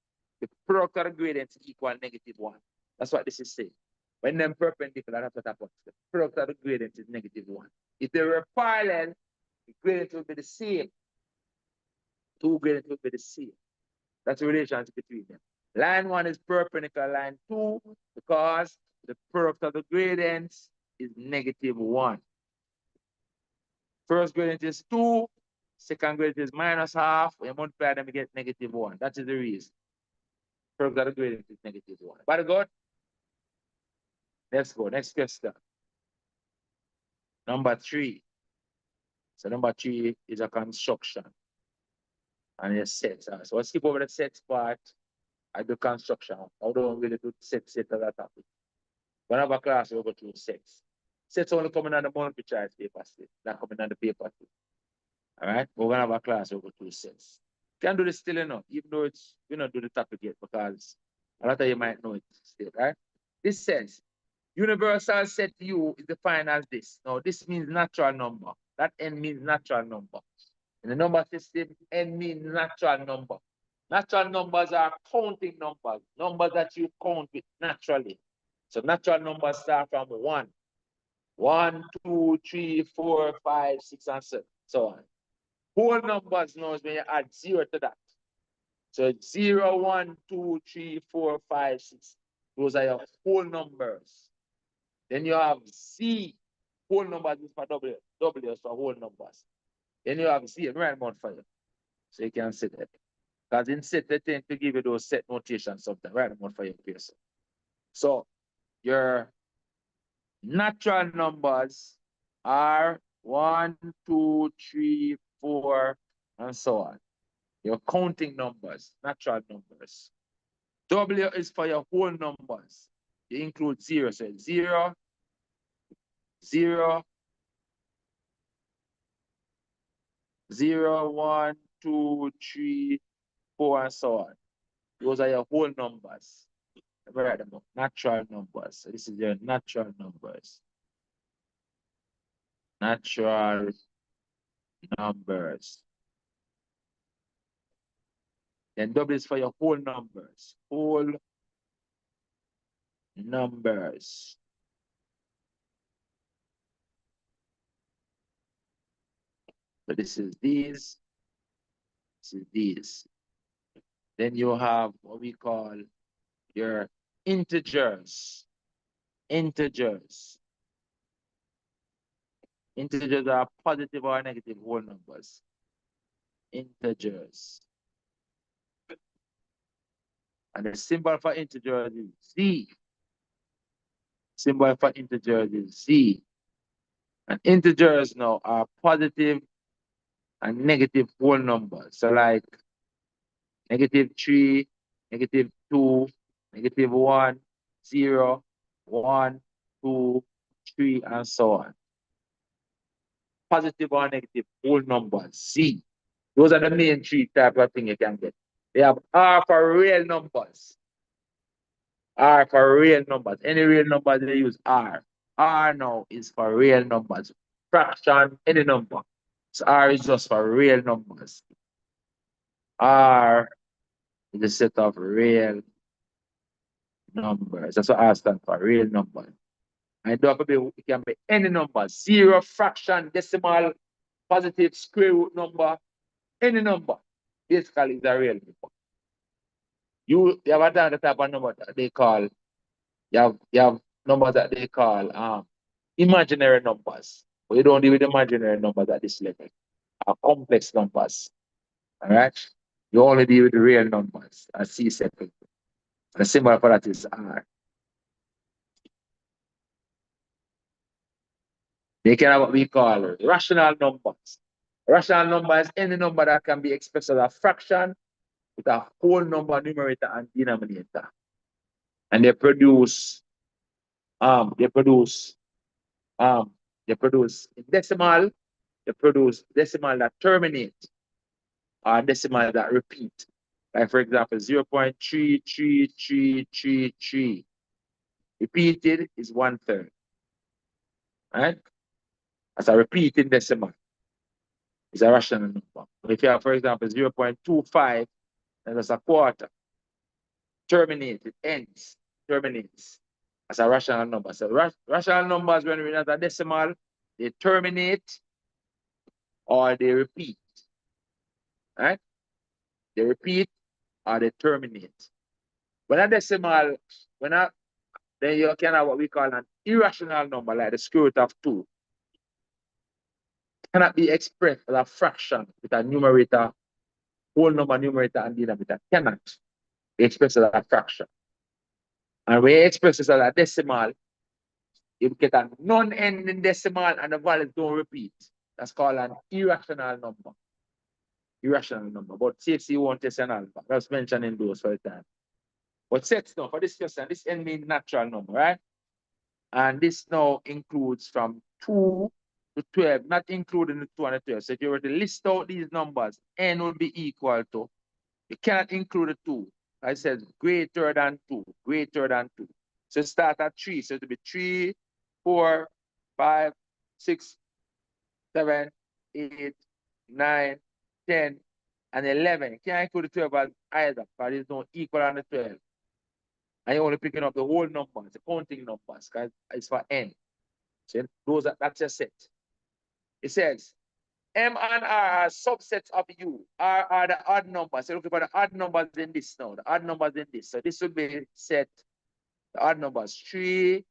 The product of the gradients is equal to -1. That's what this is saying. When they're perpendicular, that's what happens. The product of the gradient is -1. If they were parallel, the gradient will be the same. Two gradients will be the same. That's the relationship between them. Line 1 is perpendicular line 2 because the product of the gradients is -1. First gradient is 2, second gradient is -1/2. When you multiply them, you get -1. That is the reason. Product of the gradient is -1. Very good. Let's go. Next question. Number 3. So number 3 is a construction. And a set. So let's skip over the sets part. I do construction. I don't really do set as a topic. When I have a class, we'll go through sets. Sets only coming on the multiple choice paper still, not coming on the paper too. All right? But when I have a class, we'll go through sets. Can do this still enough, even though it's we not do the topic yet because a lot of you might know it still, right? This says universal set U is defined as this. Now, this means natural number. That N means natural number. In the number system, N means natural number. Natural numbers are counting numbers, numbers that you count with naturally. So natural numbers start from 1. 1, 2, 3, 4, 5, 6, and 7. So on. Whole numbers knows when you add 0 to that. So 0, 1, 2, 3, 4, 5, 6. Those are your whole numbers. Then you have Z. Whole numbers is for W. W is for whole numbers. Then you have Z. Right one for you. So you can see that. Because in set, they tend to give you those set notations sometimes. Right one for your person. So your natural numbers are 1, 2, 3, 4, and so on. Your counting numbers, natural numbers. W is for your whole numbers. You include 0. So 0, 0, 0, 1, 2, 3, 4, and so on. Those are your whole numbers. Let me write them up. Natural numbers. So this is your natural numbers. Natural numbers. Then W is for your whole numbers. Whole numbers. So this is these. This is these. Then you have what we call your integers. Integers. Integers are positive or negative whole numbers. Integers. And the symbol for integers is Z. Symbol for integers is Z. And integers now are positive and negative whole numbers. So like -3, -2, -1, 0, 1, 2, 3, and so on. Positive or negative whole numbers, Z. Those are the main three type of thing you can get. They have R for real numbers. R for real numbers. Any real numbers they use R. R now is for real numbers. Fraction, any number. So R is just for real numbers. R is a set of real numbers. That's what R stands for, real numbers. And it can be any number. 0, fraction, decimal, positive, square root number, any number. Basically, is a real number. You have another type of number that they call, you have numbers that they call imaginary numbers. But you don't deal with imaginary numbers at this level. Complex numbers. All right? You only deal with the real numbers, as CSEC. The symbol for that is R. They can have what we call rational numbers. Rational number is any number that can be expressed as a fraction with a whole number, numerator and denominator. And they produce decimal, they produce decimal that terminate or decimal that repeat. Like for example, 0.33333. Repeated is 1/3. Right? As a repeating decimal. It's a rational number. If you have, for example, 0.25, then that's a quarter. Terminate, it ends, terminates. As a rational number. So rational numbers, when we have a decimal, they terminate or they repeat. Right? They repeat or they terminate. When a decimal, then you can have what we call an irrational number, like the square root of 2. Cannot be expressed as a fraction with a numerator, whole number, numerator, and denominator. Cannot be expressed as a fraction. And when you express it as a decimal, you get a non-ending decimal and the values don't repeat. That's called an irrational number. Irrational number. But CSEC won't test an alpha. That's mentioning those for the time. But sets now, for this question, this n means natural number, right? And this now includes from 2 to 12, not including the 2 and the 12. So if you were to list out these numbers, n will be equal to, you cannot include the 2. I said greater than 2, greater than 2. So start at 3. So it will be 3, 4, 5, 6, 7, 8, 9, 10, and 11. You can't include the 12 as either, because it's not equal on the 12. And you're only picking up the whole numbers, the counting numbers, because it's for n. So that's your set. It says, M and R are subsets of U. R are the odd numbers. So looking for the odd numbers in this now, the odd numbers in this. So this would be set, the odd numbers, 3,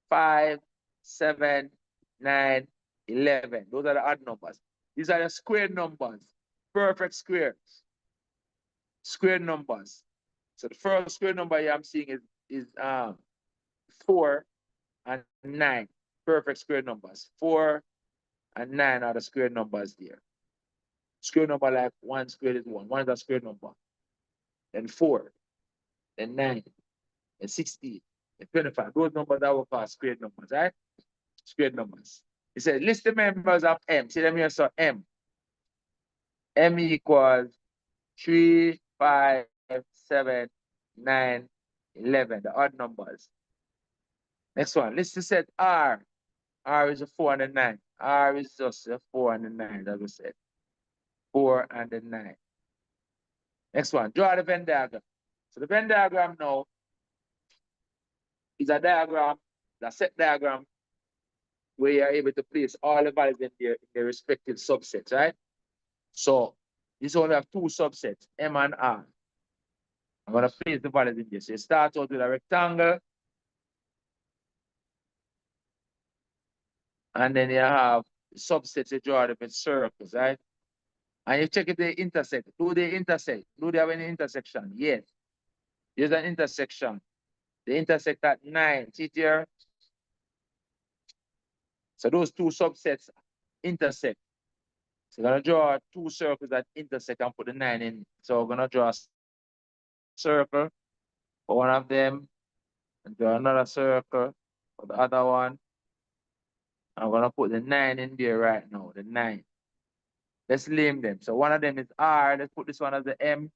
5, 7, 9, 11. Those are the odd numbers. These are the square numbers, perfect squares. Square numbers. So the first square number here I'm seeing is 4 and 9. Perfect square numbers. 4 and 9 are the square numbers there. Square number like 1 squared is 1. 1 is a square number. Then 4. Then 9. Then 16. Then 25. Those numbers that we call square numbers, right? Square numbers. It says list the members of M. See them here, so M. M equals 3, 5, 7, 9, 11, the odd numbers. Next one, let's just set R. R is a 4 and a 9. R is just a 4 and a 9, as we said. 4 and a 9. Next one, draw the Venn diagram. So the Venn diagram now is a diagram, the set diagram, where you're able to place all the values in their respective subsets, right? So this only have two subsets, M and R. I'm going to place the values in this. So you start out with a rectangle, and then you have subsets you draw them in circles, right? And you check if they intersect. Do they intersect? Do they have any intersection? Yes. There's an intersection. They intersect at 9. See it here? So those two subsets intersect. So we're going to draw two circles that intersect and put the 9 in. So we're going to draw a circle for one of them, and draw another circle for the other one. I'm going to put the 9 in there right now, the 9. Let's name them. So one of them is R. Let's put this one as the M.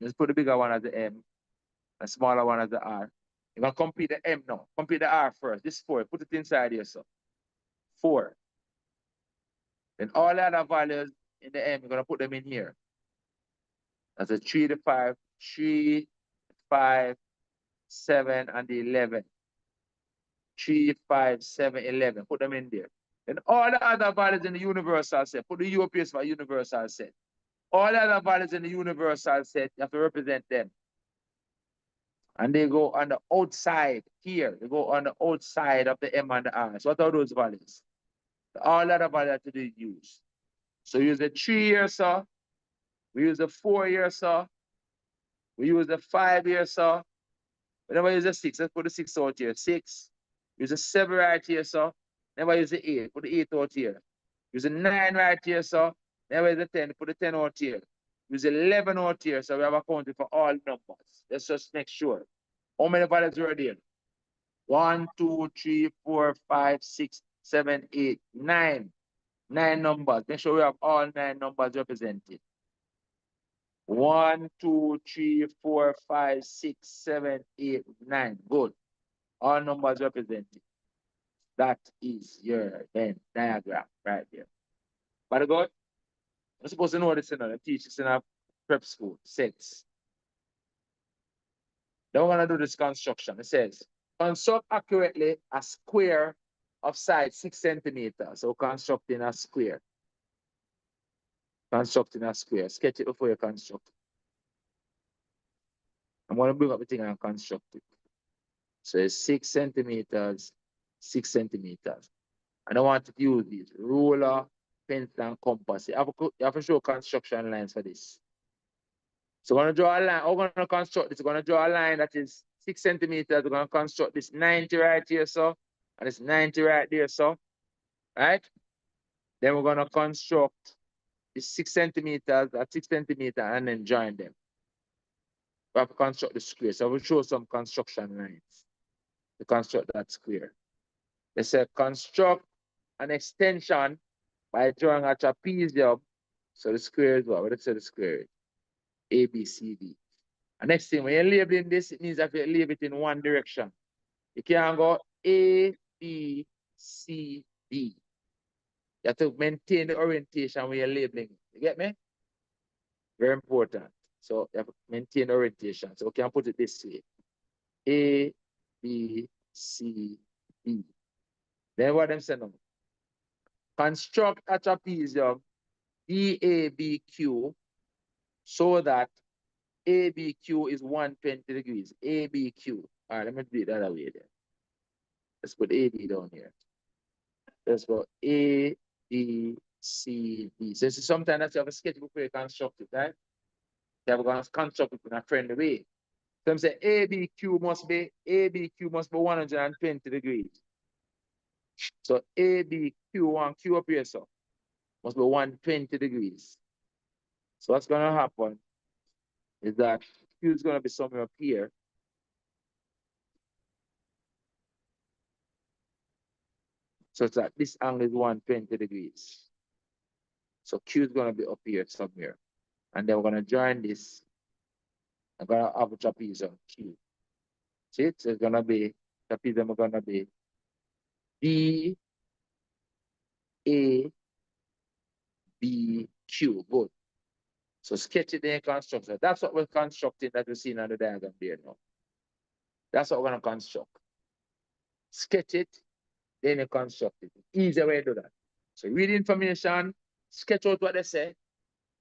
Let's put the bigger one as the M. The smaller one as the R. You're going to complete the M now. Complete the R first. This 4. Put it inside here, so 4. Then all the other values in the M, you're going to put them in here. That's a 3 to 5, 3, 5, 7, and the 11. 3, 5, 7, 11. Put them in there. Then all the other values in the universal set, put the UPS for universal set. All the other values in the universal set, you have to represent them. And they go on the outside here. They go on the outside of the M and the R. So what are those values? All other values to be used. So use the 3 here, so. We use the 4 here, so. We use the 5 here, so. Whenever use the 6, let's put the 6 out here. 6. Use the 7 right here, so. Never use the 8, put the 8 out here. Use the 9 right here, so. Never use the 10, put the 10 out here. Use 11 out here, so we have accounted for all numbers. Let's just make sure. How many values are there? 1, 2, 3, 4, 5, 6, 7, 8, 9. 9 numbers. Make sure we have all 9 numbers represented. 1, 2, 3, 4, 5, 6, 7, 8, 9. Good. All numbers represented. That is your Venn diagram right there. But good? You're supposed to know this, they teach this in a prep school, sets. Then we're going to do this construction. It says, construct accurately a square of side 6 centimeters. So constructing a square. Constructing a square. Sketch it before you construct it. I'm going to bring up the thing and construct it. So it's 6 centimeters, 6 centimeters. And I want to use these ruler, pencil, and compass. You have to show construction lines for this. So we're going to draw a line. We're going to construct this. We're going to draw a line that is 6 centimeters. We're going to construct this 90 right here, so. And it's 90 right there, so. Right? Then we're going to construct this 6 centimeters, at 6 centimeters, and then join them. We have to construct the square. So we'll show some construction lines to construct that square. They say construct an extension by drawing a trapezium. So the square is what? What does the square is? A, B, C, D. And next thing, when you're labeling this, it means that you label it in one direction. You can't go A, B, C, D. You have to maintain the orientation when you're labeling it. You get me? Very important. So you have to maintain orientation. So we can put it this way. A, B, C, D. Then what them say now? Construct a trapezium DABQ so that ABQ is 120 degrees. ABQ. All right, let me do it the other way there. Let's put AB down here. Let's go A, B, C, D. So sometimes that you have a sketch before you construct it, right? You have to construct it in a friendly way. So I'm saying ABQ must be 120 degrees. So ABQ1, Q up here, so must be 120 degrees. So what's gonna happen is that Q is gonna be somewhere up here. So it's that this angle is 120 degrees. So Q is going to be up here somewhere. And then we're going to join this. I'm going to have a trapezium Q. See it? So it's going to be, trapezium is going to be D, A, B, Q. Good. So sketch it in construction. That's what we're constructing that we see on the diagram there now. That's what we're going to construct. Sketch it, then you construct it. Easy way to do that. So read the information, sketch out what they say,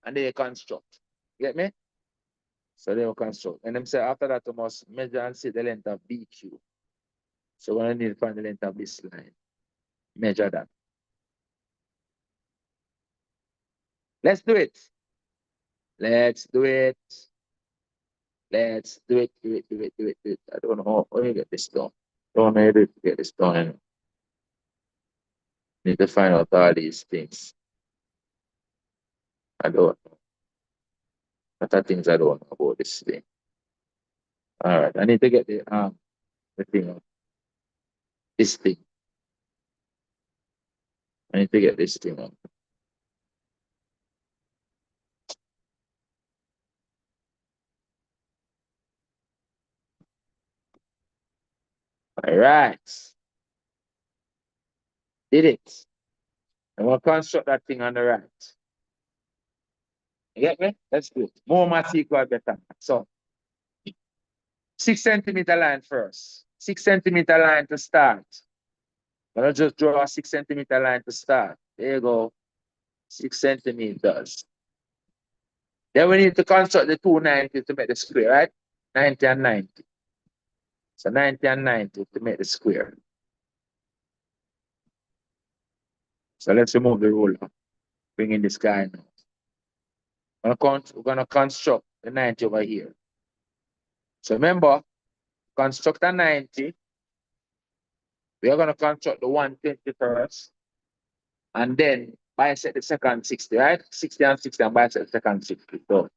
and then you construct. Get me? So they will construct. And them say after that, you must measure and see the length of BQ. So we're going to need to find the length of this line. Measure that. Let's do it. Let's do it. Let's do it, do it, do it, do it, do it. I don't know how you get this done. Don't know how to get this done. Need to find out all these things. I don't know. Lot of things I don't know about this thing. All right, I need to get the thing. This thing. I need to get this thing on. All right. Did it. And we'll construct that thing on the right. You get me? Let's do it. More math equal better. So 6 centimeter line first. 6 centimeter line to start. I'm gonna just draw a 6 centimeter line to start. There you go. 6 centimeters. Then we need to construct the 290 to make the square, right? 90 and 90. So 90 and 90 to make the square. So let's remove the ruler. Bring in this guy now. We're gonna construct the 90 over here. So remember, construct a 90. We are gonna construct the 120 first. And then bisect the second 60, right? 60 and 60 and bisect the second 60. So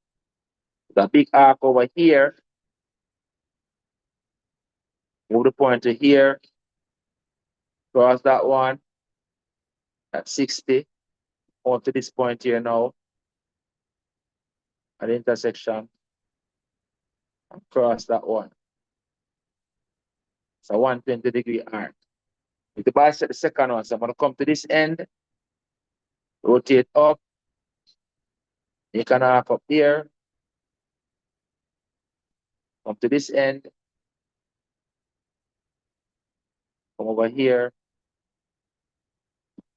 the big arc over here. Move the point to here. Cross that one at 60. On to this point here now. At the intersection. And cross that one. So 120-degree arc. With the bisect the second one, so I'm going to come to this end. Rotate up. Make an arc up here. Come to this end. Come over here.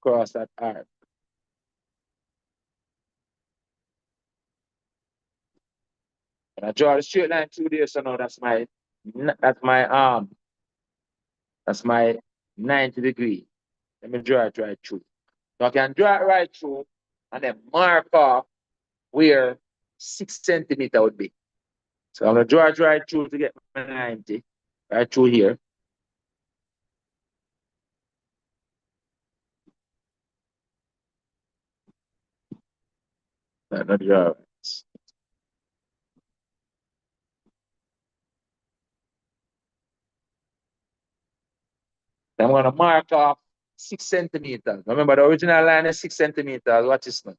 Cross that arc. And I draw the straight line through there, so now that's my 90 degree. Let me draw it right through. So I can draw it right through and then mark off where 6 centimeter would be. So I'm gonna draw it right through to get my 90, right through here. I'm gonna draw it. I'm gonna mark off 6 centimeters. Remember the original line is 6 centimeters. Watch this now.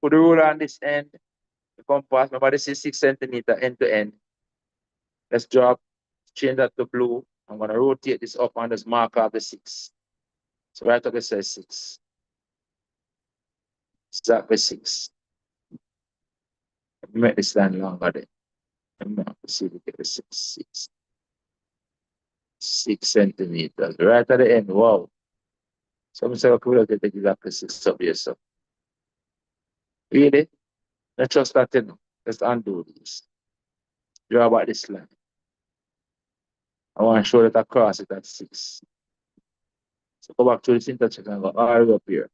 Put the ruler on this end. The compass. Remember this is 6 centimeter end to end. Let's drop, change that to blue. I'm gonna rotate this up and just mark off the 6. So right up it says 6. Exactly 6. Let me make this line longer then. Let me see if we get the 6 centimeters. Right at the end. Wow. So I'm saying, okay, we'll get exactly 6 up here. So really? Let's just start it now. Let's undo this. Draw about this line. I want to show that across it at 6. So go back to this intersection and go all the way up here.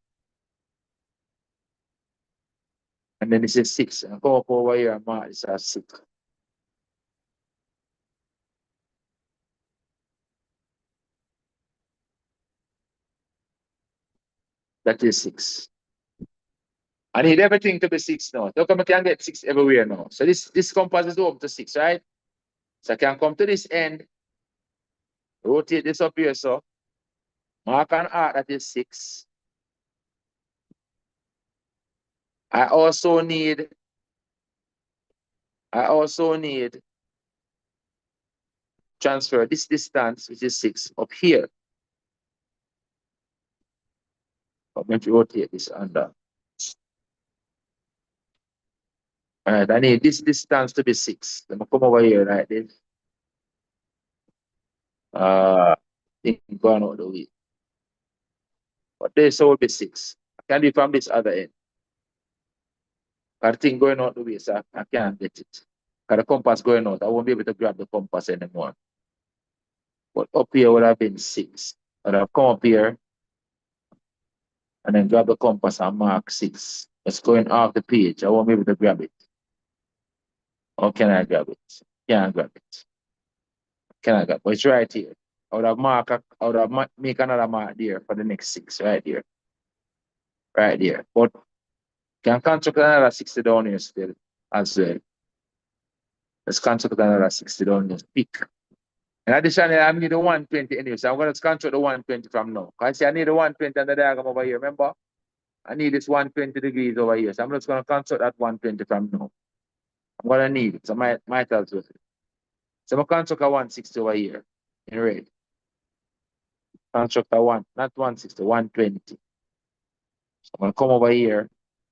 And then this is 6. And come up over here and mark this as 6. That is 6. I need everything to be 6 now. Look, I can get 6 everywhere now. So this compass is over to 6, right? So I can come to this end, rotate this up here, so mark an arc that is 6. I also need transfer this distance, which is 6, up here. I'm going to rotate this under. All right, I need this distance to be 6. Let me come over here like this. Thing going out the way. But this will be 6. I can do it from this other end. That thing going out the way, so I can't get it. Because the compass going out, I won't be able to grab the compass anymore. But up here would have been 6. I'd have come up here and then grab the compass and mark 6. It's going off the page. I won't be able to grab it. Or can I grab it? Can't grab it. Can I grab it? But it's right here. I would have make another mark there for the next 6 right there. Right there. But can construct another 60 down here still as well. Let's construct another 60 down here. Pick. And additionally, I need the 120 anyway. So I'm going to construct the 120 from now. Because I need the 120 on the diagram over here. Remember? I need this 120 degrees over here. So I'm just going to construct that 120 from now. I'm going to need it. So might as well. So I'm going to construct a 160 over here in red. Construct a not 160, 120. So I'm going to come over here,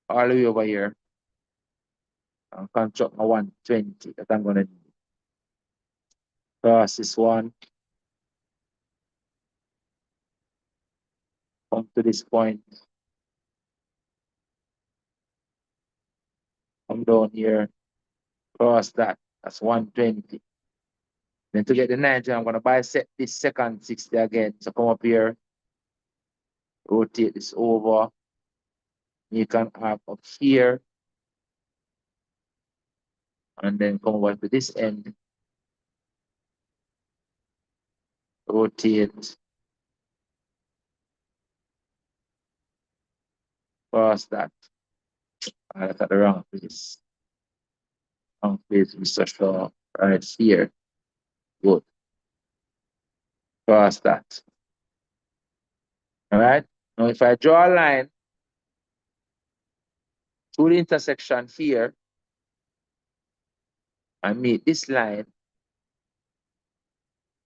all the way over here, and construct a 120 that I'm going to need. Cross this one. Come to this point. Come down here. Cross that. That's 120. Then to get the 90, I'm going to bisect this second 60 again. So come up here. Rotate this over. You can have up here. And then come over to this end. Rotate. Cross that. I got the wrong place. Wrong place, Mr. Shaw. Right here. Good. Cross that. All right. Now, if I draw a line through the intersection here and meet this line,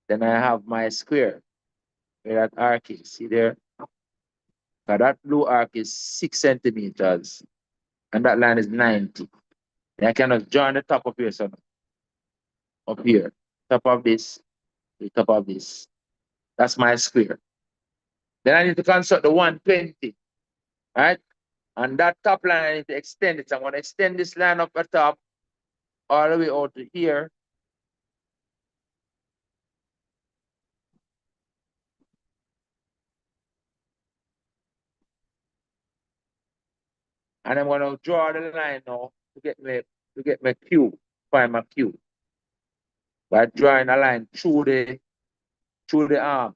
then I have my square where that arc is. See there? Now that blue arc is 6 centimeters and that line is 90. And I can just join the top of here, so up here, top of this, the top of this. That's my square. Then I need to construct the 120, right? And that top line, I need to extend it. So I'm going to extend this line up the top all the way out to here. And I'm going to draw the line now to get my Q, find my Q. By drawing a line through the arm,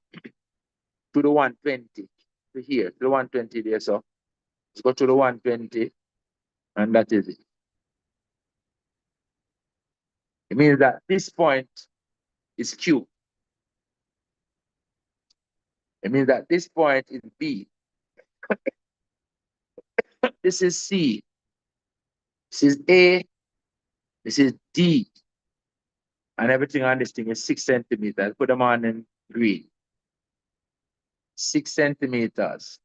to the 120, to here, to the 120 there. So let's go to the 120, and that is it. It means that this point is Q. It means that this point is B. This is C. This is A. This is D. And everything on this thing is 6 centimeters. Put them on in green. 6 centimeters.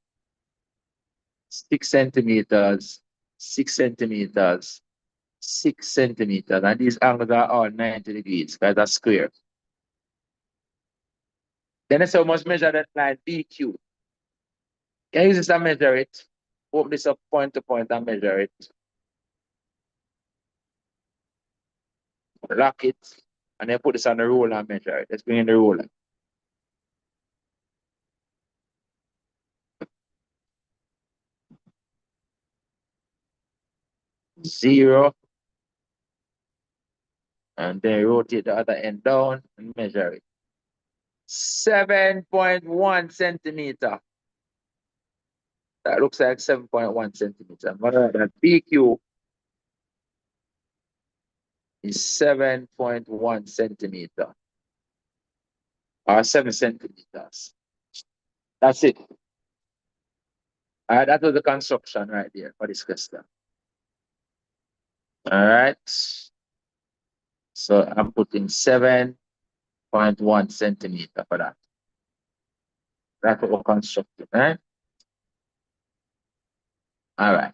6 centimeters. 6 centimeters. 6 centimeters. And these angles are all 90 degrees because that's square. Then I say we must measure that line BQ. Can you use this and measure it? Open this up point to point and measure it. Lock it. And then put this on the ruler and measure it. Let's bring in the ruler. Zero. And then rotate the other end down and measure it. 7.1 centimeter. That looks like 7.1 centimeter. That PQ is 7.1 centimeter. Or 7 centimeters. That's it. All right, that was the construction right there for this question. All right. So I'm putting 7.1 centimeter for that. That's what we're constructing, right? All right.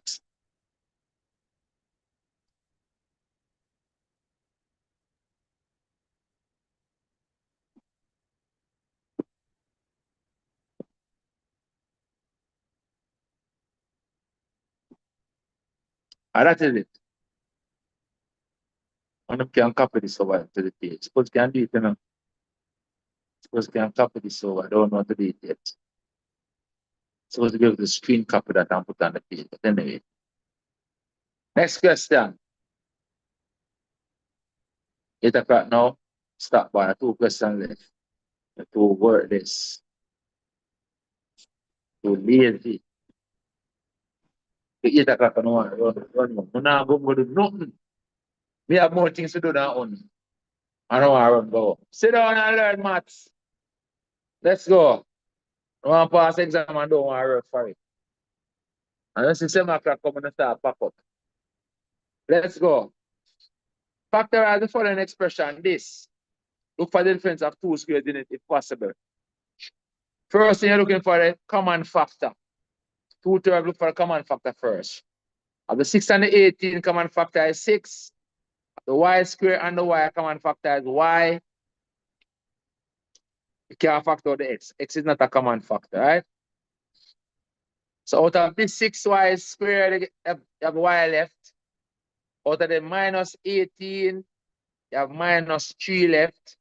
And that is it. And you can copy this over to the page. Suppose you can do it, you know. Suppose you can copy this over. I don't know how to do it yet. Suppose to be able to screen copy that and put on the page. But anyway. Next question. 8 o'clock now. Stop by. 2 questions left. To work this. Too lazy. 8 o'clock no one run. I'm not going to do nothing. We have more things to do than only. I don't want to run go. Sit down and learn maths. Let's go. I want to pass exam and don't want to work for it. And then 7 o'clock come and start pack up. Let's go. Factorize the following expression. This. Look for the difference of 2 squared in it if possible. First thing you're looking for the common factor. 2 terms, look for a common factor first. Of the 6 and the 18, common factor is 6. The y square and the y common factor is y. You can't factor out the x. X is not a common factor, right? So out of this 6y squared, you have y left. Out of the minus 18, you have minus 3 left.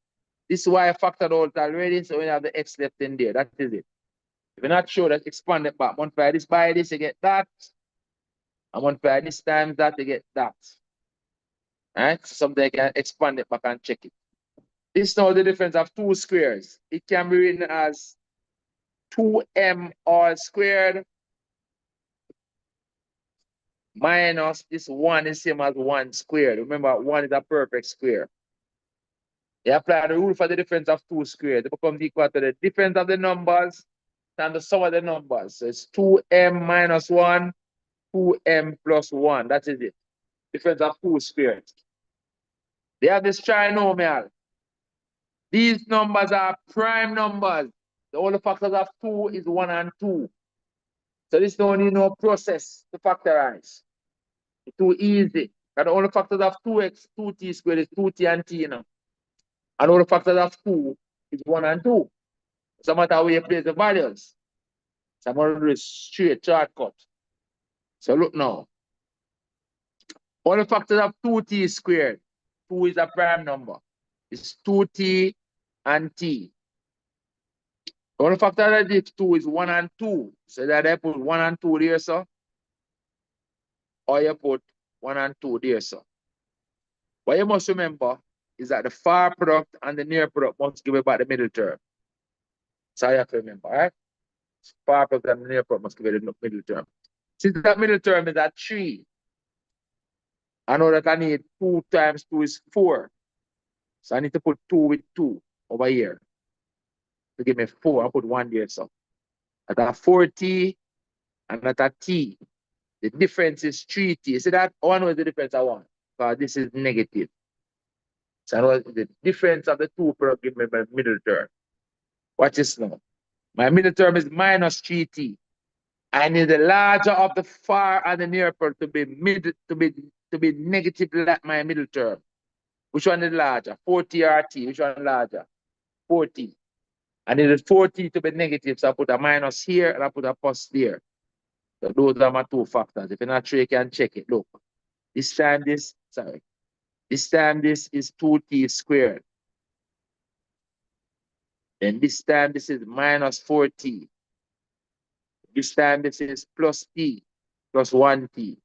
This y factored out already, so we have the x left in there. That is it. If you're not sure, let's expand it back. Multiply this by this, you get that. And multiply this times that, you get that. Right? So someday you can expand it back and check it. This is now the difference of 2 squares. It can be written as 2m all squared minus this 1 is same as 1 squared. Remember, 1 is a perfect square. You apply the rule for the difference of 2 squared. It becomes equal to the difference of the numbers and the sum of the numbers. So it's 2m minus 1, 2m plus 1. That is it. Difference of 2 squared. They have this trinomial. These numbers are prime numbers. The only factors of 2 is 1 and 2. So this don't need no process to factorize. It's too easy. And the only factors of 2x, 2t squared is 2t and t, you know. And all the factors of 2 is 1 and 2. It's no matter where you place the values. So I'm going to do a straight shortcut. So look now. All the factors of 2t squared. 2 is a prime number. It's 2t and t. All the factors of this 2 is 1 and 2. So that I put 1 and 2 there, so. Or you put 1 and 2 there, so. What you must remember is that the far product and the near product must give about the middle term. So you have to remember, right? Far product and the near product must give it the middle term. Since that middle term is at 3, I know that I need 2 times 2 is 4. So I need to put 2 with 2 over here to give me 4. I'll put 1 there, so. At a 4t and at a t, the difference is 3t. See that? One was the difference I want. Because this is negative. So I know the difference of the 2 product give me my middle term. Watch this now. My middle term is minus 3t. I need the larger of the far and the near product to be negative like my middle term. Which one is larger? 4t or t? Which one is larger? 4t. I need the 4t to be negative, so I put a minus here and I put a plus there. So those are my 2 factors. If you're not sure, you can check it. Look. This time this is 2t squared. Then this time this is minus 4t. This time this is plus t, plus 1t.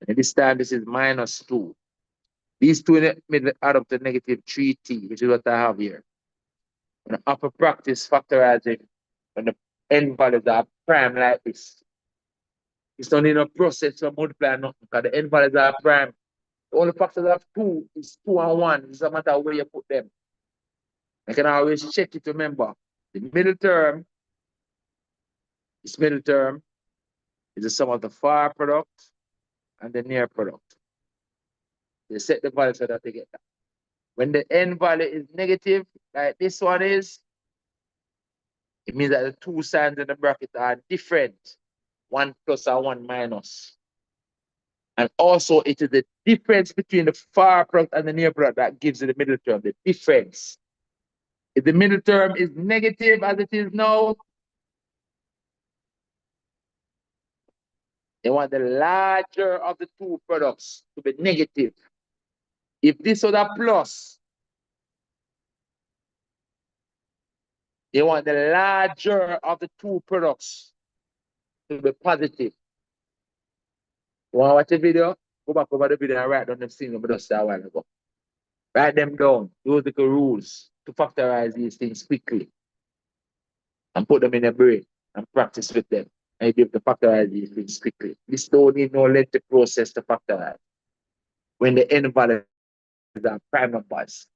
And this time this is minus 2. These two in the middle add up to negative 3t, which is what I have here. And upper practice factorizing when the n values are prime like this. It's not in a process to multiply nothing because the n values are prime. The only factors of 2 is 2 and 1. It's a matter of where you put them. I can always check it, remember. The middle term, this middle term is the sum of the far product and the near product. You set the value so that they get that. When the n value is negative, like this one is, it means that the two signs in the bracket are different. One plus and one minus. And also it is the difference between the far product and the near product that gives you the middle term, the difference. If the middle term is negative as it is now, they want the larger of the two products to be negative. If this was a plus, they want the larger of the two products to be positive. You want to watch the video? Go back over the video and write down them things we just said a while ago. Write them down. Those are the rules to factorize these things quickly and put them in your brain and practice with them. And you be able to factorize these things quickly. This don't need no lengthy process to factorize. When the n values are prime numbers.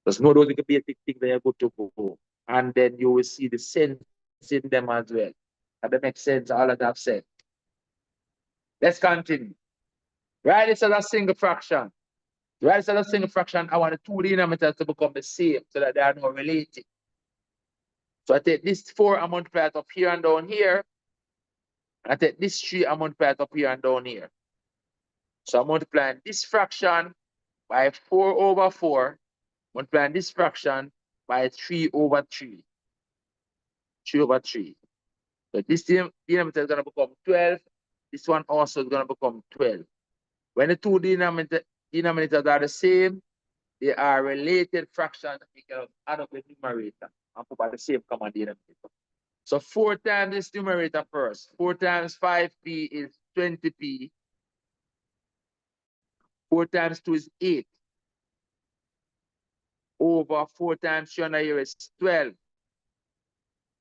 Because no those basic things that you're good to go. And then you will see the sense in them as well. And that makes sense, all that I've said. Let's continue. Write this as a single fraction. Write this as a single fraction. I want the two denominators to become the same so that they are not related. So I take this 4 and multiply it up here and down here. And I take this 3 and multiply it up here and down here. So I'm multiplying this fraction by 4 over 4. Multiplying this fraction by 3 over 3. 3 over 3. So this denominator is going to become 12. This one also is going to become 12. When the two denominators are the same, they are related fractions. We can add up the numerator and put by the same common denominator. So 4 times this numerator first. 4 times 5p is 20p. 4 times 2 is 8. Over 4 times 3 under here is 12.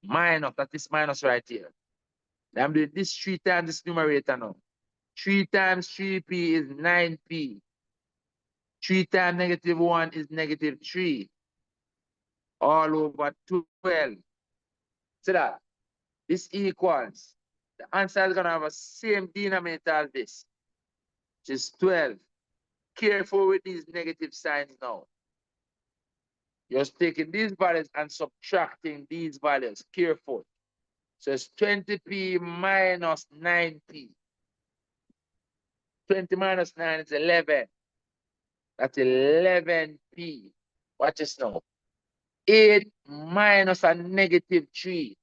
Minus, that is minus right here. I'm doing this 3 times this numerator now. 3 times 3p is 9p. 3 times negative 1 is negative 3. All over 12. See that? This equals. The answer is going to have a same denominator as this, which is 12. Careful with these negative signs now. You're taking these values and subtracting these values. Careful. So it's 20p minus 9p. 20 minus 9 is 11. That's 11p. Watch this now. 8 minus a negative 3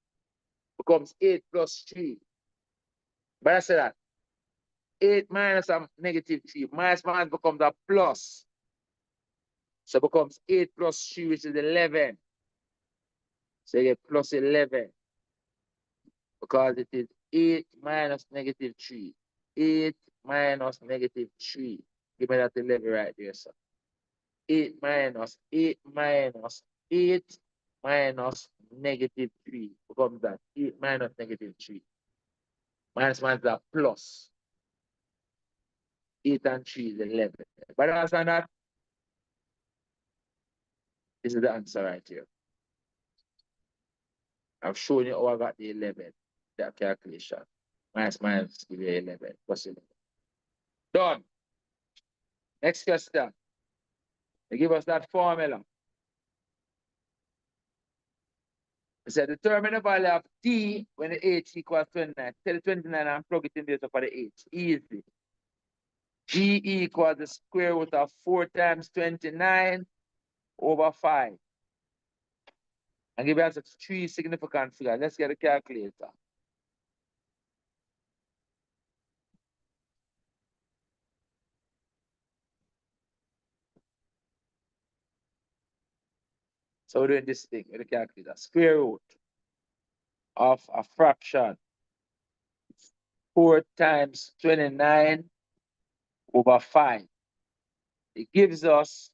becomes 8 plus 3. But I said that. 8 minus a negative 3. Minus minus becomes a plus. So it becomes 8 plus 3, which is 11. So you get plus 11. Because it is 8 minus negative 3. 8 minus negative 3. Give me that 11 right there, sir. 8 minus 8 minus 8 minus negative 3 becomes that 8 minus negative 3. Minus that plus 8 and 3 is 11. But understand that? This is the answer right here. I've shown you how I got the 11, that calculation. Minus give you 11 plus 11. Done. Next question. They give us that formula. It said determine the value of t when the h equals 29. Tell 29 and plug it in there for the h. Easy. G equals the square root of 4 times 29 over 5. And give us 3 significant figures. Let's get a calculator. So we're doing this thing with the calculator. Square root of a fraction 4 times 29 over 5. It gives us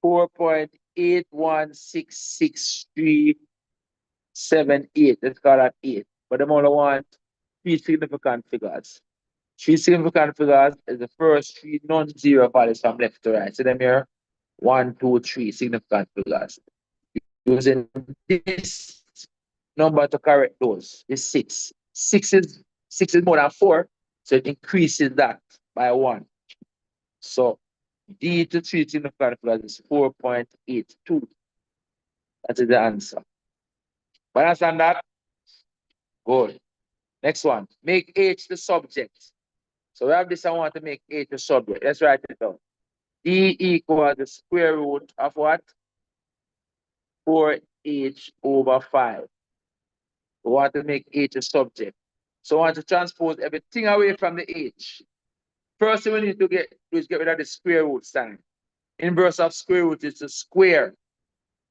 4.816638. Let's call that 8. But the only want 3 significant figures. 3 significant figures is the first 3 non-zero values from left to right. See them here? 1, 2, 3 significant figures. Using this number to correct those is 6. 6 is more than 4, so it increases that by 1. So D to 3 significant is 4.82. That is the answer. But understand that? Good. Next one. Make H the subject. So we have this, I want to make H the subject. Let's write it down. D equals the square root of what? 4H over 5. We want to make H a subject. So I want to transpose everything away from the H. First thing we need to do is get rid of the square root sign. Inverse of square root is a square.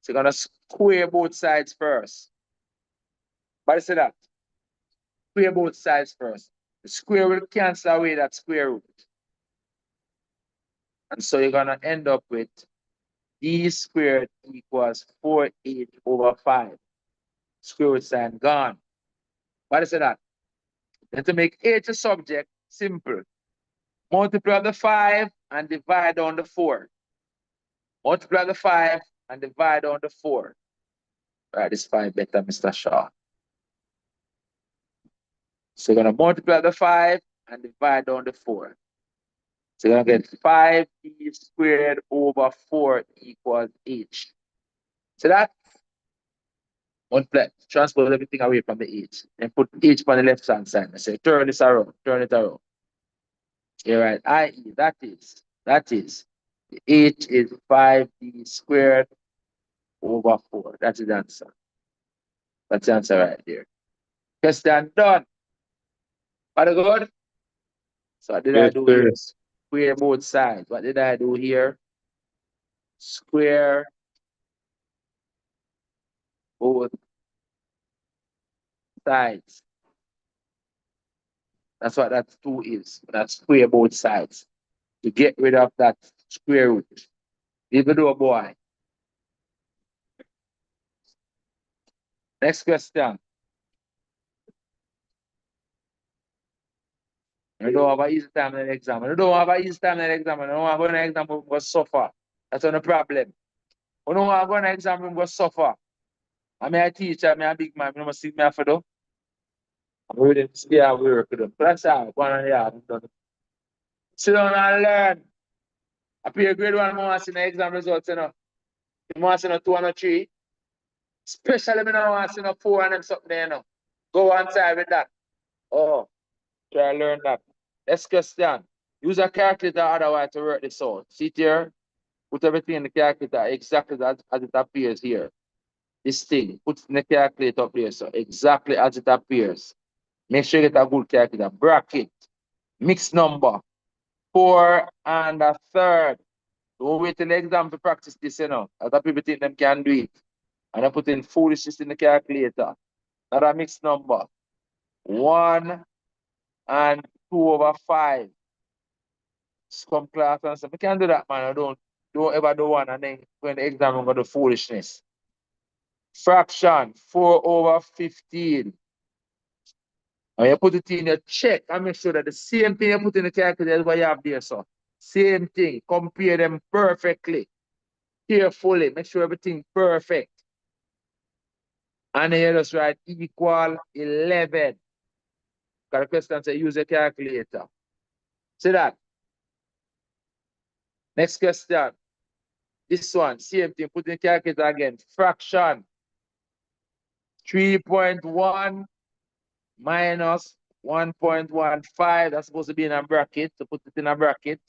So you're going to square both sides first. But say that. Square both sides first. The square will cancel away that square root. And so you're going to end up with D squared equals 4H over 5. Square root sign gone. What is that? Then to make H a subject, simple. Multiply the 5 and divide on the 4. Multiply the 5 and divide on the 4. Right, this 5 better, Mr. Shaw. So you're going to multiply the 5 and divide on the 4. So you're going to get 5D squared over 4 equals H. So that multiply, transpose everything away from the H and put H on the left hand side and say, turn this around, turn it around. You're right, i.e., that is, the H is 5D squared over 4. That's the answer. That's the answer right there. Question done. Very good. So what did I do here? Square both sides. What did I do here? Square both sides. That's what that 2 is. That's square both sides. To get rid of that square root. Even though, boy. Next question. You don't have an easy time in the exam. You don't have an easy time in the exam. You don't have an exam room go suffer. That's not the problem. You don't have an exam room go suffer. I'm a teacher, I'm a big man. You must see me for though. I'm ready to stay and work with them. That's how one and a half done. Sit down and learn. I pay grade 1 more in the exam results, you know. You want to see no 2 and no 3. Especially when I want to see no 4 and them something there, you know. Go on side with that. Oh, try to learn that. Next question. Use a calculator otherwise to work this out. See here. Put everything in the calculator exactly as it appears here. This thing, put in the calculator up there, so exactly as it appears. Make sure you get a good calculator. Bracket, mixed number, 4 and a third. Don't wait till the exam to practice this, you know. Other people think them can do it. And I put in foolishness in the calculator. Not a mixed number. 1 and 2 over 5. Some class and stuff. We can't do that, man. I don't ever do one and then when the exam I'm gonna do foolishness. Fraction 4 over 15. And you put it in your check and make sure that the same thing you put in the calculator is what you have there, so. Same thing. Compare them perfectly. Carefully. Make sure everything perfect. And then you just write equal 11. Because the question says use a calculator. See that? Next question. This one, same thing. Put in the calculator again. Fraction 3.1 minus 1.15. That's supposed to be in a bracket. So put it in a bracket.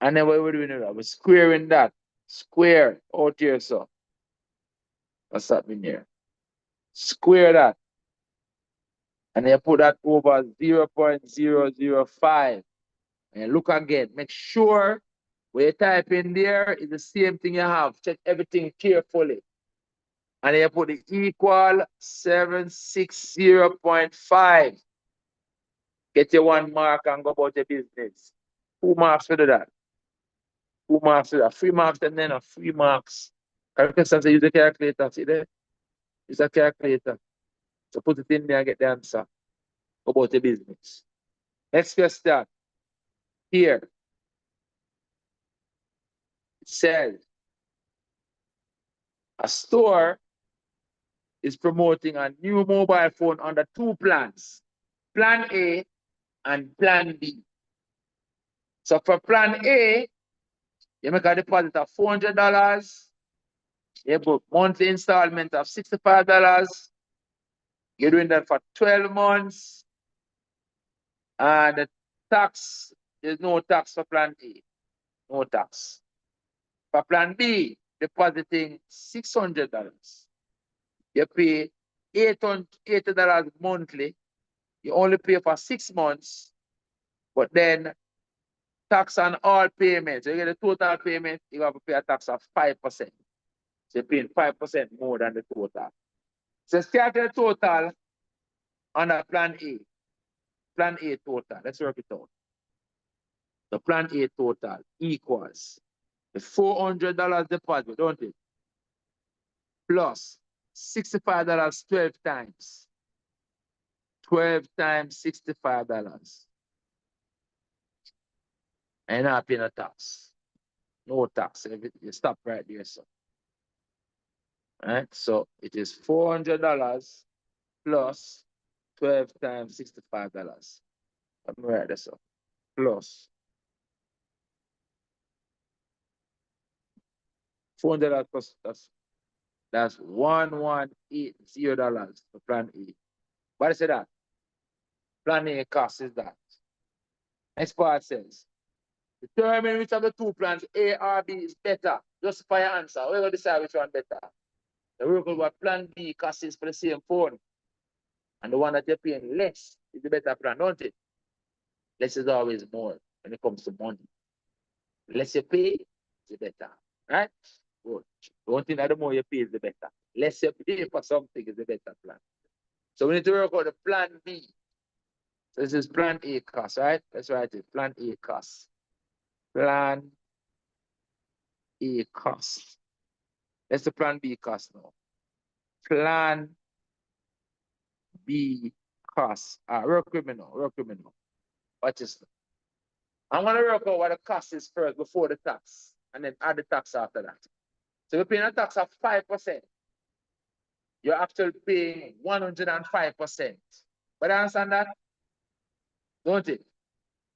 And then what we're doing now? We're squaring that. Square out here, so. What's happening here? Square that. And then put that over 0.005. And look again. Make sure what you type in there is the same thing you have. Check everything carefully. And then you put the equal 760.5. Get your 1 mark and go about your business. 2 marks for that. 2 marks for that. 3 marks and then 3 marks. Calculation say use a calculator. See there? Use a calculator. So put it in there and get the answer. Go about your business. Next question. Here. It says a store is promoting a new mobile phone under 2 plans. Plan A and Plan B. So for plan A, you make a deposit of $400. You book monthly installment of $65. You're doing that for 12 months. And the tax, there's no tax for plan A. No tax. For plan B, depositing $600. You pay $80 monthly. You only pay for 6 months, but then tax on all payments. You get a total payment, you have to pay a tax of 5%. So you're paying 5% more than the total. So start the total on a plan A. Plan A total. Let's work it out. The plan A total equals the $400 deposit, don't it? Plus $65 12 times. 12 times $65. And not paying a tax. No tax. You stop right there, so. Right? So it is $400 plus 12 times $65. Let me write this up. Plus $400 plus that's $1180 for plan A. What is that? Plan A cost is that. Next part says, determine which of the two plans A or B is better. Justify your answer. We're going to decide which one better. The work of what plan B costs is for the same phone. And the one that you're paying less is the better plan, don't it? Less is always more when it comes to money. Less you pay, the better. Right? Good. Don't think that the more you pay is the better. Less you pay for something is the better plan. So we need to work out the plan B. So this is plan A cost, right? Let's write it. Plan A cost. Plan A cost. That's the plan B cost now. Plan B cost. Work with me now. Work with me now. Watch this. I'm going to work out what the cost is first before the tax. And then add the tax after that. So we're paying a tax of 5%. You're actually paying 105%. But I understand that? Don't it?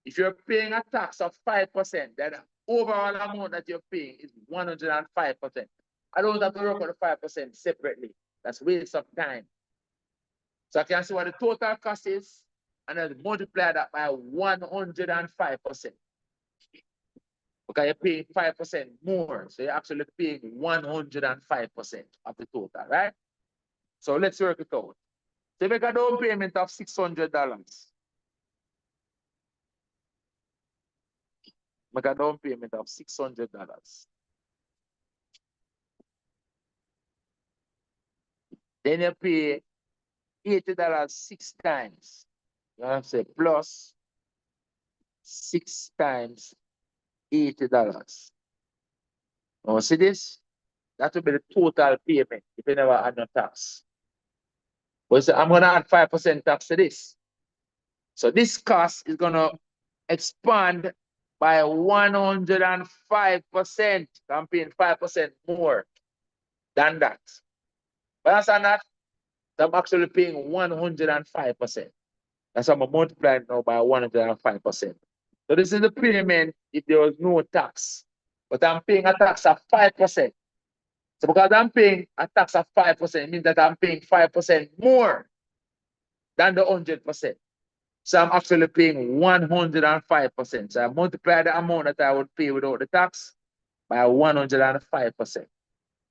If you're paying a tax of 5%, then the overall amount that you're paying is 105%. I don't have to work on the 5% separately. That's waste of time. So I can see what the total cost is and then multiply that by 105%. Because you're paying 5% more. So you're actually paying 105% of the total, right? So let's work it out. So make a down payment of $600. Make a down payment of $600. Then you pay $80 6 times. You have to say plus 6 times $80. Now see this? That will be the total payment if you never add no tax. But so I'm going to add 5% tax to this. So this cost is going to expand by 105%. I'm paying 5% more than that. But that's not. I'm actually paying 105%. That's why I'm multiplying now by 105%. So this is the payment if there was no tax. But I'm paying a tax of 5%. So because I'm paying a tax of 5%, it means that I'm paying 5% more than the 100%. So I'm actually paying 105%. So I multiply the amount that I would pay without the tax by 105%.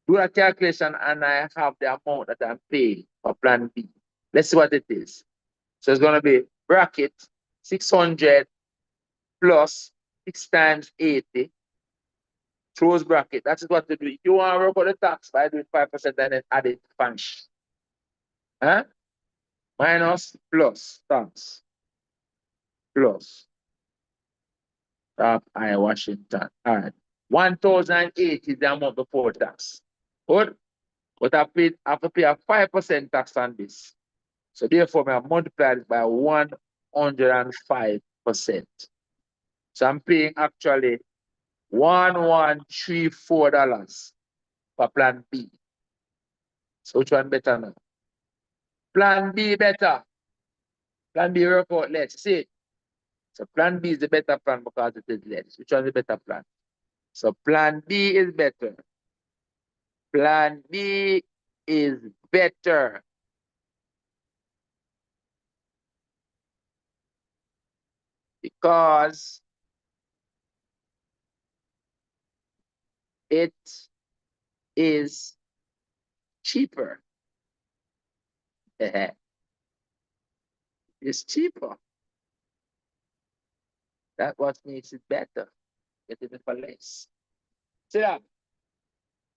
Do a calculation and I have the amount that I'm paying for plan B. Let's see what it is. So it's going to be bracket 600 plus 6 times 80. Close bracket. That's what to do. If you want to work on the tax by doing 5% and then add it function. Huh? Minus plus tax. Plus. I Washington. All right. 1,080 is the amount before tax. Good. But I have to pay a 5% tax on this. So therefore, I multiply it by 105%. So I'm paying actually $1134 for plan B. So which one better now? Plan B better. Plan B work out. Let's see. So plan B is the better plan because it is less. Which one is the better plan? So plan B is better. Plan B is better. Because it is cheaper. It's cheaper. That's what makes it better. Getting it for less. See that?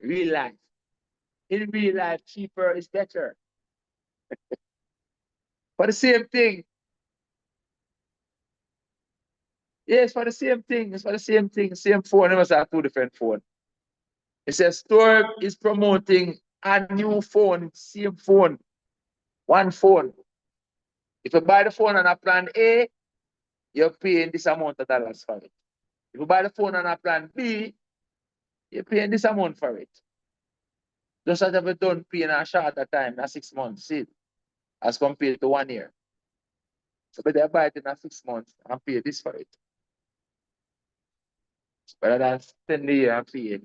Real life. In real life, cheaper is better. For the same thing. Yes, for the same thing. It's for the same thing. Same phone. It must have two different phones. It says store is promoting a new phone, same phone, one phone. If you buy the phone on a plan A, you're paying this amount of dollars for it. If you buy the phone on a plan B, you're paying this amount for it. Just as if you don't pay in a shorter time, in 6 months, see, as compared to 1 year. So better buy it in 6 months and pay this for it. Rather than 10 years and pay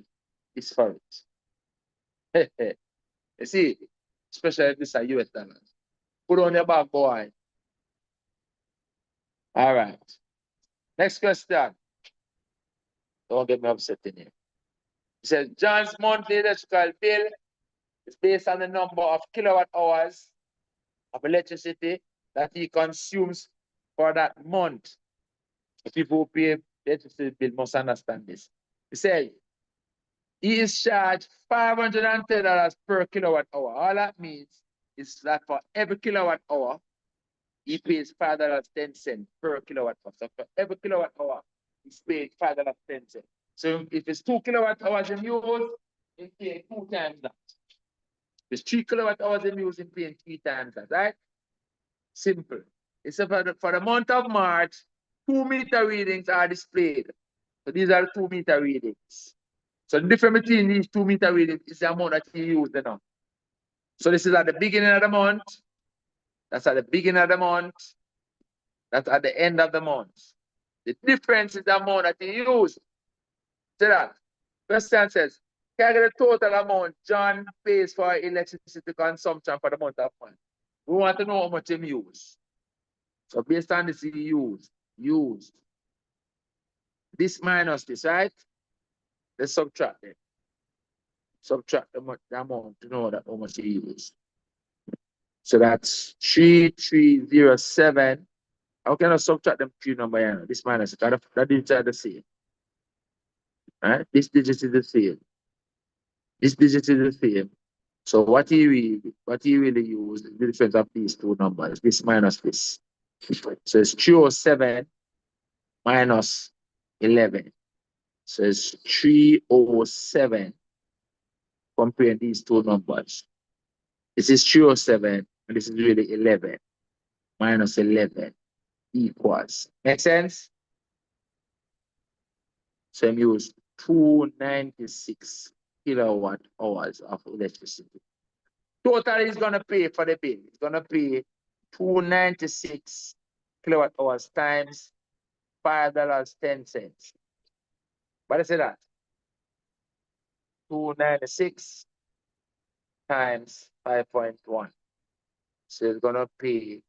this for it. You see, especially if this is US dollars. Put on your back, boy. All right. Next question. Don't get me upset in here. It says John's monthly electrical bill is based on the number of kilowatt hours of electricity that he consumes for that month. The people who pay electricity bill must understand this. He says he is charged $510 per kilowatt hour. All that means is that for every kilowatt hour, he pays $5.10 per kilowatt hour. So for every kilowatt hour, he's paid $5.10. So if it's 2 kilowatt hours in use, he's paying 2 times that. If it's 3 kilowatt hours in use, he's paying 3 times that, right? Simple. It's for the month of March, 2 meter readings are displayed. So these are the 2 meter readings. So the difference between these 2 meter readings is the amount that you use now. So this is at the beginning of the month. That's at the beginning of the month. That's at the end of the month. The difference is the amount that you use. See that? Question says, can I get the total amount John pays for electricity consumption for the month of March? We want to know how much he use. So based on this, he used. This minus this, right? Let's subtract it. Subtract the amount to know that how much he used. So that's 3307. How can I subtract them 3 numbers here? This minus it. That digit are the same. Right? This digit is the same. This digit is the same. So what he really used is the difference of these 2 numbers. This minus this. So it's 307 minus 11. So it's 307 comparing these 2 numbers. This is 307 and this is really 11 minus 11 equals. Make sense? So I'm use 296 kilowatt hours of electricity. Total is gonna pay for the bill. It's gonna pay 296 kilowatt hours times $5.10. What is that? 296 times 5.1. So it's gonna pay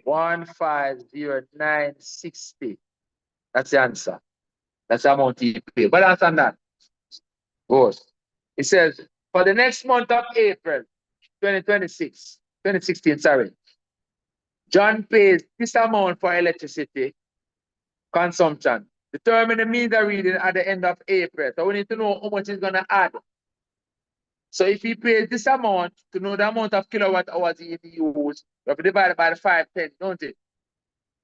150,960. That's the answer. That's the amount he paid. But answer that. Good. It says for the next month of April 2016, sorry. John pays this amount for electricity consumption. Determine the meter reading at the end of April. So we need to know how much he's gonna add. So if he pays this amount, to know the amount of kilowatt hours he used, you have to divide it by the 510, don't it?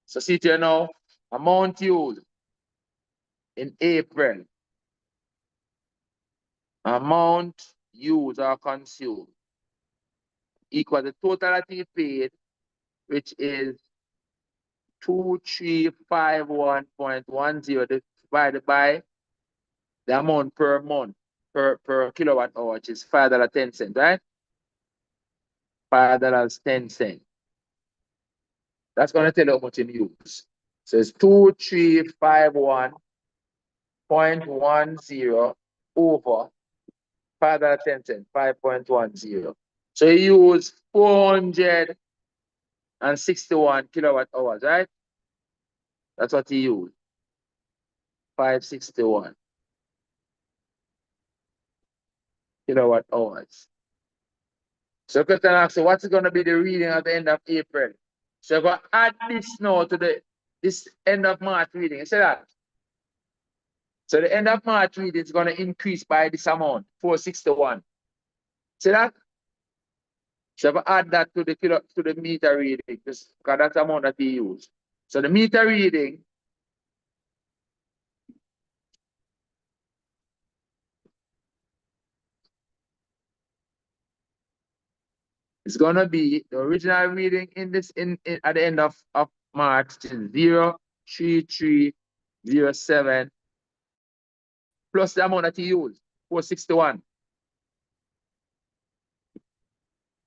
So see it here now, amount used in April. Amount used or consumed equal the total that he paid, which is 2351.10 divided by the amount per month per kilowatt hour, which is $5.10, right? $5.10. That's going to tell you how much you use. So it's 2351.10 over 5 5.10. So you use 461 kilowatt hours, right? That's what he used. 561 kilowatt hours. So question asks, what's going to be the reading at the end of April? So I'm going to add this now to this end of March reading. You see that? So the end of March reading is going to increase by this amount, 461. See that? So if I add that to the meter reading, because that's the amount that we use. So the meter reading is gonna be the original reading in this at the end of March is 03307 plus the amount that you use, 461.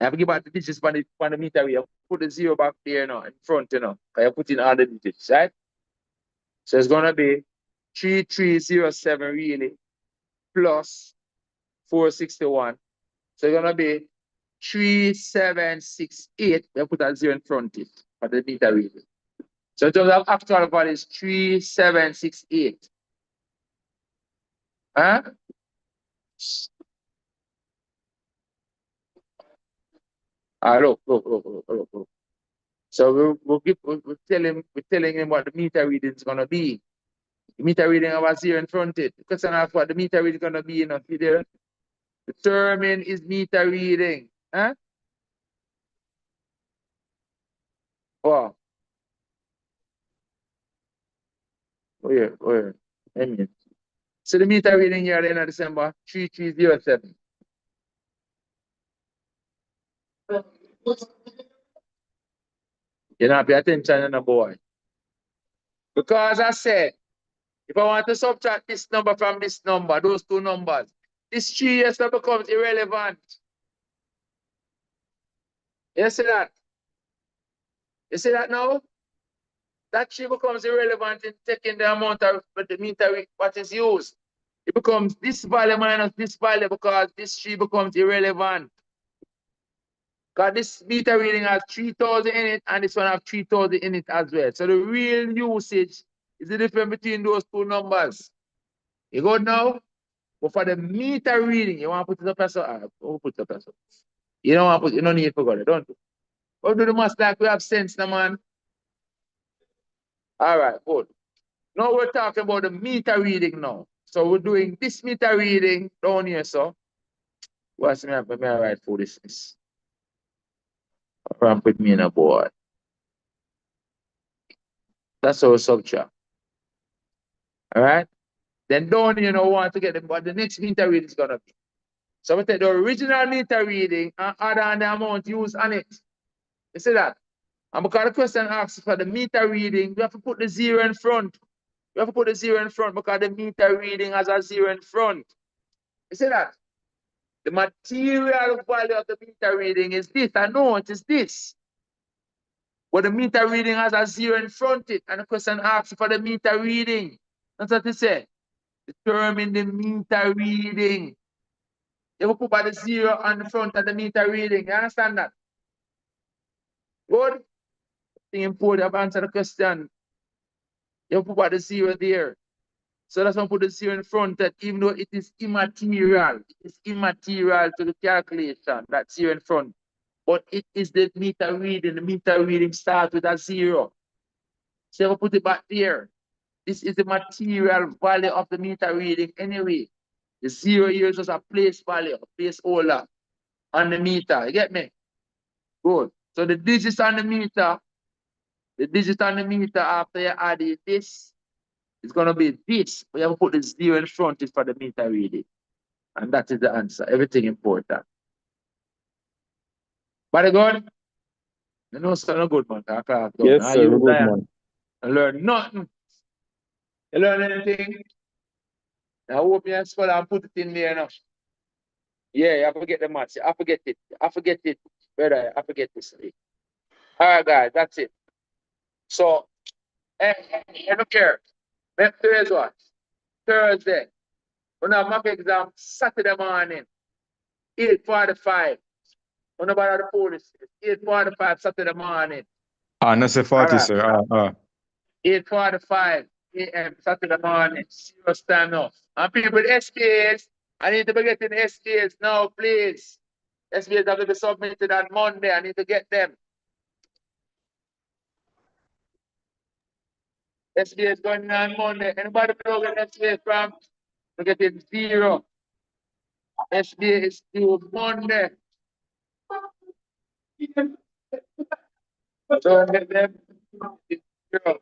I have to give back the digits on the meter. We have put the zero back there now in front, I put in all the digits, right? So it's gonna be 3307 really plus 461. So it's gonna be 3768. We put a zero in front of it for the meter reading. So in terms of actual value is 3768. Huh? Look. So we're telling him what the meter reading is gonna be. The meter reading of a zero in front of it. The question of what the meter reading is gonna be, see there? Determine is meter reading. Huh? Oh. Where? I mean. So the meter reading here at the end of December, 3307. You not pay attention, boy. Because I said, if I want to subtract this number from this number, those two numbers, this 3 years now becomes irrelevant. You see that? You see that now? That 3 becomes irrelevant in taking the amount of the meter what is used. It becomes this value minus this value because this 3 becomes irrelevant. Because this meter reading has 3,000 in it and this one has 3,000 in it as well. So the real usage is the difference between those two numbers. You go now? But for the meter reading, you want to put it up as a put it up as a. You don't want to put, you don't need to forget it, don't you? But do the math like we have sense now, man. All right, good. Now we're talking about the meter reading now. So we're doing this meter reading down here, so. What's me right for this? Put me in a board. That's our subtract. All right? Then down here, want to get what the next meter reading is gonna be. So we take the original meter reading and add on the amount used on it. You see that? And because the question asks for the meter reading, we have to put the zero in front. We have to put the zero in front because the meter reading has a zero in front. You see that? The material value of the meter reading is this. I know it is this. But the meter reading has a zero in front of it. And the question asks for the meter reading. That's what it says. Determine the meter reading. You will put by the zero on the front of the meter reading. You understand that? Good? The important to answer the question. You put by the zero there. So that's why I put the zero in front that even though it is immaterial to the calculation, that zero in front. But it is the meter reading. The meter reading starts with a zero. So I put it back there. This is the material value of the meter reading anyway. The zero here is just a place value, a placeholder on the meter. You get me? Good. So the digits on the meter after you add it, this is going to be this. We have to put the zero in front of it for the meter reading. And that is the answer. Everything important. But good? You know, it's not good, man. Yes, sir. Good man. I learn nothing. You learn anything? I hope you spell and put it in there now. Yeah, I forget the maths. I forget it. Brother, I forget this. All right, guys, that's it. So, Hey, look here. Thursday what? Thursday. We have mock exam Saturday morning, 8:45. We know about the police. 8:45 Saturday morning. Ah, no, say 40, Alright. sir. 8:45 a.m. Saturday morning. Serious time now. And people with SPAs, I need to be getting SPAs now, please. SPAs have to be submitted on Monday. I need to get them. SPAs going on Monday. Anybody know where SPA from? We getting 0. SBA is due Monday. Don't get them. It's 0.